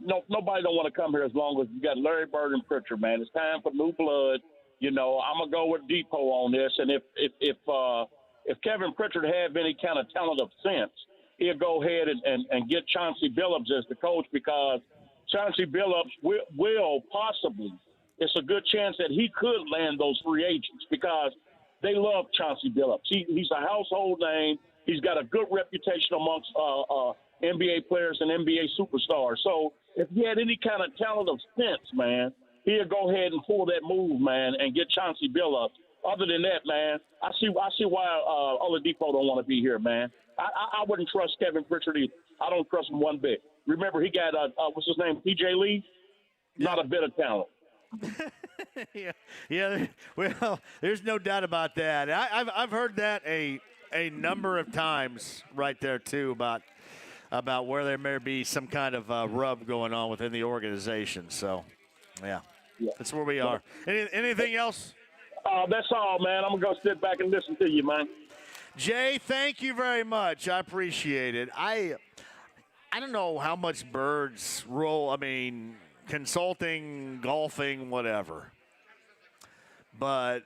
nobody don't want to come here as long as you got Larry Bird and Pritchard, man. It's time for new blood. I'm gonna go with Depot on this, and if Kevin Pritchard have any kind of talent of sense, he'll go ahead and get Chauncey Billups as the coach, because Chauncey Billups will possibly, it's a good chance that he could land those free agents, because they love Chauncey Billups. He's a household name. He's got a good reputation amongst NBA players and NBA superstars. So if he had any kind of talent of sense, man, he'll go ahead and pull that move, man, and get Chauncey Billups. Other than that, man, I see why Oladipo don't want to be here, man. I wouldn't trust Kevin Pritchard either. I don't trust him one bit. Remember, he got what's his name, PJ Lee? Not a bit of talent. Yeah. Well, there's no doubt about that. I've heard that a number of times right there too about where there may be some kind of rub going on within the organization. So, yeah. That's where we are. Anything else? That's all, man. I'm gonna go sit back and listen to you, man. Jay, thank you very much. I appreciate it. I don't know how much Bird's role. I mean, consulting, golfing, whatever. But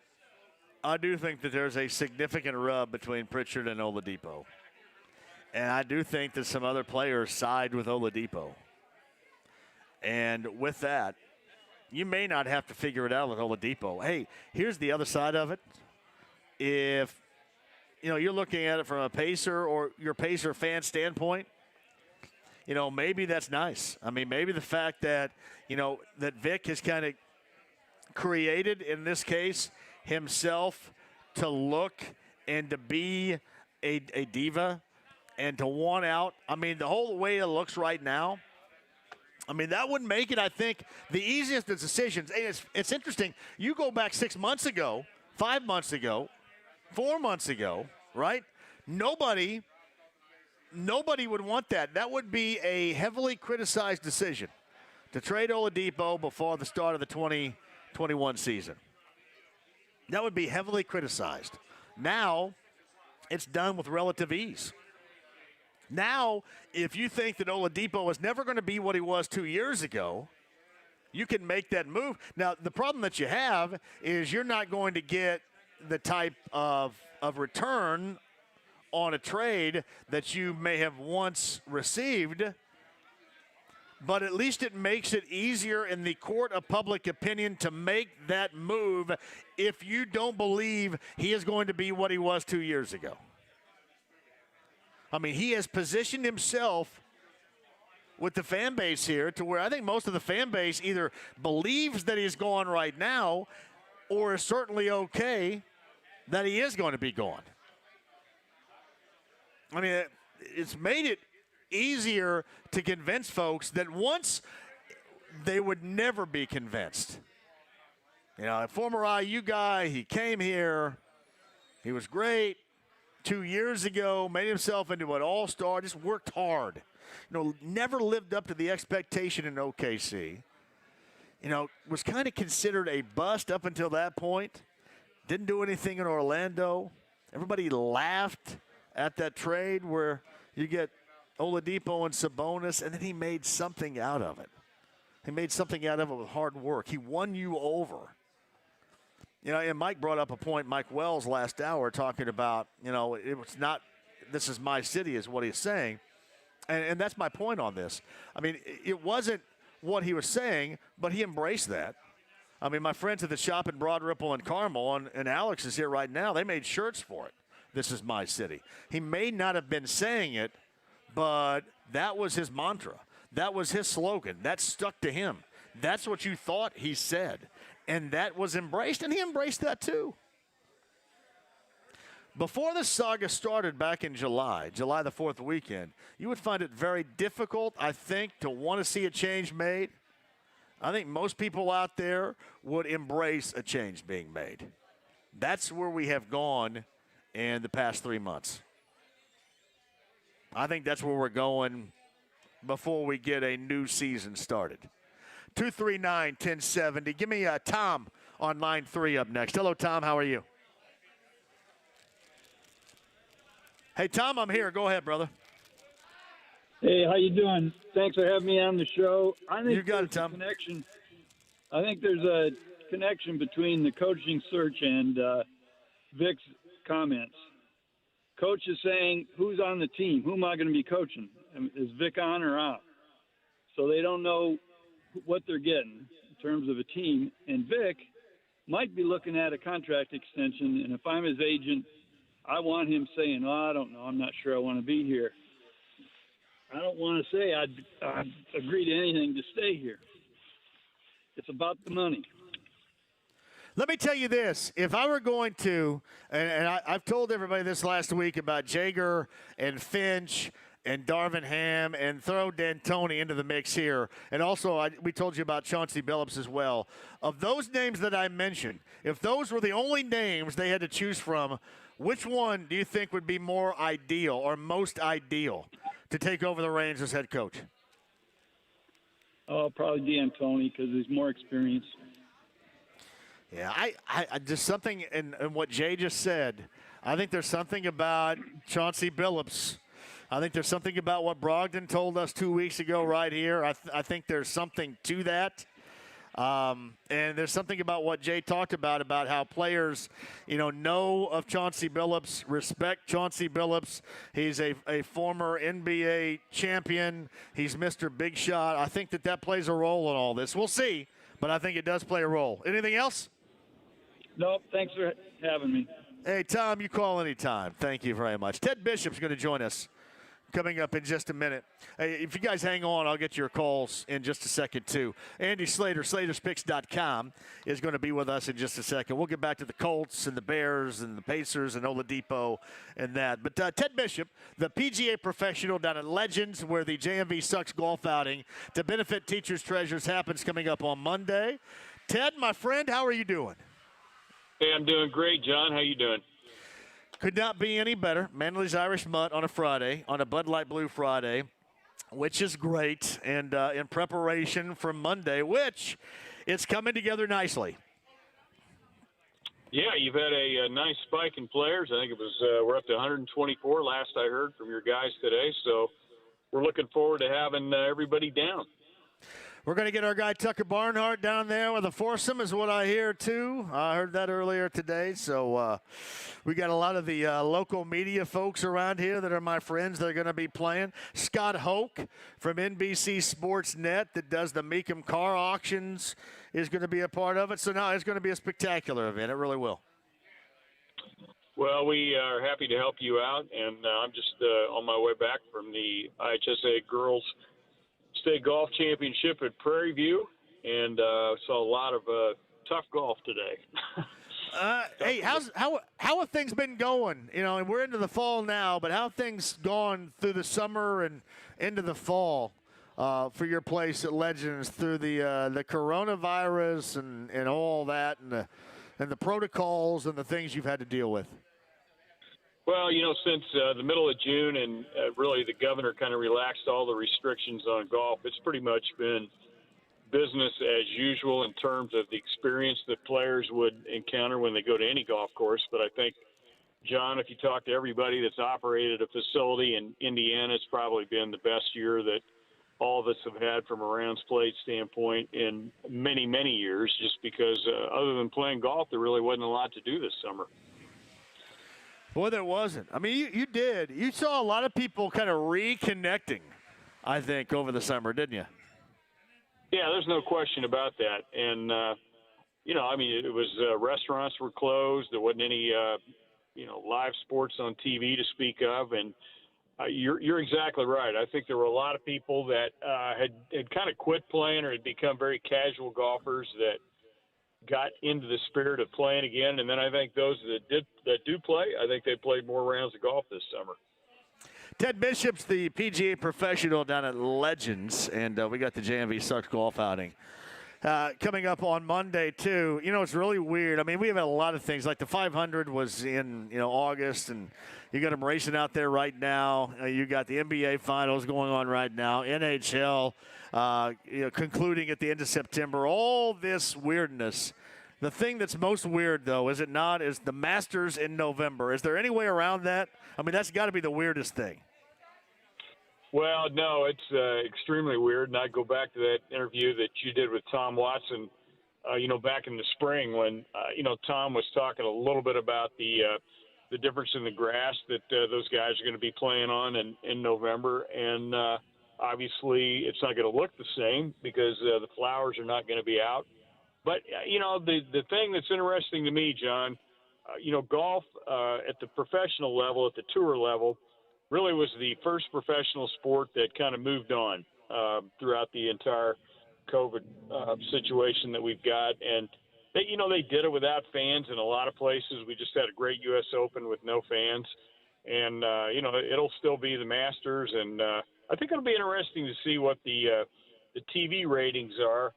I do think that there's a significant rub between Pritchard and Oladipo. And I do think that some other players side with Oladipo. And with that, you may not have to figure it out with Oladipo. Hey, here's the other side of it. If, you're looking at it from a Pacer or your Pacer fan standpoint, maybe that's nice. I mean, maybe the fact that, that Vic has kind of created, in this case, himself to look and to be a diva and to want out. I mean, the whole way it looks right now, I mean, that would make it, I think, the easiest of decisions. It's interesting. You go back 6 months ago, 5 months ago, 4 months ago, right? Nobody would want that. That would be a heavily criticized decision to trade Oladipo before the start of the 2021 season. That would be heavily criticized. Now, it's done with relative ease. Now, if you think that Oladipo is never going to be what he was 2 years ago, you can make that move. Now, the problem that you have is you're not going to get the type of return on a trade that you may have once received, but at least it makes it easier in the court of public opinion to make that move if you don't believe he is going to be what he was 2 years ago. I mean, he has positioned himself with the fan base here to where I think most of the fan base either believes that he's gone right now or is certainly okay that he is going to be gone. I mean, it's made it easier to convince folks that once they would never be convinced. A former IU guy, he came here, he was great. 2 years ago, made himself into an all-star, just worked hard. Never lived up to the expectation in OKC. Was kind of considered a bust up until that point. Didn't do anything in Orlando. Everybody laughed at that trade where you get Oladipo and Sabonis, and then he made something out of it. He made something out of it with hard work. He won you over. And Mike brought up a point, Mike Wells, last hour, talking about, it was not, this is my city is what he's saying. And that's my point on this. I mean, it wasn't what he was saying, but he embraced that. I mean, my friends at the shop in Broad Ripple and Carmel, and Alex is here right now, they made shirts for it. This is my city. He may not have been saying it, but that was his mantra. That was his slogan. That stuck to him. That's what you thought he said. And that was embraced, and he embraced that too. Before the saga started back in July the 4th weekend, you would find it very difficult, I think, to want to see a change made. I think most people out there would embrace a change being made. That's where we have gone in the past 3 months. I think that's where we're going before we get a new season started. 239-1070. Give me Tom on line 3 up next. Hello, Tom. How are you? Hey, Tom, I'm here. Go ahead, brother. Hey, how you doing? Thanks for having me on the show. I think You got it, there's a Tom. connection. I think there's a connection between the coaching search and Vic's comments. Coach is saying, who's on the team? Who am I going to be coaching? Is Vic on or out? So they don't know what they're getting in terms of a team. And Vic might be looking at a contract extension, and if I'm his agent, I want him saying, I don't know. I'm not sure I want to be here. I don't want to say I'd agree to anything to stay here. It's about the money. Let me tell you this. If I were going to, and I've told everybody this last week about Jager and Finch and Darvin Ham, and throw D'Antoni into the mix here. And also, we told you about Chauncey Billups as well. Of those names that I mentioned, if those were the only names they had to choose from, which one do you think would be more ideal or most ideal to take over the reins as head coach? Oh, probably D'Antoni because he's more experienced. Yeah, I just something in what Jay just said. I think there's something about Chauncey Billups. I think there's something about what Brogdon told us 2 weeks ago right here. I think there's something to that. And there's something about what Jay talked about how players, know of Chauncey Billups, respect Chauncey Billups. He's a former NBA champion. He's Mr. Big Shot. I think that plays a role in all this. We'll see, but I think it does play a role. Anything else? Nope. Thanks for having me. Hey, Tom, you call anytime. Thank you very much. Ted Bishop's going to join us coming up in just a minute. Hey, if you guys hang on, I'll get your calls in just a second, too. Andy Slater, Slater'sPicks.com, is going to be with us in just a second. We'll get back to the Colts and the Bears and the Pacers and Oladipo and that. But Ted Bishop, the PGA professional down at Legends, where the JMV Sucks golf outing to benefit Teachers Treasures happens coming up on Monday. Ted, my friend, how are you doing? Hey, I'm doing great, John. How you doing? Could not be any better. Manly's Irish Mutt on a Friday, on a Bud Light Blue Friday, which is great, and in preparation for Monday, which it's coming together nicely. Yeah, you've had a nice spike in players. I think it was we're up to 124 last I heard from your guys today, so we're looking forward to having everybody down. We're going to get our guy Tucker Barnhart down there with a foursome is what I hear, too. I heard that earlier today. So we got a lot of the local media folks around here that are my friends that are going to be playing. Scott Hoke from NBC Sports Net that does the Meekum car auctions is going to be a part of it. So now it's going to be a spectacular event. It really will. Well, we are happy to help you out, and I'm just on my way back from the IHSA Girls State Golf Championship at Prairie View, and saw a lot of tough golf today. Hey, how have things been going? And we're into the fall now, but how have things gone through the summer and into the fall for your place at Legends through the coronavirus and all that and the protocols and the things you've had to deal with? Well, since the middle of June and really the governor kind of relaxed all the restrictions on golf, it's pretty much been business as usual in terms of the experience that players would encounter when they go to any golf course. But I think, John, if you talk to everybody that's operated a facility in Indiana, it's probably been the best year that all of us have had from a rounds played standpoint in many, many years, just because other than playing golf, there really wasn't a lot to do this summer. Boy, there wasn't. I mean, you did. You saw a lot of people kind of reconnecting, I think, over the summer, didn't you? Yeah, there's no question about that. And, it was restaurants were closed. There wasn't any, live sports on TV to speak of. And you're exactly right. I think there were a lot of people that had kind of quit playing or had become very casual golfers that got into the spirit of playing again, and then I think those that do play, I think they played more rounds of golf this summer. Ted Bishop's the PGA professional down at Legends, and we got the JMV Sucks golf outing coming up on Monday too. It's really weird. I mean, we have had a lot of things. Like the 500 was in August, and you got them racing out there right now. You got the NBA finals going on right now. NHL concluding at the end of September. All this weirdness. The thing that's most weird, though, is it not, is the Masters in November. Is there any way around that? I mean, that's got to be the weirdest thing. Well, no, it's extremely weird, and I go back to that interview that you did with Tom Watson, back in the spring when, Tom was talking a little bit about the difference in the grass that those guys are going to be playing on in November, and obviously it's not going to look the same because the flowers are not going to be out. But, the thing that's interesting to me, John, golf at the professional level, at the tour level, really was the first professional sport that kind of moved on throughout the entire COVID situation that we've got. And, they did it without fans in a lot of places. We just had a great U.S. Open with no fans. And, it'll still be the Masters. And I think it'll be interesting to see what the TV ratings are,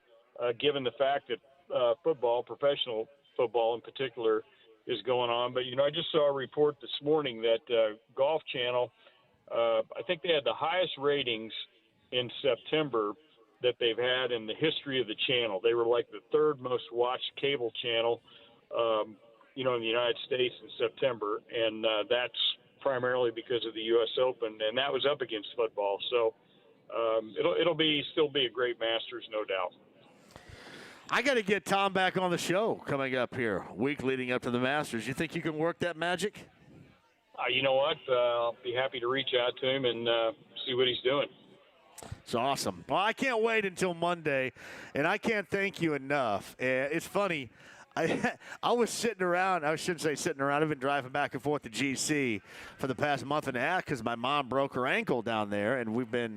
given the fact that football, professional football in particular, is going on. But, I just saw a report this morning that Golf Channel, I think they had the highest ratings in September that they've had in the history of the channel. They were like the third most watched cable channel, in the United States in September. And that's primarily because of the U.S. Open, and that was up against football. So it'll still be a great Masters, no doubt. I got to get Tom back on the show coming up here, week leading up to the Masters. You think you can work that magic? You know what? I'll be happy to reach out to him and see what he's doing. It's awesome. Well, I can't wait until Monday, and I can't thank you enough. It's funny. I was sitting around. I shouldn't say sitting around. I've been driving back and forth to GC for the past month and a half because my mom broke her ankle down there, and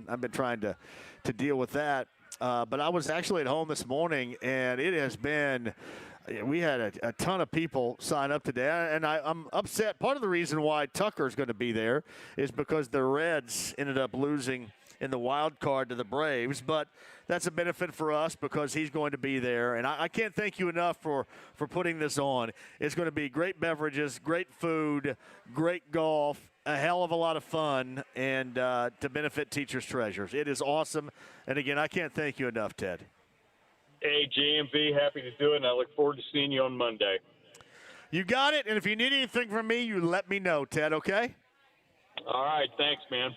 I've been trying to deal with that. But I was actually at home this morning, and it has been – we had a ton of people sign up today, and I'm upset. Part of the reason why Tucker's going to be there is because the Reds ended up losing in the wild card to the Braves, but that's a benefit for us because he's going to be there. And I can't thank you enough for putting this on. It's going to be great beverages, great food, great golf, a hell of a lot of fun, and to benefit Teachers Treasures. It is awesome. And, again, I can't thank you enough, Ted. Hey, JMV, happy to do it, and I look forward to seeing you on Monday. You got it, and if you need anything from me, you let me know, Ted, okay? All right, thanks, man.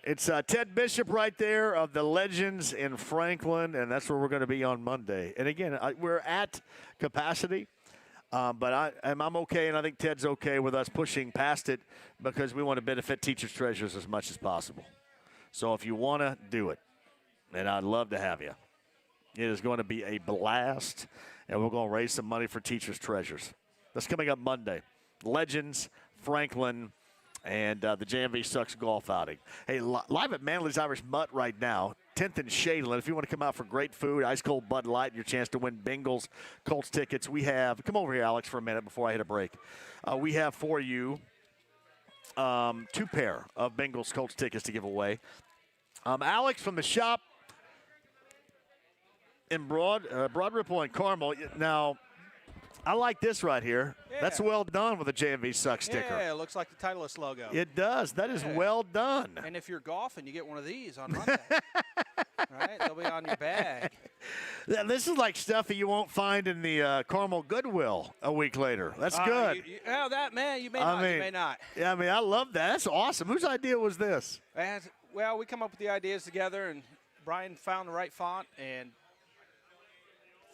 It's Ted Bishop right there of the Legends in Franklin, and that's where we're going to be on Monday. And, again, we're at capacity, but I'm okay, and I think Ted's okay with us pushing past it because we want to benefit Teachers Treasures as much as possible. So if you want to do it, and I'd love to have you, it is going to be a blast, and we're going to raise some money for Teachers Treasures. That's coming up Monday. Legends, Franklin, and the JMV Sucks golf outing. Hey, live at Manly's Irish Mutt right now, 10th and Shadeland. If you want to come out for great food, ice-cold Bud Light, and your chance to win Bengals Colts tickets, we have – come over here, Alex, for a minute before I hit a break. We have for you 2 pair of Bengals Colts tickets to give away. Alex from the shop in Broad Ripple and Carmel. Now – I like this right here. Yeah. That's well done with a JMV Sucks sticker. Yeah, it looks like the Titleist logo. It does. That is well done. And if you're golfing, you get one of these on Monday. Right? They'll be on your bag. This is like stuff that you won't find in the Carmel Goodwill a week later. That's good. You may not. Yeah, I love that. That's awesome. Whose idea was this? Well, we come up with the ideas together, and Brian found the right font and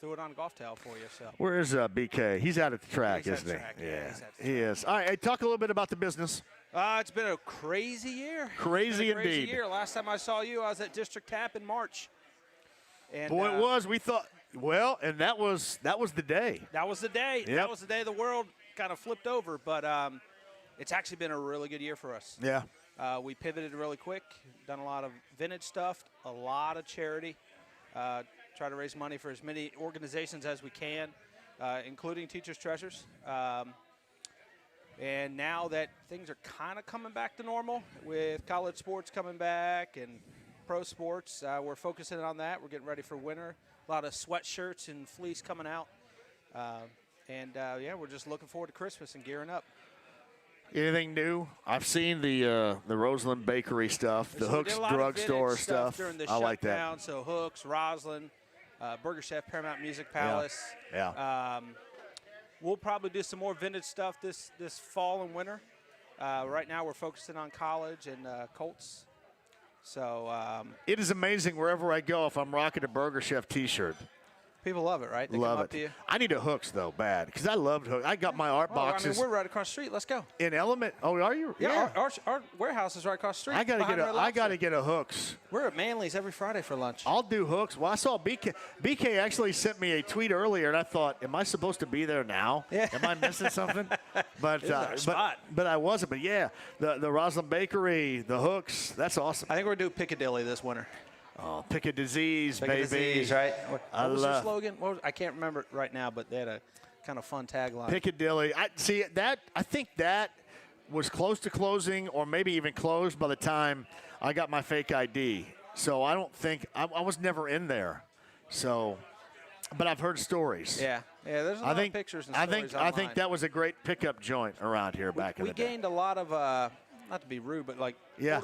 threw it on a golf towel for you. So. Where is BK? He's out at the track, isn't he? Yeah, he is. All right, hey, talk a little bit about the business. It's been a crazy year. Crazy indeed. Crazy year. Last time I saw you, I was at District Tap in March. And, Boy, it was. We thought, and that was the day. That was the day. Yep. That was the day the world kind of flipped over. But it's actually been a really good year for us. Yeah. We pivoted really quick, done a lot of vintage stuff, a lot of charity. Try to raise money for as many organizations as we can, including Teachers Treasures. And now that things are kind of coming back to normal with college sports coming back and pro sports, we're focusing on that. We're getting ready for winter. A lot of sweatshirts and fleece coming out. We're just looking forward to Christmas and gearing up. Anything new? I've seen the Roseland Bakery stuff, the Hooks Drugstore stuff. During the I like that. So Hooks, Roseland, Burger Chef, Paramount Music Palace. Yeah. We'll probably do some more vintage stuff this fall and winter. Right now we're focusing on college and Colts. So it is amazing wherever I go if I'm rocking a Burger Chef T-shirt. people love it, right? They love come it. up to you. I need a Hooks though, bad, because I loved Hooks. I got my art boxes. I mean, we're right across the street. Let's go. In Element. Oh, are you? Yeah. Our warehouse is right across the street. I gotta get a Hooks. We're at Manly's every Friday for lunch. I'll do Hooks. Well, I saw BK. BK actually sent me a tweet earlier, and I thought, am I supposed to be there now? Yeah. Am I missing something? But This is our spot. but I wasn't. But yeah, the Roslyn Bakery, the Hooks. That's awesome. I think we're doing Piccadilly this winter. Oh, pick a disease, Pick a baby. disease, right? What was their love slogan? I can't remember it right now, but they had a kind of fun tagline. Piccadilly. I think that was close to closing, or maybe even closed by the time I got my fake ID. So I don't think I was never in there. So, but I've heard stories. Yeah. There's a lot of pictures and stories I think online. that was a great pickup joint around here back in the day. We gained a lot of, not to be rude, but like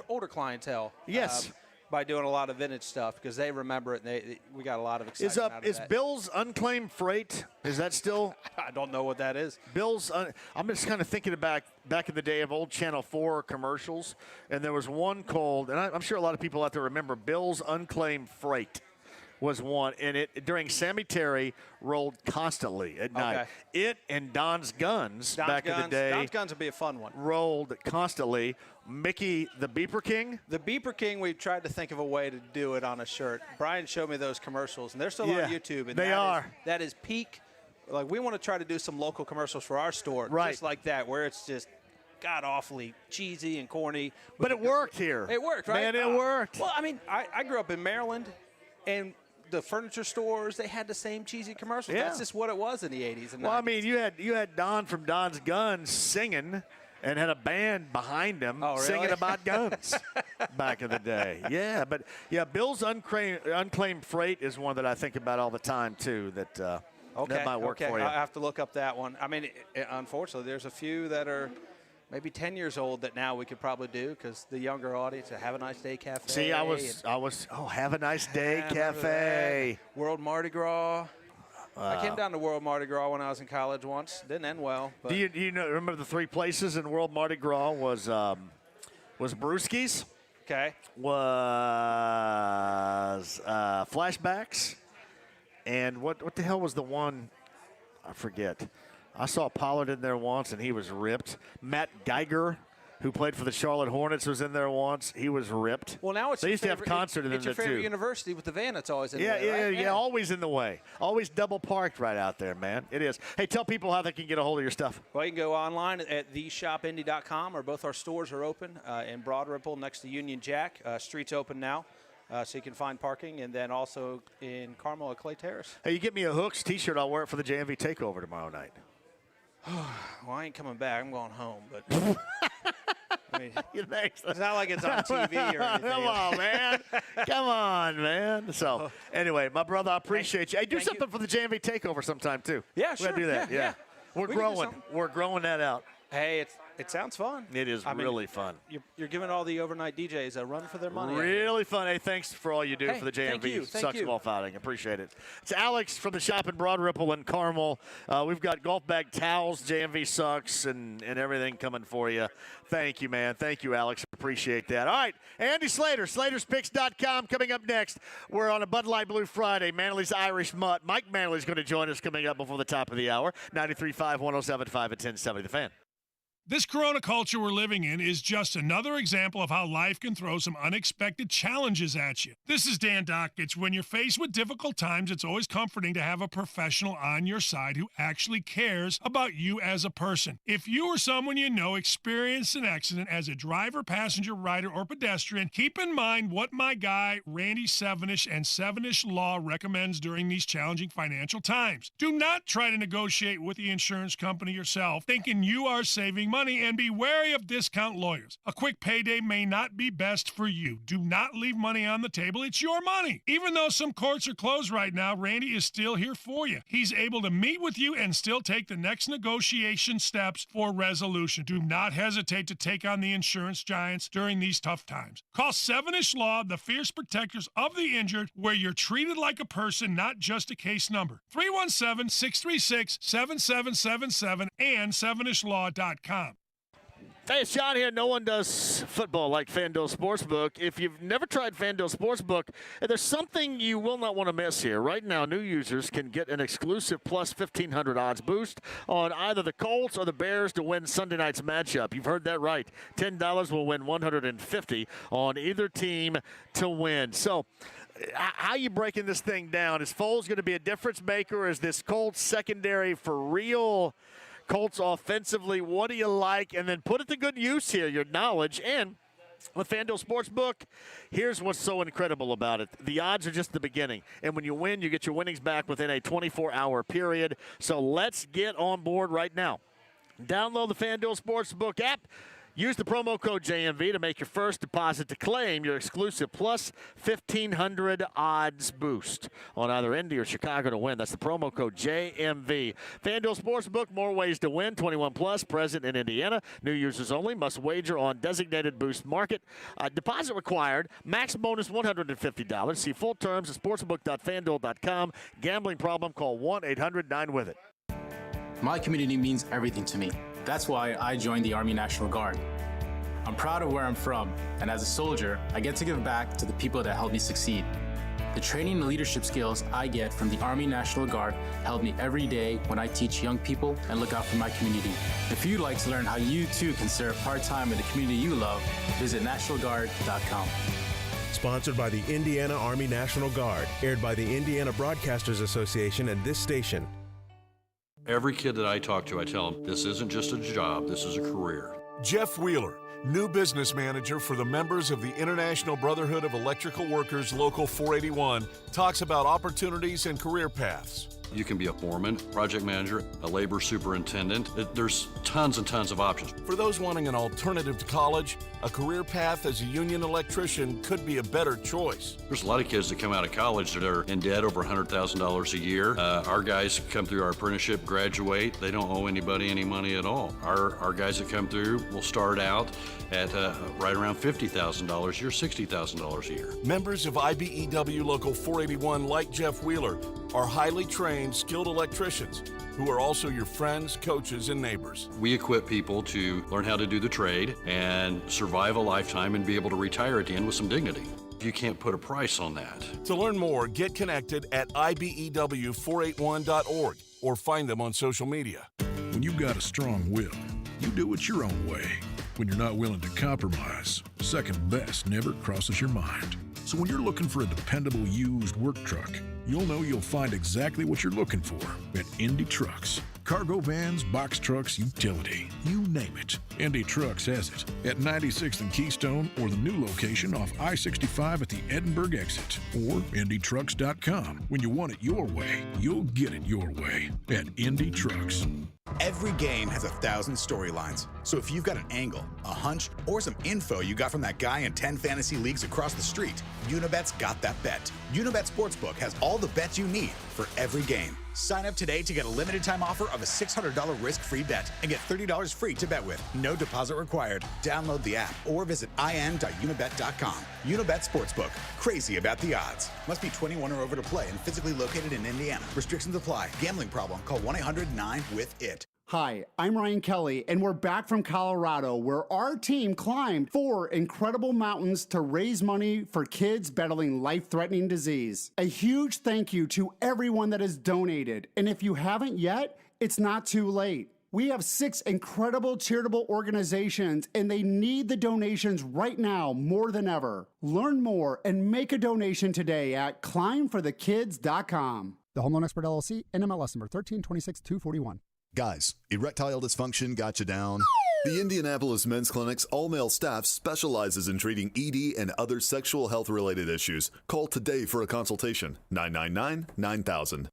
older clientele. Yes. By doing a lot of vintage stuff because they remember it and we got a lot of excitement out of Is that. Bill's Unclaimed Freight, is that still? I don't know what that is. Bill's, I'm just kind of thinking back in the day of old Channel 4 commercials, and there was one called, and I'm sure a lot of people out there remember, Bill's Unclaimed Freight was one, and it during Sammy Terry rolled constantly at night. It and Don's Guns back in the day. Don's Guns would be a fun one. Rolled constantly. Mickey the Beeper King. The Beeper King, we tried to think of a way to do it on a shirt. Brian showed me those commercials, and they're still on YouTube. And that is peak. Like, we want to try to do some local commercials for our store, just like that, where it's just god-awfully cheesy and corny. But it worked here. It worked, right? Man, it worked. Well, I mean, I grew up in Maryland, and the furniture stores, they had the same cheesy commercials. Yeah. That's just what it was in the 80s and 90s. Well, I mean, you had Don from Don's Guns singing and had a band behind him singing about guns back in the day. Yeah, but Bill's Unclaimed Freight is one that I think about all the time too. That might work for you. I have to look up that one. I mean, unfortunately, there's a few that are maybe 10 years old that now we could probably do because the younger audience, Have a Nice Day Cafe. See, I was Have a Nice Day Cafe. World Mardi Gras. I came down to World Mardi Gras when I was in college once. Didn't end well. But Do you remember the three places in World Mardi Gras was Brewski's? Okay. Was Flashbacks, and what the hell was the one? I forget. I saw Pollard in there once, and he was ripped. Matt Geiger, who played for the Charlotte Hornets, was in there once. He was ripped. Well, now it's they used to have concert in there It's your favorite too. university with the van that's always in the way, right? Yeah, always in the way. Always double parked right out there, man. It is. Hey, tell people how they can get a hold of your stuff. Well, you can go online at theshopindy.com, or both our stores are open in Broad Ripple next to Union Jack. Street's open now. So you can find parking, and then also in Carmel at Clay Terrace. Hey, you get me a Hooks T-shirt, I'll wear it for the JMV Takeover tomorrow night. Well, I ain't coming back. I'm going home, but I mean, it's not like it's on TV or anything. Come on, man. Come on, man. So, anyway, my brother, I appreciate you. Hey, do something for the JMV Takeover sometime, too. Yeah, We're sure. going to do that. Yeah. We're We can do growing. something. We're growing that out. Hey, it sounds fun. It is really fun. You're giving all the overnight DJs a run for their money. Really fun. Hey, thanks for all you do Hey, for the thank you. JMV Thank Sucks you. Golf Outing. Appreciate it. It's Alex from the shop in Broad Ripple and Carmel. We've got golf bag towels, JMV Sucks, and everything coming for you. Thank you, man. Thank you, Alex. Appreciate that. All right, Andy Slater, Slater'sPicks.com. Coming up next, we're on a Bud Light Blue Friday. Manly's Irish Mutt. Mike Manley's going to join us coming up before the top of the hour. 93.5, 107.5, and 1070 The Fan. This corona culture we're living in is just another example of how life can throw some unexpected challenges at you. This is Dan Dockich. When you're faced with difficult times, it's always comforting to have a professional on your side who actually cares about you as a person. If you or someone you know experienced an accident as a driver, passenger, rider, or pedestrian, keep in mind what my guy Randy Sevenish and Sevenish Law recommends during these challenging financial times. Do not try to negotiate with the insurance company yourself, thinking you are saving money, and be wary of discount lawyers. A quick payday may not be best for you. Do not leave money on the table. It's your money. Even though some courts are closed right now, Randy is still here for you. He's able to meet with you and still take the next negotiation steps for resolution. Do not hesitate to take on the insurance giants during these tough times. Call Sevenish Law, the fierce protectors of the injured, where you're treated like a person, not just a case number. 317-636-7777 and SevenishLaw.com. Hey, it's John here. No one does football like FanDuel Sportsbook. If you've never tried FanDuel Sportsbook, there's something you will not want to miss here. Right now, new users can get an exclusive plus 1,500 odds boost on either the Colts or the Bears to win Sunday night's matchup. You've heard that right. $10 will win $150 on either team to win. So, how are you breaking this thing down? Is Foles going to be a difference maker? Is this Colts secondary for real? Colts offensively, what do you like? And then put it to good use here, your knowledge. And with FanDuel Sportsbook, here's what's so incredible about it. The odds are just the beginning. And when you win, you get your winnings back within a 24-hour period. So let's get on board right now. Download the FanDuel Sportsbook app. Use the promo code JMV to make your first deposit to claim your exclusive plus 1,500 odds boost on either Indy or Chicago to win. That's the promo code JMV. FanDuel Sportsbook, more ways to win. 21 plus, present in Indiana. New users only. Must wager on designated boost market. Deposit required. Max bonus $150. See full terms at sportsbook.fanduel.com. Gambling problem? Call 1-800-9-WITH-IT. My community means everything to me. That's why I joined the Army National Guard. I'm proud of where I'm from, and as a soldier, I get to give back to the people that helped me succeed. The training and leadership skills I get from the Army National Guard help me every day when I teach young people and look out for my community. If you'd like to learn how you too can serve part-time in the community you love, visit nationalguard.com. Sponsored by the Indiana Army National Guard, aired by the Indiana Broadcasters Association and this station. Every kid that I talk to, I tell them, this isn't just a job, this is a career. Jeff Wheeler, new business manager for the members of the International Brotherhood of Electrical Workers Local 481, talks about opportunities and career paths. You can be a foreman, project manager, a labor superintendent. There's tons and tons of options. For those wanting an alternative to college, a career path as a union electrician could be a better choice. There's a lot of kids that come out of college that are in debt over $100,000 a year. Our guys come through our apprenticeship, graduate. They don't owe anybody any money at all. Our guys that come through will start out at right around $50,000 a year, $60,000 a year. Members of IBEW Local 481, like Jeff Wheeler, are highly trained, skilled electricians who are also your friends, coaches, and neighbors. We equip people to learn how to do the trade and survive a lifetime and be able to retire at the end with some dignity. You can't put a price on that. To learn more, get connected at IBEW481.org or find them on social media. When you've got a strong will, you do it your own way. When you're not willing to compromise, second best never crosses your mind. So when you're looking for a dependable used work truck, you'll know you'll find exactly what you're looking for at Indy Trucks. Cargo vans, box trucks, utility, you name it. Indy Trucks has it at 96th and Keystone or the new location off I-65 at the Edinburgh exit or IndyTrucks.com. When you want it your way, you'll get it your way at Indy Trucks. Every game has 1,000 storylines. So if you've got an angle, a hunch, or some info you got from that guy in 10 fantasy leagues across the street, Unibet's got that bet. Unibet Sportsbook has all the bets you need for every game. Sign up today to get a limited time offer of a $600 risk-free bet and get $30 free to bet with. No deposit required. Download the app or visit in.unibet.com. Unibet Sportsbook. Crazy about the odds. Must be 21 or over to play and physically located in Indiana. Restrictions apply. Gambling problem? Call 1-800-9-WITH-IT. Hi, I'm Ryan Kelly, and we're back from Colorado, where our team climbed 4 incredible mountains to raise money for kids battling life-threatening disease. A huge thank you to everyone that has donated, and if you haven't yet, it's not too late. We have 6 incredible charitable organizations, and they need the donations right now more than ever. Learn more and make a donation today at climbforthekids.com. The Home Loan Expert LLC, NMLS number 1326241. Guys, erectile dysfunction got you down? The Indianapolis Men's Clinic's all-male staff specializes in treating ED and other sexual health-related issues. Call today for a consultation. 999-9000.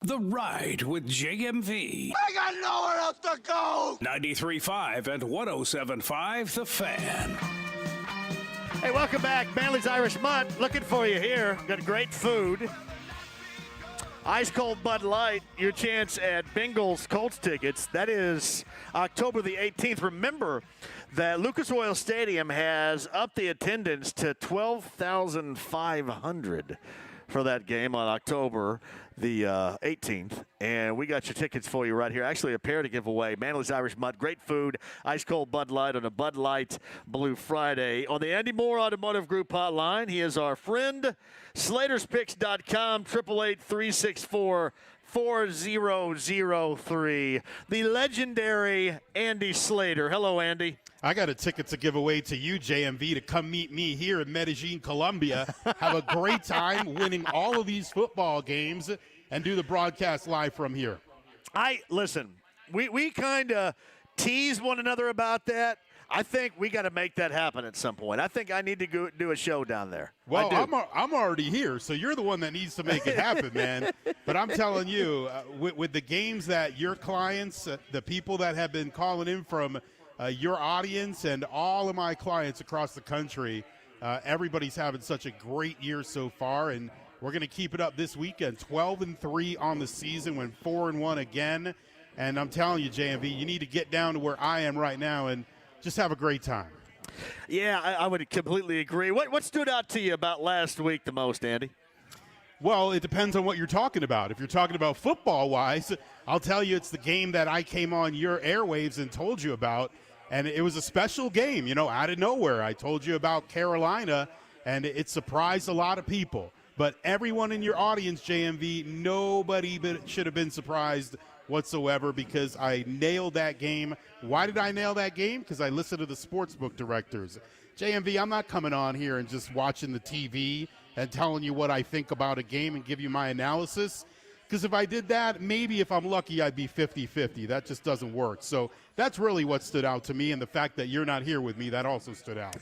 The Ride with JMV. I got nowhere else to go! 93.5 and 107.5 The Fan. Hey, welcome back. Manly's Irish Mutt looking for you here. Got great food. Ice Cold Bud Light, your chance at Bengals Colts tickets. That is October the 18th. Remember that Lucas Oil Stadium has upped the attendance to 12,500 for that game on October the 18th. And we got your tickets for you right here. Actually, a pair to give away. Manly's Irish Mud, great food, ice-cold Bud Light on a Bud Light Blue Friday. On the Andy Moore Automotive Group hotline, he is our friend. SlatersPicks.com, 888-364-4003. The legendary Andy Slater. Hello, Andy. I got a ticket to give away to you, JMV, to come meet me here in Medellin, Colombia. Have a great time winning all of these football games and do the broadcast live from here. Listen, we kind of tease one another about that. I think we got to make that happen at some point. I think I need to go do a show down there. Well, I'm already here, so you're the one that needs to make it happen, man. But I'm telling you, with the games that your clients, the people that have been calling in from your audience and all of my clients across the country, everybody's having such a great year so far, and we're going to keep it up this weekend. 12-3 on the season, went 4-1 again. And I'm telling you, JMV, you need to get down to where I am right now and just have a great time. Yeah, I would completely agree. What stood out to you about last week the most, Andy? Well, it depends on what you're talking about. If you're talking about football-wise, I'll tell you it's the game that I came on your airwaves and told you about, and it was a special game, out of nowhere. I told you about Carolina, and it surprised a lot of people. But everyone in your audience, JMV, nobody should have been surprised whatsoever because I nailed that game. Why did I nail that game? Because I listened to the sportsbook directors. JMV, I'm not coming on here and just watching the TV and telling you what I think about a game and give you my analysis. Because if I did that, maybe if I'm lucky, I'd be 50-50. That just doesn't work. So that's really what stood out to me, and the fact that you're not here with me, that also stood out.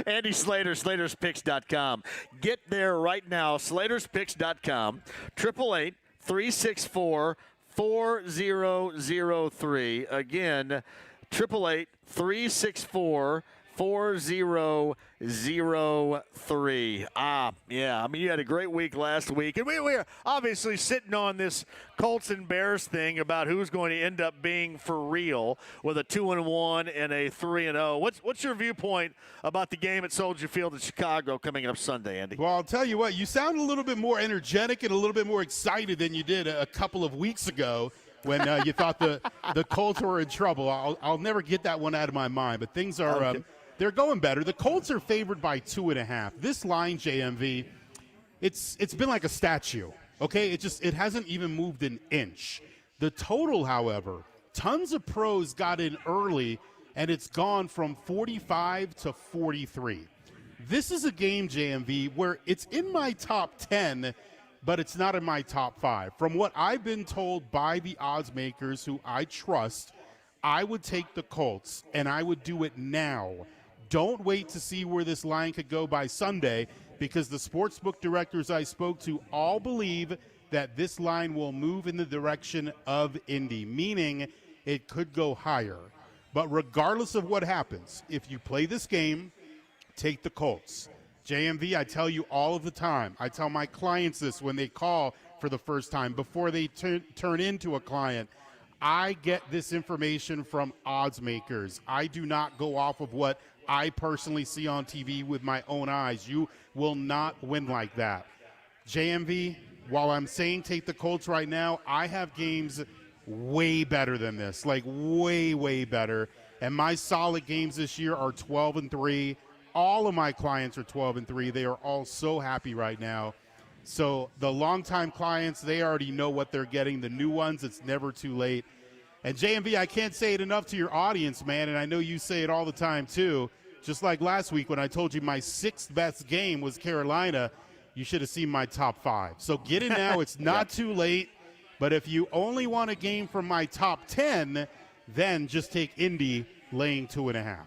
Andy Slater, SlatersPicks.com. Get there right now, SlatersPicks.com, 888-364-4003. Again, 888-364-4003. Yeah, I mean, you had a great week last week. And we are obviously sitting on this Colts and Bears thing about who's going to end up being for real with a 2-1 and a 3-0. What's your viewpoint about the game at Soldier Field in Chicago coming up Sunday, Andy? Well, I'll tell you what, you sound a little bit more energetic and a little bit more excited than you did a couple of weeks ago when you thought the Colts were in trouble. I'll never get that one out of my mind, but things are they're going better. The Colts are favored by 2.5. This line, JMV, it's been like a statue, okay? It hasn't even moved an inch. The total, however, tons of pros got in early, and it's gone from 45 to 43. This is a game, JMV, where it's in my top 10, but it's not in my top 5. From what I've been told by the odds makers who I trust, I would take the Colts, and I would do it now. Don't wait to see where this line could go by Sunday, because the sportsbook directors I spoke to all believe that this line will move in the direction of Indy, meaning it could go higher. But regardless of what happens, if you play this game, take the Colts. JMV, I tell you all of the time. I tell my clients this when they call for the first time, before they turn into a client. I get this information from odds makers. I do not go off of what I personally see on TV with my own eyes. You will not win like that. JMV, while I'm saying take the Colts right now, I have games way better than this, like way, way better. And my solid games this year are 12-3. All of my clients are 12-3. They are all so happy right now. So the longtime clients, they already know what they're getting. The new ones, it's never too late. And JMV, I can't say it enough to your audience, man, and I know you say it all the time too. Just like last week when I told you my 6th best game was Carolina, you should have seen my top 5. So get in now. It's not too late. But if you only want a game from my top 10, then just take Indy laying 2.5.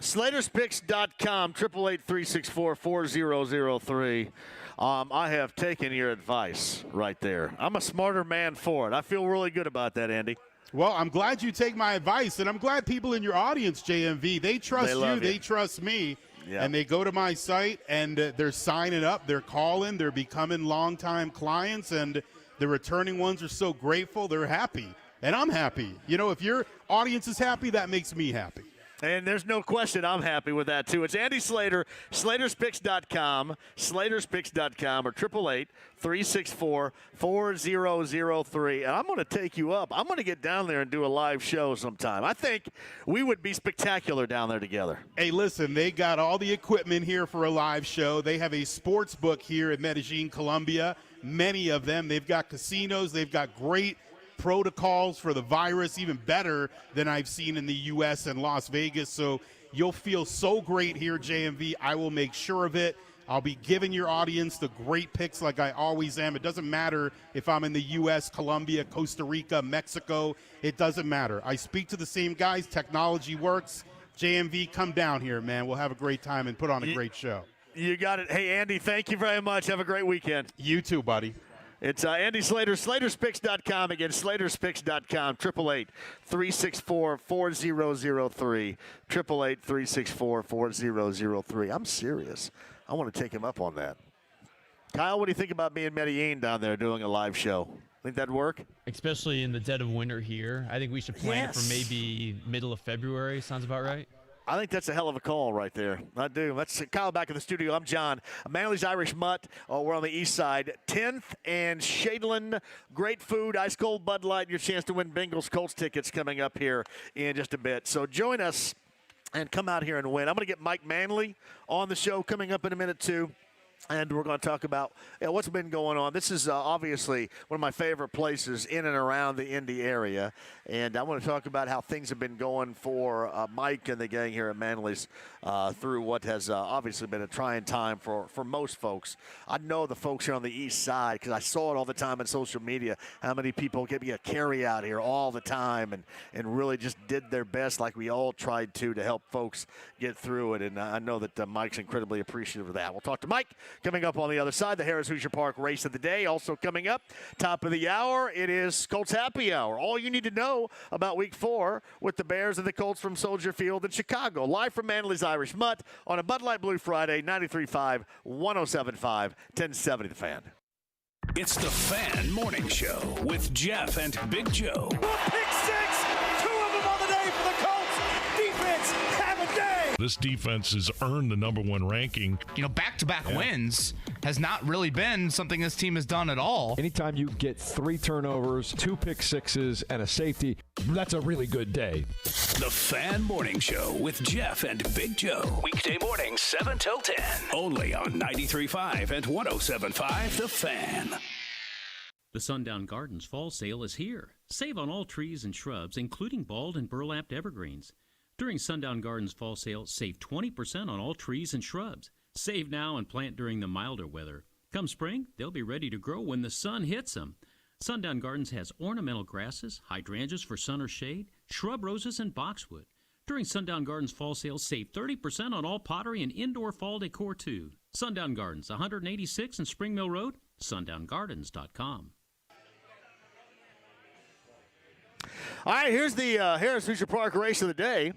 SlatersPicks.com, 888-364-4003. I have taken your advice right there. I'm a smarter man for it. I feel really good about that, Andy. Well, I'm glad you take my advice, and I'm glad people in your audience, JMV, they trust you, they trust me, and they go to my site, and they're signing up, they're calling, they're becoming longtime clients, and the returning ones are so grateful, they're happy, and I'm happy. If your audience is happy, that makes me happy. And there's no question I'm happy with that, too. It's Andy Slater, SlatersPicks.com, SlatersPicks.com, or 888-364-4003. And I'm going to take you up. I'm going to get down there and do a live show sometime. I think we would be spectacular down there together. Hey, listen, they got all the equipment here for a live show. They have a sports book here in Medellin, Colombia, many of them. They've got casinos. They've got great protocols for the virus, even better than I've seen in the U.S. and Las Vegas. So you'll feel so great here, JMV. I will make sure of it. I'll be giving your audience the great picks like I always am. It doesn't matter if I'm in the U.S., Colombia, Costa Rica, Mexico. It doesn't matter. I speak to the same guys. Technology works. JMV, come down here, man. We'll have a great time and put on a great show. You got it. Hey, Andy, thank you very much. Have a great weekend. You too, buddy. It's Andy Slater, SlatersPicks.com. Again, SlatersPicks.com, 888-364-4003, 888-364-4003. I'm serious. I want to take him up on that. Kyle, what do you think about me in Medellin down there doing a live show? Think that'd work? Especially in the dead of winter here. I think we should plan it for maybe middle of February. Sounds about right. I think that's a hell of a call right there. I do. That's Kyle back in the studio. I'm John. Manly's Irish Mutt. We're on the east side. 10th and Shadeland. Great food, ice cold Bud Light. Your chance to win Bengals Colts tickets coming up here in just a bit. So join us and come out here and win. I'm going to get Mike Manley on the show coming up in a minute, too. And we're going to talk about what's been going on. This is obviously one of my favorite places in and around the Indy area. And I want to talk about how things have been going for Mike and the gang here at Manly's through what has obviously been a trying time for most folks. I know the folks here on the east side because I saw it all the time on social media, how many people get me a carry out here all the time and really just did their best like we all tried to help folks get through it. And I know that Mike's incredibly appreciative of that. We'll talk to Mike. Coming up on the other side, the Harris Hoosier Park race of the day. Also coming up, top of the hour, it is Colts Happy Hour. All you need to know about Week 4 with the Bears and the Colts from Soldier Field in Chicago. Live from Manly's Irish Mutt on a Bud Light Blue Friday, 93.5, 107.5, 1070 The Fan. It's the Fan Morning Show with Jeff and Big Joe. Pick six! 2 of them on the day for the Colts! Defense, have a day! This defense has earned the #1 ranking. Back-to-back wins has not really been something this team has done at all. Anytime you get 3 turnovers, 2 pick sixes, and a safety, that's a really good day. The Fan Morning Show with Jeff and Big Joe. Weekday mornings, 7 till 10. Only on 93.5 and 107.5 The Fan. The Sundown Gardens Fall Sale is here. Save on all trees and shrubs, including bald and burlapped evergreens. During Sundown Gardens Fall Sale, save 20% on all trees and shrubs. Save now and plant during the milder weather. Come spring, they'll be ready to grow when the sun hits them. Sundown Gardens has ornamental grasses, hydrangeas for sun or shade, shrub roses, and boxwood. During Sundown Gardens Fall Sale, save 30% on all pottery and indoor fall decor, too. Sundown Gardens, 186 and Spring Mill Road, sundown.gardens.com. All right, here's the Harris Hoosier Park race of the day.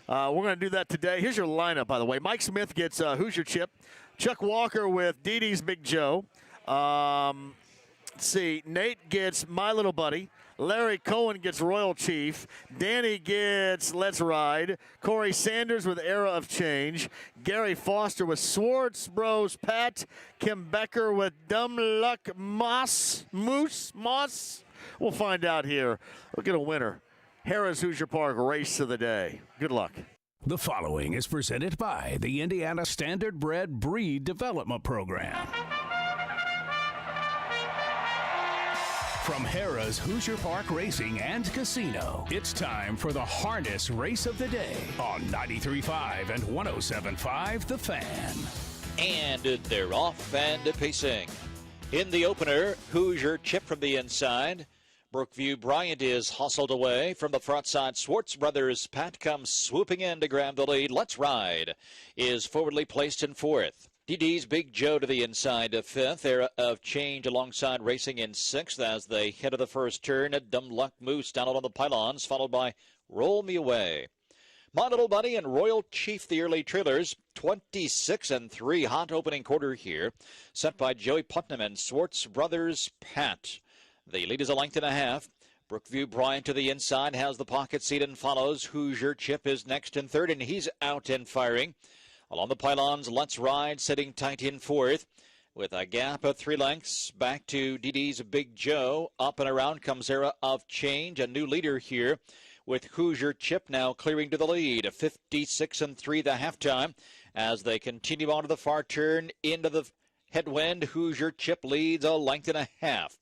We're going to do that today. Here's your lineup, by the way. Mike Smith gets Hoosier Chip. Chuck Walker with Dee Dee's Big Joe. Let's see. Nate gets My Little Buddy. Larry Cohen gets Royal Chief. Danny gets Let's Ride. Corey Sanders with Era of Change. Gary Foster with Swartz Bros Pat. Kim Becker with Dumb Luck Moss. We'll find out here. We'll get a winner. Harris Hoosier Park race of the day. Good luck. The following is presented by the Indiana Standard Bred Breed Development Program. From Harrah's Hoosier Park Racing and Casino, it's time for the Harness Race of the Day on 93.5 and 107.5 The Fan. And they're off and pacing. In the opener, Hoosier Chip from the inside. Brookview Bryant is hustled away. From the front side, Swartz Brothers Pat comes swooping in to grab the lead. Let's Ride is forwardly placed in 4th. DD's Big Joe to the inside of 5th. Era of Change alongside racing in 6th as they head of the first turn. Dumb Luck Moose down on the pylons, followed by Roll Me Away. My Little Buddy and Royal Chief, the early trailers, 26-3. Hot opening quarter here, set by Joey Putnam and Swartz Brothers Pat. The lead is a length and a half. Brookview Bryant to the inside, has the pocket seat and follows. Hoosier Chip is next in third, and he's out and firing. Along the pylons, Let's Ride sitting tight in fourth. With a gap of 3 lengths, back to DD's Big Joe. Up and around comes Era of Change, a new leader here, with Hoosier Chip now clearing to the lead. 56-3 the halftime as they continue on to the far turn into the headwind. Hoosier Chip leads a length and a half.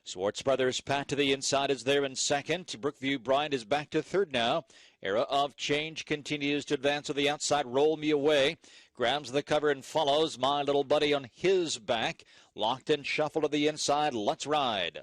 Swartz Brothers Pat to the inside is there in second. Brookview Bryant is back to third now. Era of Change continues to advance to the outside. Roll Me Away grabs the cover and follows. My Little Buddy on his back. Locked and shuffled to the inside. Let's Ride.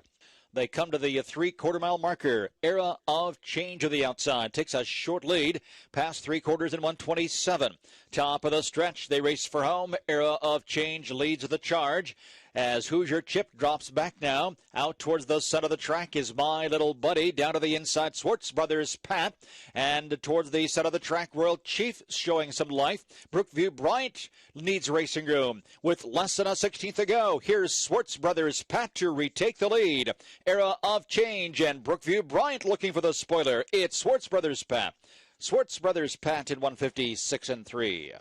They come to the 3/4 mile marker. Era of Change to the outside. Takes a short lead. Past 3/4 in 1:27. Top of the stretch. They race for home. Era of Change leads the charge. As Hoosier Chip drops back now. Out towards the center of the track is My Little Buddy. Down to the inside, Swartz Brothers Pat. And towards the center of the track, Royal Chief showing some life. Brookview Bryant needs racing room. With less than a 16th to go, here's Swartz Brothers Pat to retake the lead. Era of Change and Brookview Bryant looking for the spoiler. It's Swartz Brothers Pat. Swartz Brothers Pat in 156-3.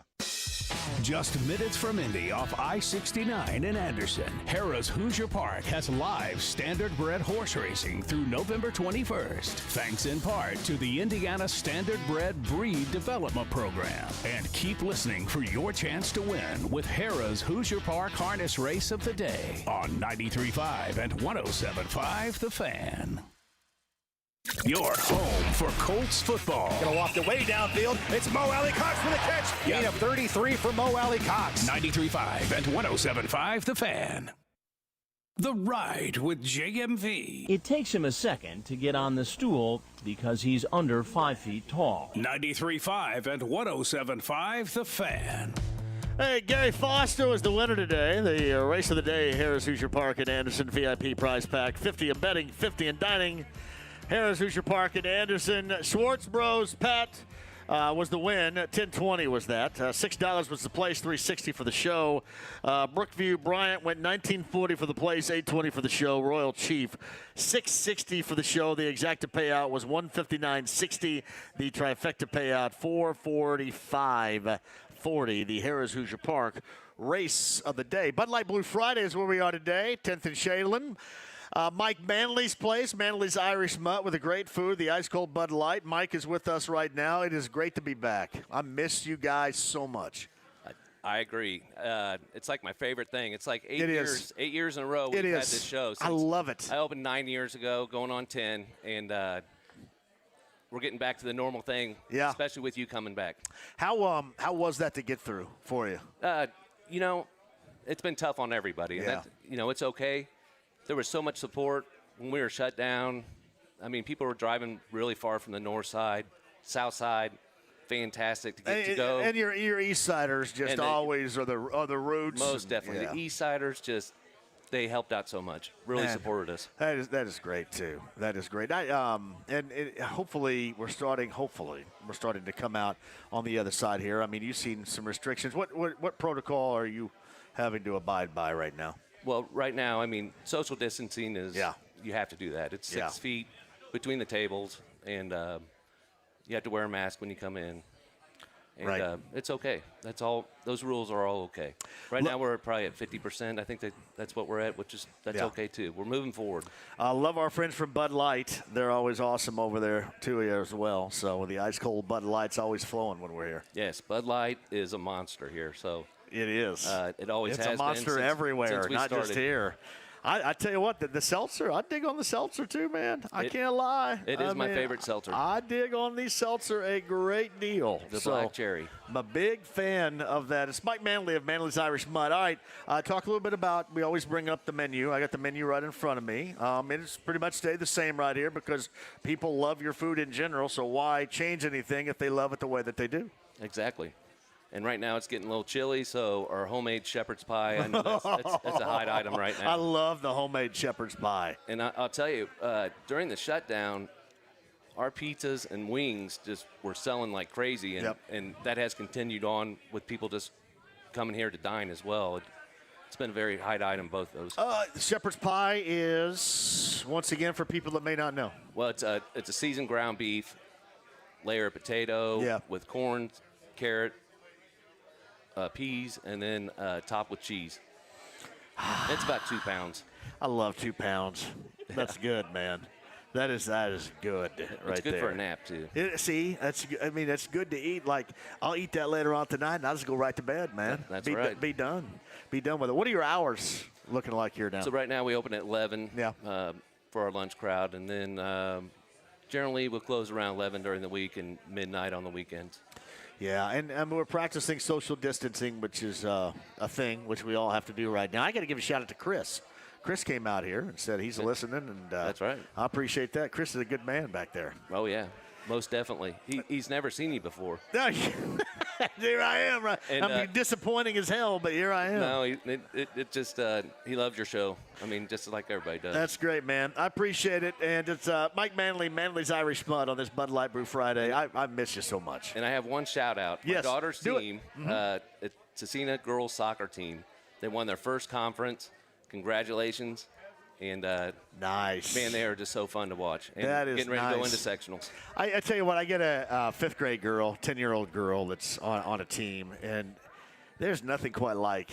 Just minutes from Indy off I-69 in Anderson, Harrah's Hoosier Park has live standardbred horse racing through November 21st, thanks in part to the Indiana Standardbred Breed Development Program. And keep listening for your chance to win with Harrah's Hoosier Park Harness Race of the Day on 93.5 and 107.5 The Fan. Your home for Colts football. Gonna walk the way downfield. It's Mo Alley-Cox for the catch. Gain of 33 for Mo Alley-Cox. 93.5 and 107.5 The Fan. The Ride with JMV. It takes him a second to get on the stool because he's under 5 feet tall. 93.5 and 107.5 The Fan. Hey, Gary Foster was the winner today. The race of the day, Harrah's Hoosier Park at Anderson VIP prize pack. 50 in betting, 50 in dining. Harrah's Hoosier Park at Anderson. Swartz Bros Pat was the win. 1020 was that. $6 was the place. $360 for the show. Brookview Bryant went 1940 for the place. $820 for the show. Royal Chief $660 for the show. The exacta payout was $159.60. The trifecta payout $445.40. The Harrah's Hoosier Park race of the day. Bud Light Blue Friday is where we are today. 10th and Shaylin. Mike Manley's place, Manley's Irish Mutt with a great food, the ice cold Bud Light. Mike is with us right now. It is great to be back. I miss you guys so much. I agree. It's like my favorite thing. It's like 8 years in a row we've had this show. I love it. I opened 9 years ago, going on 10, and we're getting back to the normal thing, especially with you coming back. How was that to get through for you? You know, it's been tough on everybody. And that, you know, it's okay. There was so much support when we were shut down. I mean, people were driving really far from the north side, south side. Fantastic to get to go. And your East Siders just always are the roots. Most definitely. The East Siders just, they helped out so much. Really supported us. That is great too. That is great. Hopefully we're starting to come out on the other side here. I mean, you've seen some restrictions. What protocol are you having to abide by right now? Well, right now, I mean, social distancing is, you have to do that. It's 6 feet between the tables, and you have to wear a mask when you come in. And it's okay. That's all. Those rules are all okay. Right now, we're probably at 50%. I think that's what we're at, that's okay, too. We're moving forward. Love our friends from Bud Light. They're always awesome over there, too, as well. So the ice-cold Bud Light's always flowing when we're here. Yes, Bud Light is a monster here, so. It is. It always has been. It's a monster everywhere, not just here. I tell you what, the seltzer, I dig on the seltzer too, man. I can't lie. It is my favorite seltzer. I dig on the seltzer a great deal. The black cherry. I'm a big fan of that. It's Mike Manley of Manley's Irish Mud. All right, talk a little bit about, we always bring up the menu. I got the menu right in front of me. It's pretty much stayed the same right here because people love your food in general, so why change anything if they love it the way that they do? Exactly. And right now it's getting a little chilly, so our homemade shepherd's pie, I know that's a hot item right now. I love the homemade shepherd's pie. And I'll tell you, during the shutdown, our pizzas and wings just were selling like crazy, and that has continued on with people just coming here to dine as well. it's been a very high item, both those. Shepherd's pie is, once again, for people that may not know. Well, it's a seasoned ground beef, layer of potato with corn, carrot, peas, and then topped with cheese. It's about 2 pounds. I love 2 pounds. That's good, man. That is good right there. It's good for a nap, too. See, that's good to eat. Like, I'll eat that later on tonight, and I'll just go right to bed, man. That's right. Be done. Be done with it. What are your hours looking like here now? So right now we open at 11 for our lunch crowd, and then generally we'll close around 11 during the week and midnight on the weekends. Yeah, and we're practicing social distancing, which is a thing which we all have to do right now. I got to give a shout out to Chris. Chris came out here and said he's listening, and that's right. I appreciate that. Chris is a good man back there. Oh, yeah, most definitely. He's never seen you before. Here I am. Right? And, I'm disappointing as hell, but here I am. No, it just he loves your show. I mean, just like everybody does. That's great, man. I appreciate it. And it's Mike Manley, Manley's Irish Mud on this Bud Light Brew Friday. I miss you so much. And I have one shout out. Yes, my daughter's do team, it. Cecina girls soccer team. They won their first conference. Congratulations. And nice. Man, they are just so fun to watch. And that is getting ready nice. to go into sectionals. I tell you what, I get a fifth grade girl, 10-year-old girl that's on a team, and there's nothing quite like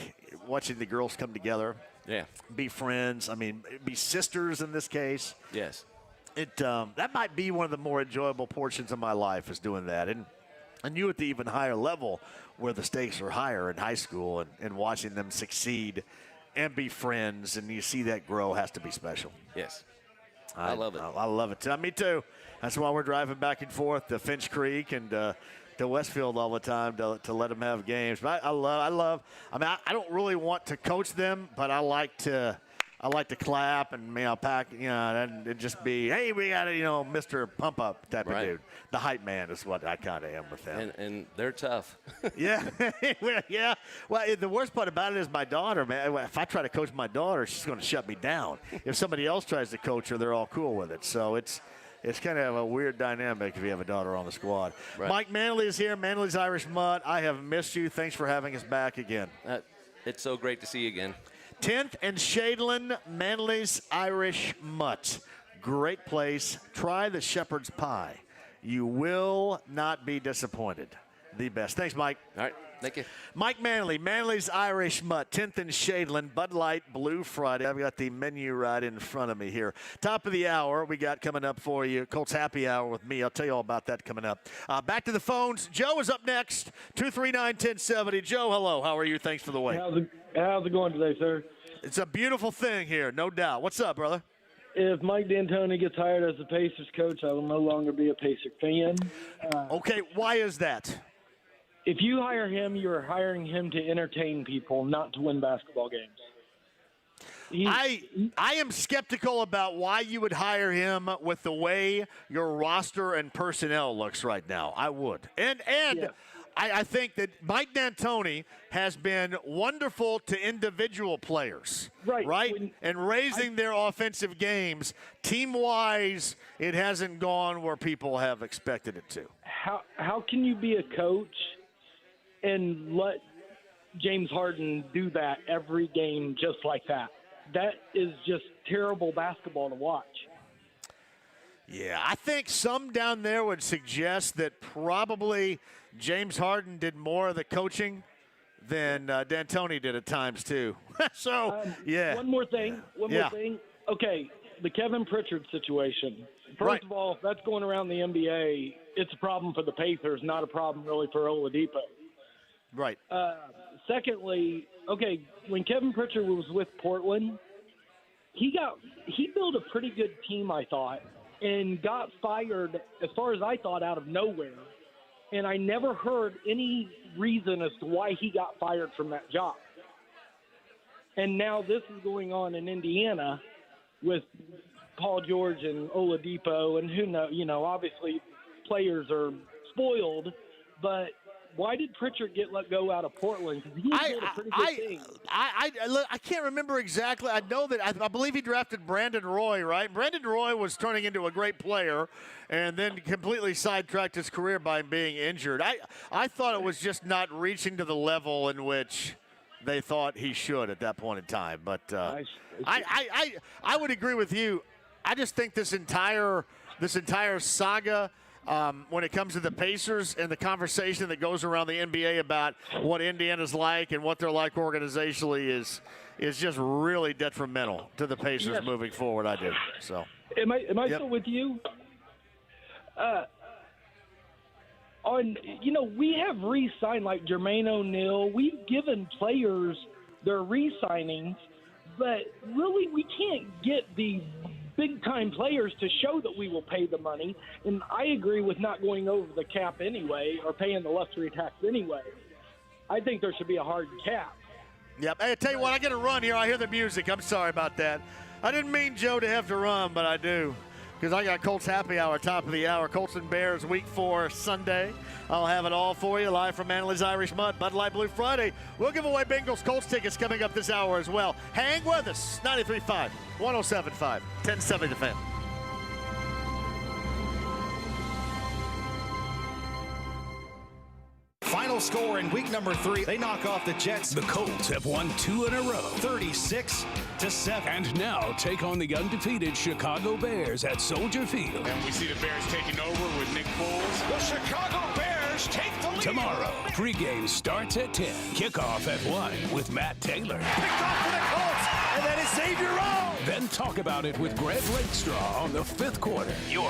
watching the girls come together. Yeah. Be friends. I mean, be sisters in this case. Yes. That might be one of the more enjoyable portions of my life is doing that. And you at the even higher level where the stakes are higher in high school and watching them succeed and be friends, and you see that grow has to be special. Yes. I love it. I love it. Me too. That's why we're driving back and forth to Finch Creek and to Westfield all the time to let them have games. But I love. I mean, I don't really want to coach them, but I like to clap and pack, and just be, hey, we got Mr. Pump Up type of dude. The hype man is what I kind of am with them. And they're tough. Yeah, yeah. Well, the worst part about it is my daughter, man. If I try to coach my daughter, she's going to shut me down. If somebody else tries to coach her, they're all cool with it. So it's kind of a weird dynamic if you have a daughter on the squad. Right. Mike Manley is here, Manley's Irish Mutt. I have missed you. Thanks for having us back again. It's so great to see you again. 10th and Shadeland, Manley's Irish Mutt. Great place. Try the shepherd's pie. You will not be disappointed. The best. Thanks, Mike. All right. Thank you. Mike Manley, Manley's Irish Mutt, 10th and Shadeland, Bud Light Blue Friday. I've got the menu right in front of me here. Top of the hour, we got coming up for you, Colts Happy Hour with me. I'll tell you all about that coming up. Back to the phones. Joe is up next, 239-1070. Joe, hello. How are you? Thanks for the wait. How's it going today, sir? It's a beautiful thing here, no doubt. What's up, brother? If Mike D'Antoni gets hired as the Pacers coach, I will no longer be a Pacer fan. Okay, why is that? If you hire him, you're hiring him to entertain people, not to win basketball games. I am skeptical about why you would hire him with the way your roster and personnel looks right now. I would. And yeah. I think that Mike D'Antoni has been wonderful to individual players, right? And raising their offensive games. Team-wise, it hasn't gone where people have expected it to. How can you be a coach and let James Harden do that every game just like that? That is just terrible basketball to watch. Yeah, I think some down there would suggest that probably James Harden did more of the coaching than D'Antoni did at times too. So, yeah. One more thing. Okay, the Kevin Pritchard situation. First of all, that's going around the NBA. It's a problem for the Pacers, not a problem really for Oladipo. Right. Secondly, okay, when Kevin Pritchard was with Portland, he built a pretty good team, I thought, and got fired, as far as I thought, out of nowhere. And I never heard any reason as to why he got fired from that job. And now this is going on in Indiana with Paul George and Oladipo, and who knows, obviously players are spoiled, but why did Pritchard get let go out of Portland? Because he did a pretty good thing. I can't remember exactly. I know that I believe he drafted Brandon Roy, right? Brandon Roy was turning into a great player and then completely sidetracked his career by being injured. I thought it was just not reaching to the level in which they thought he should at that point in time. But I would agree with you. I just think this entire saga, when it comes to the Pacers and the conversation that goes around the NBA about what Indiana's like and what they're like organizationally is just really detrimental to the Pacers moving forward. I do. So. Am I still with you? We have re-signed like Jermaine O'Neal. We've given players their re-signings, but really we can't get the big-time players to show that we will pay the money. And I agree with not going over the cap anyway or paying the luxury tax anyway. I think there should be a hard cap. Yep. Hey, I tell you what, I got to run here. I hear the music. I'm sorry about that. I didn't mean Joe to have to run, but I do. Because I got Colts Happy Hour, top of the hour. Colts and Bears, Week 4, Sunday. I'll have it all for you, live from Manly's Irish Mud, Bud Light Blue Friday. We'll give away Bengals Colts tickets coming up this hour as well. Hang with us, 93.5, 107.5, 1070 The Fan. Final score in week number 3. They knock off the Jets. The Colts have won 2 in a row. 36-7. And now take on the undefeated Chicago Bears at Soldier Field. And we see the Bears taking over with Nick Foles. The Chicago Bears take the lead. Tomorrow, pregame starts at 10. Kickoff at 1 with Matt Taylor. Picked off for the Colts, and then it's Xavier Rhodes. Then talk about it with Greg Rakestraw on the 5th quarter. Your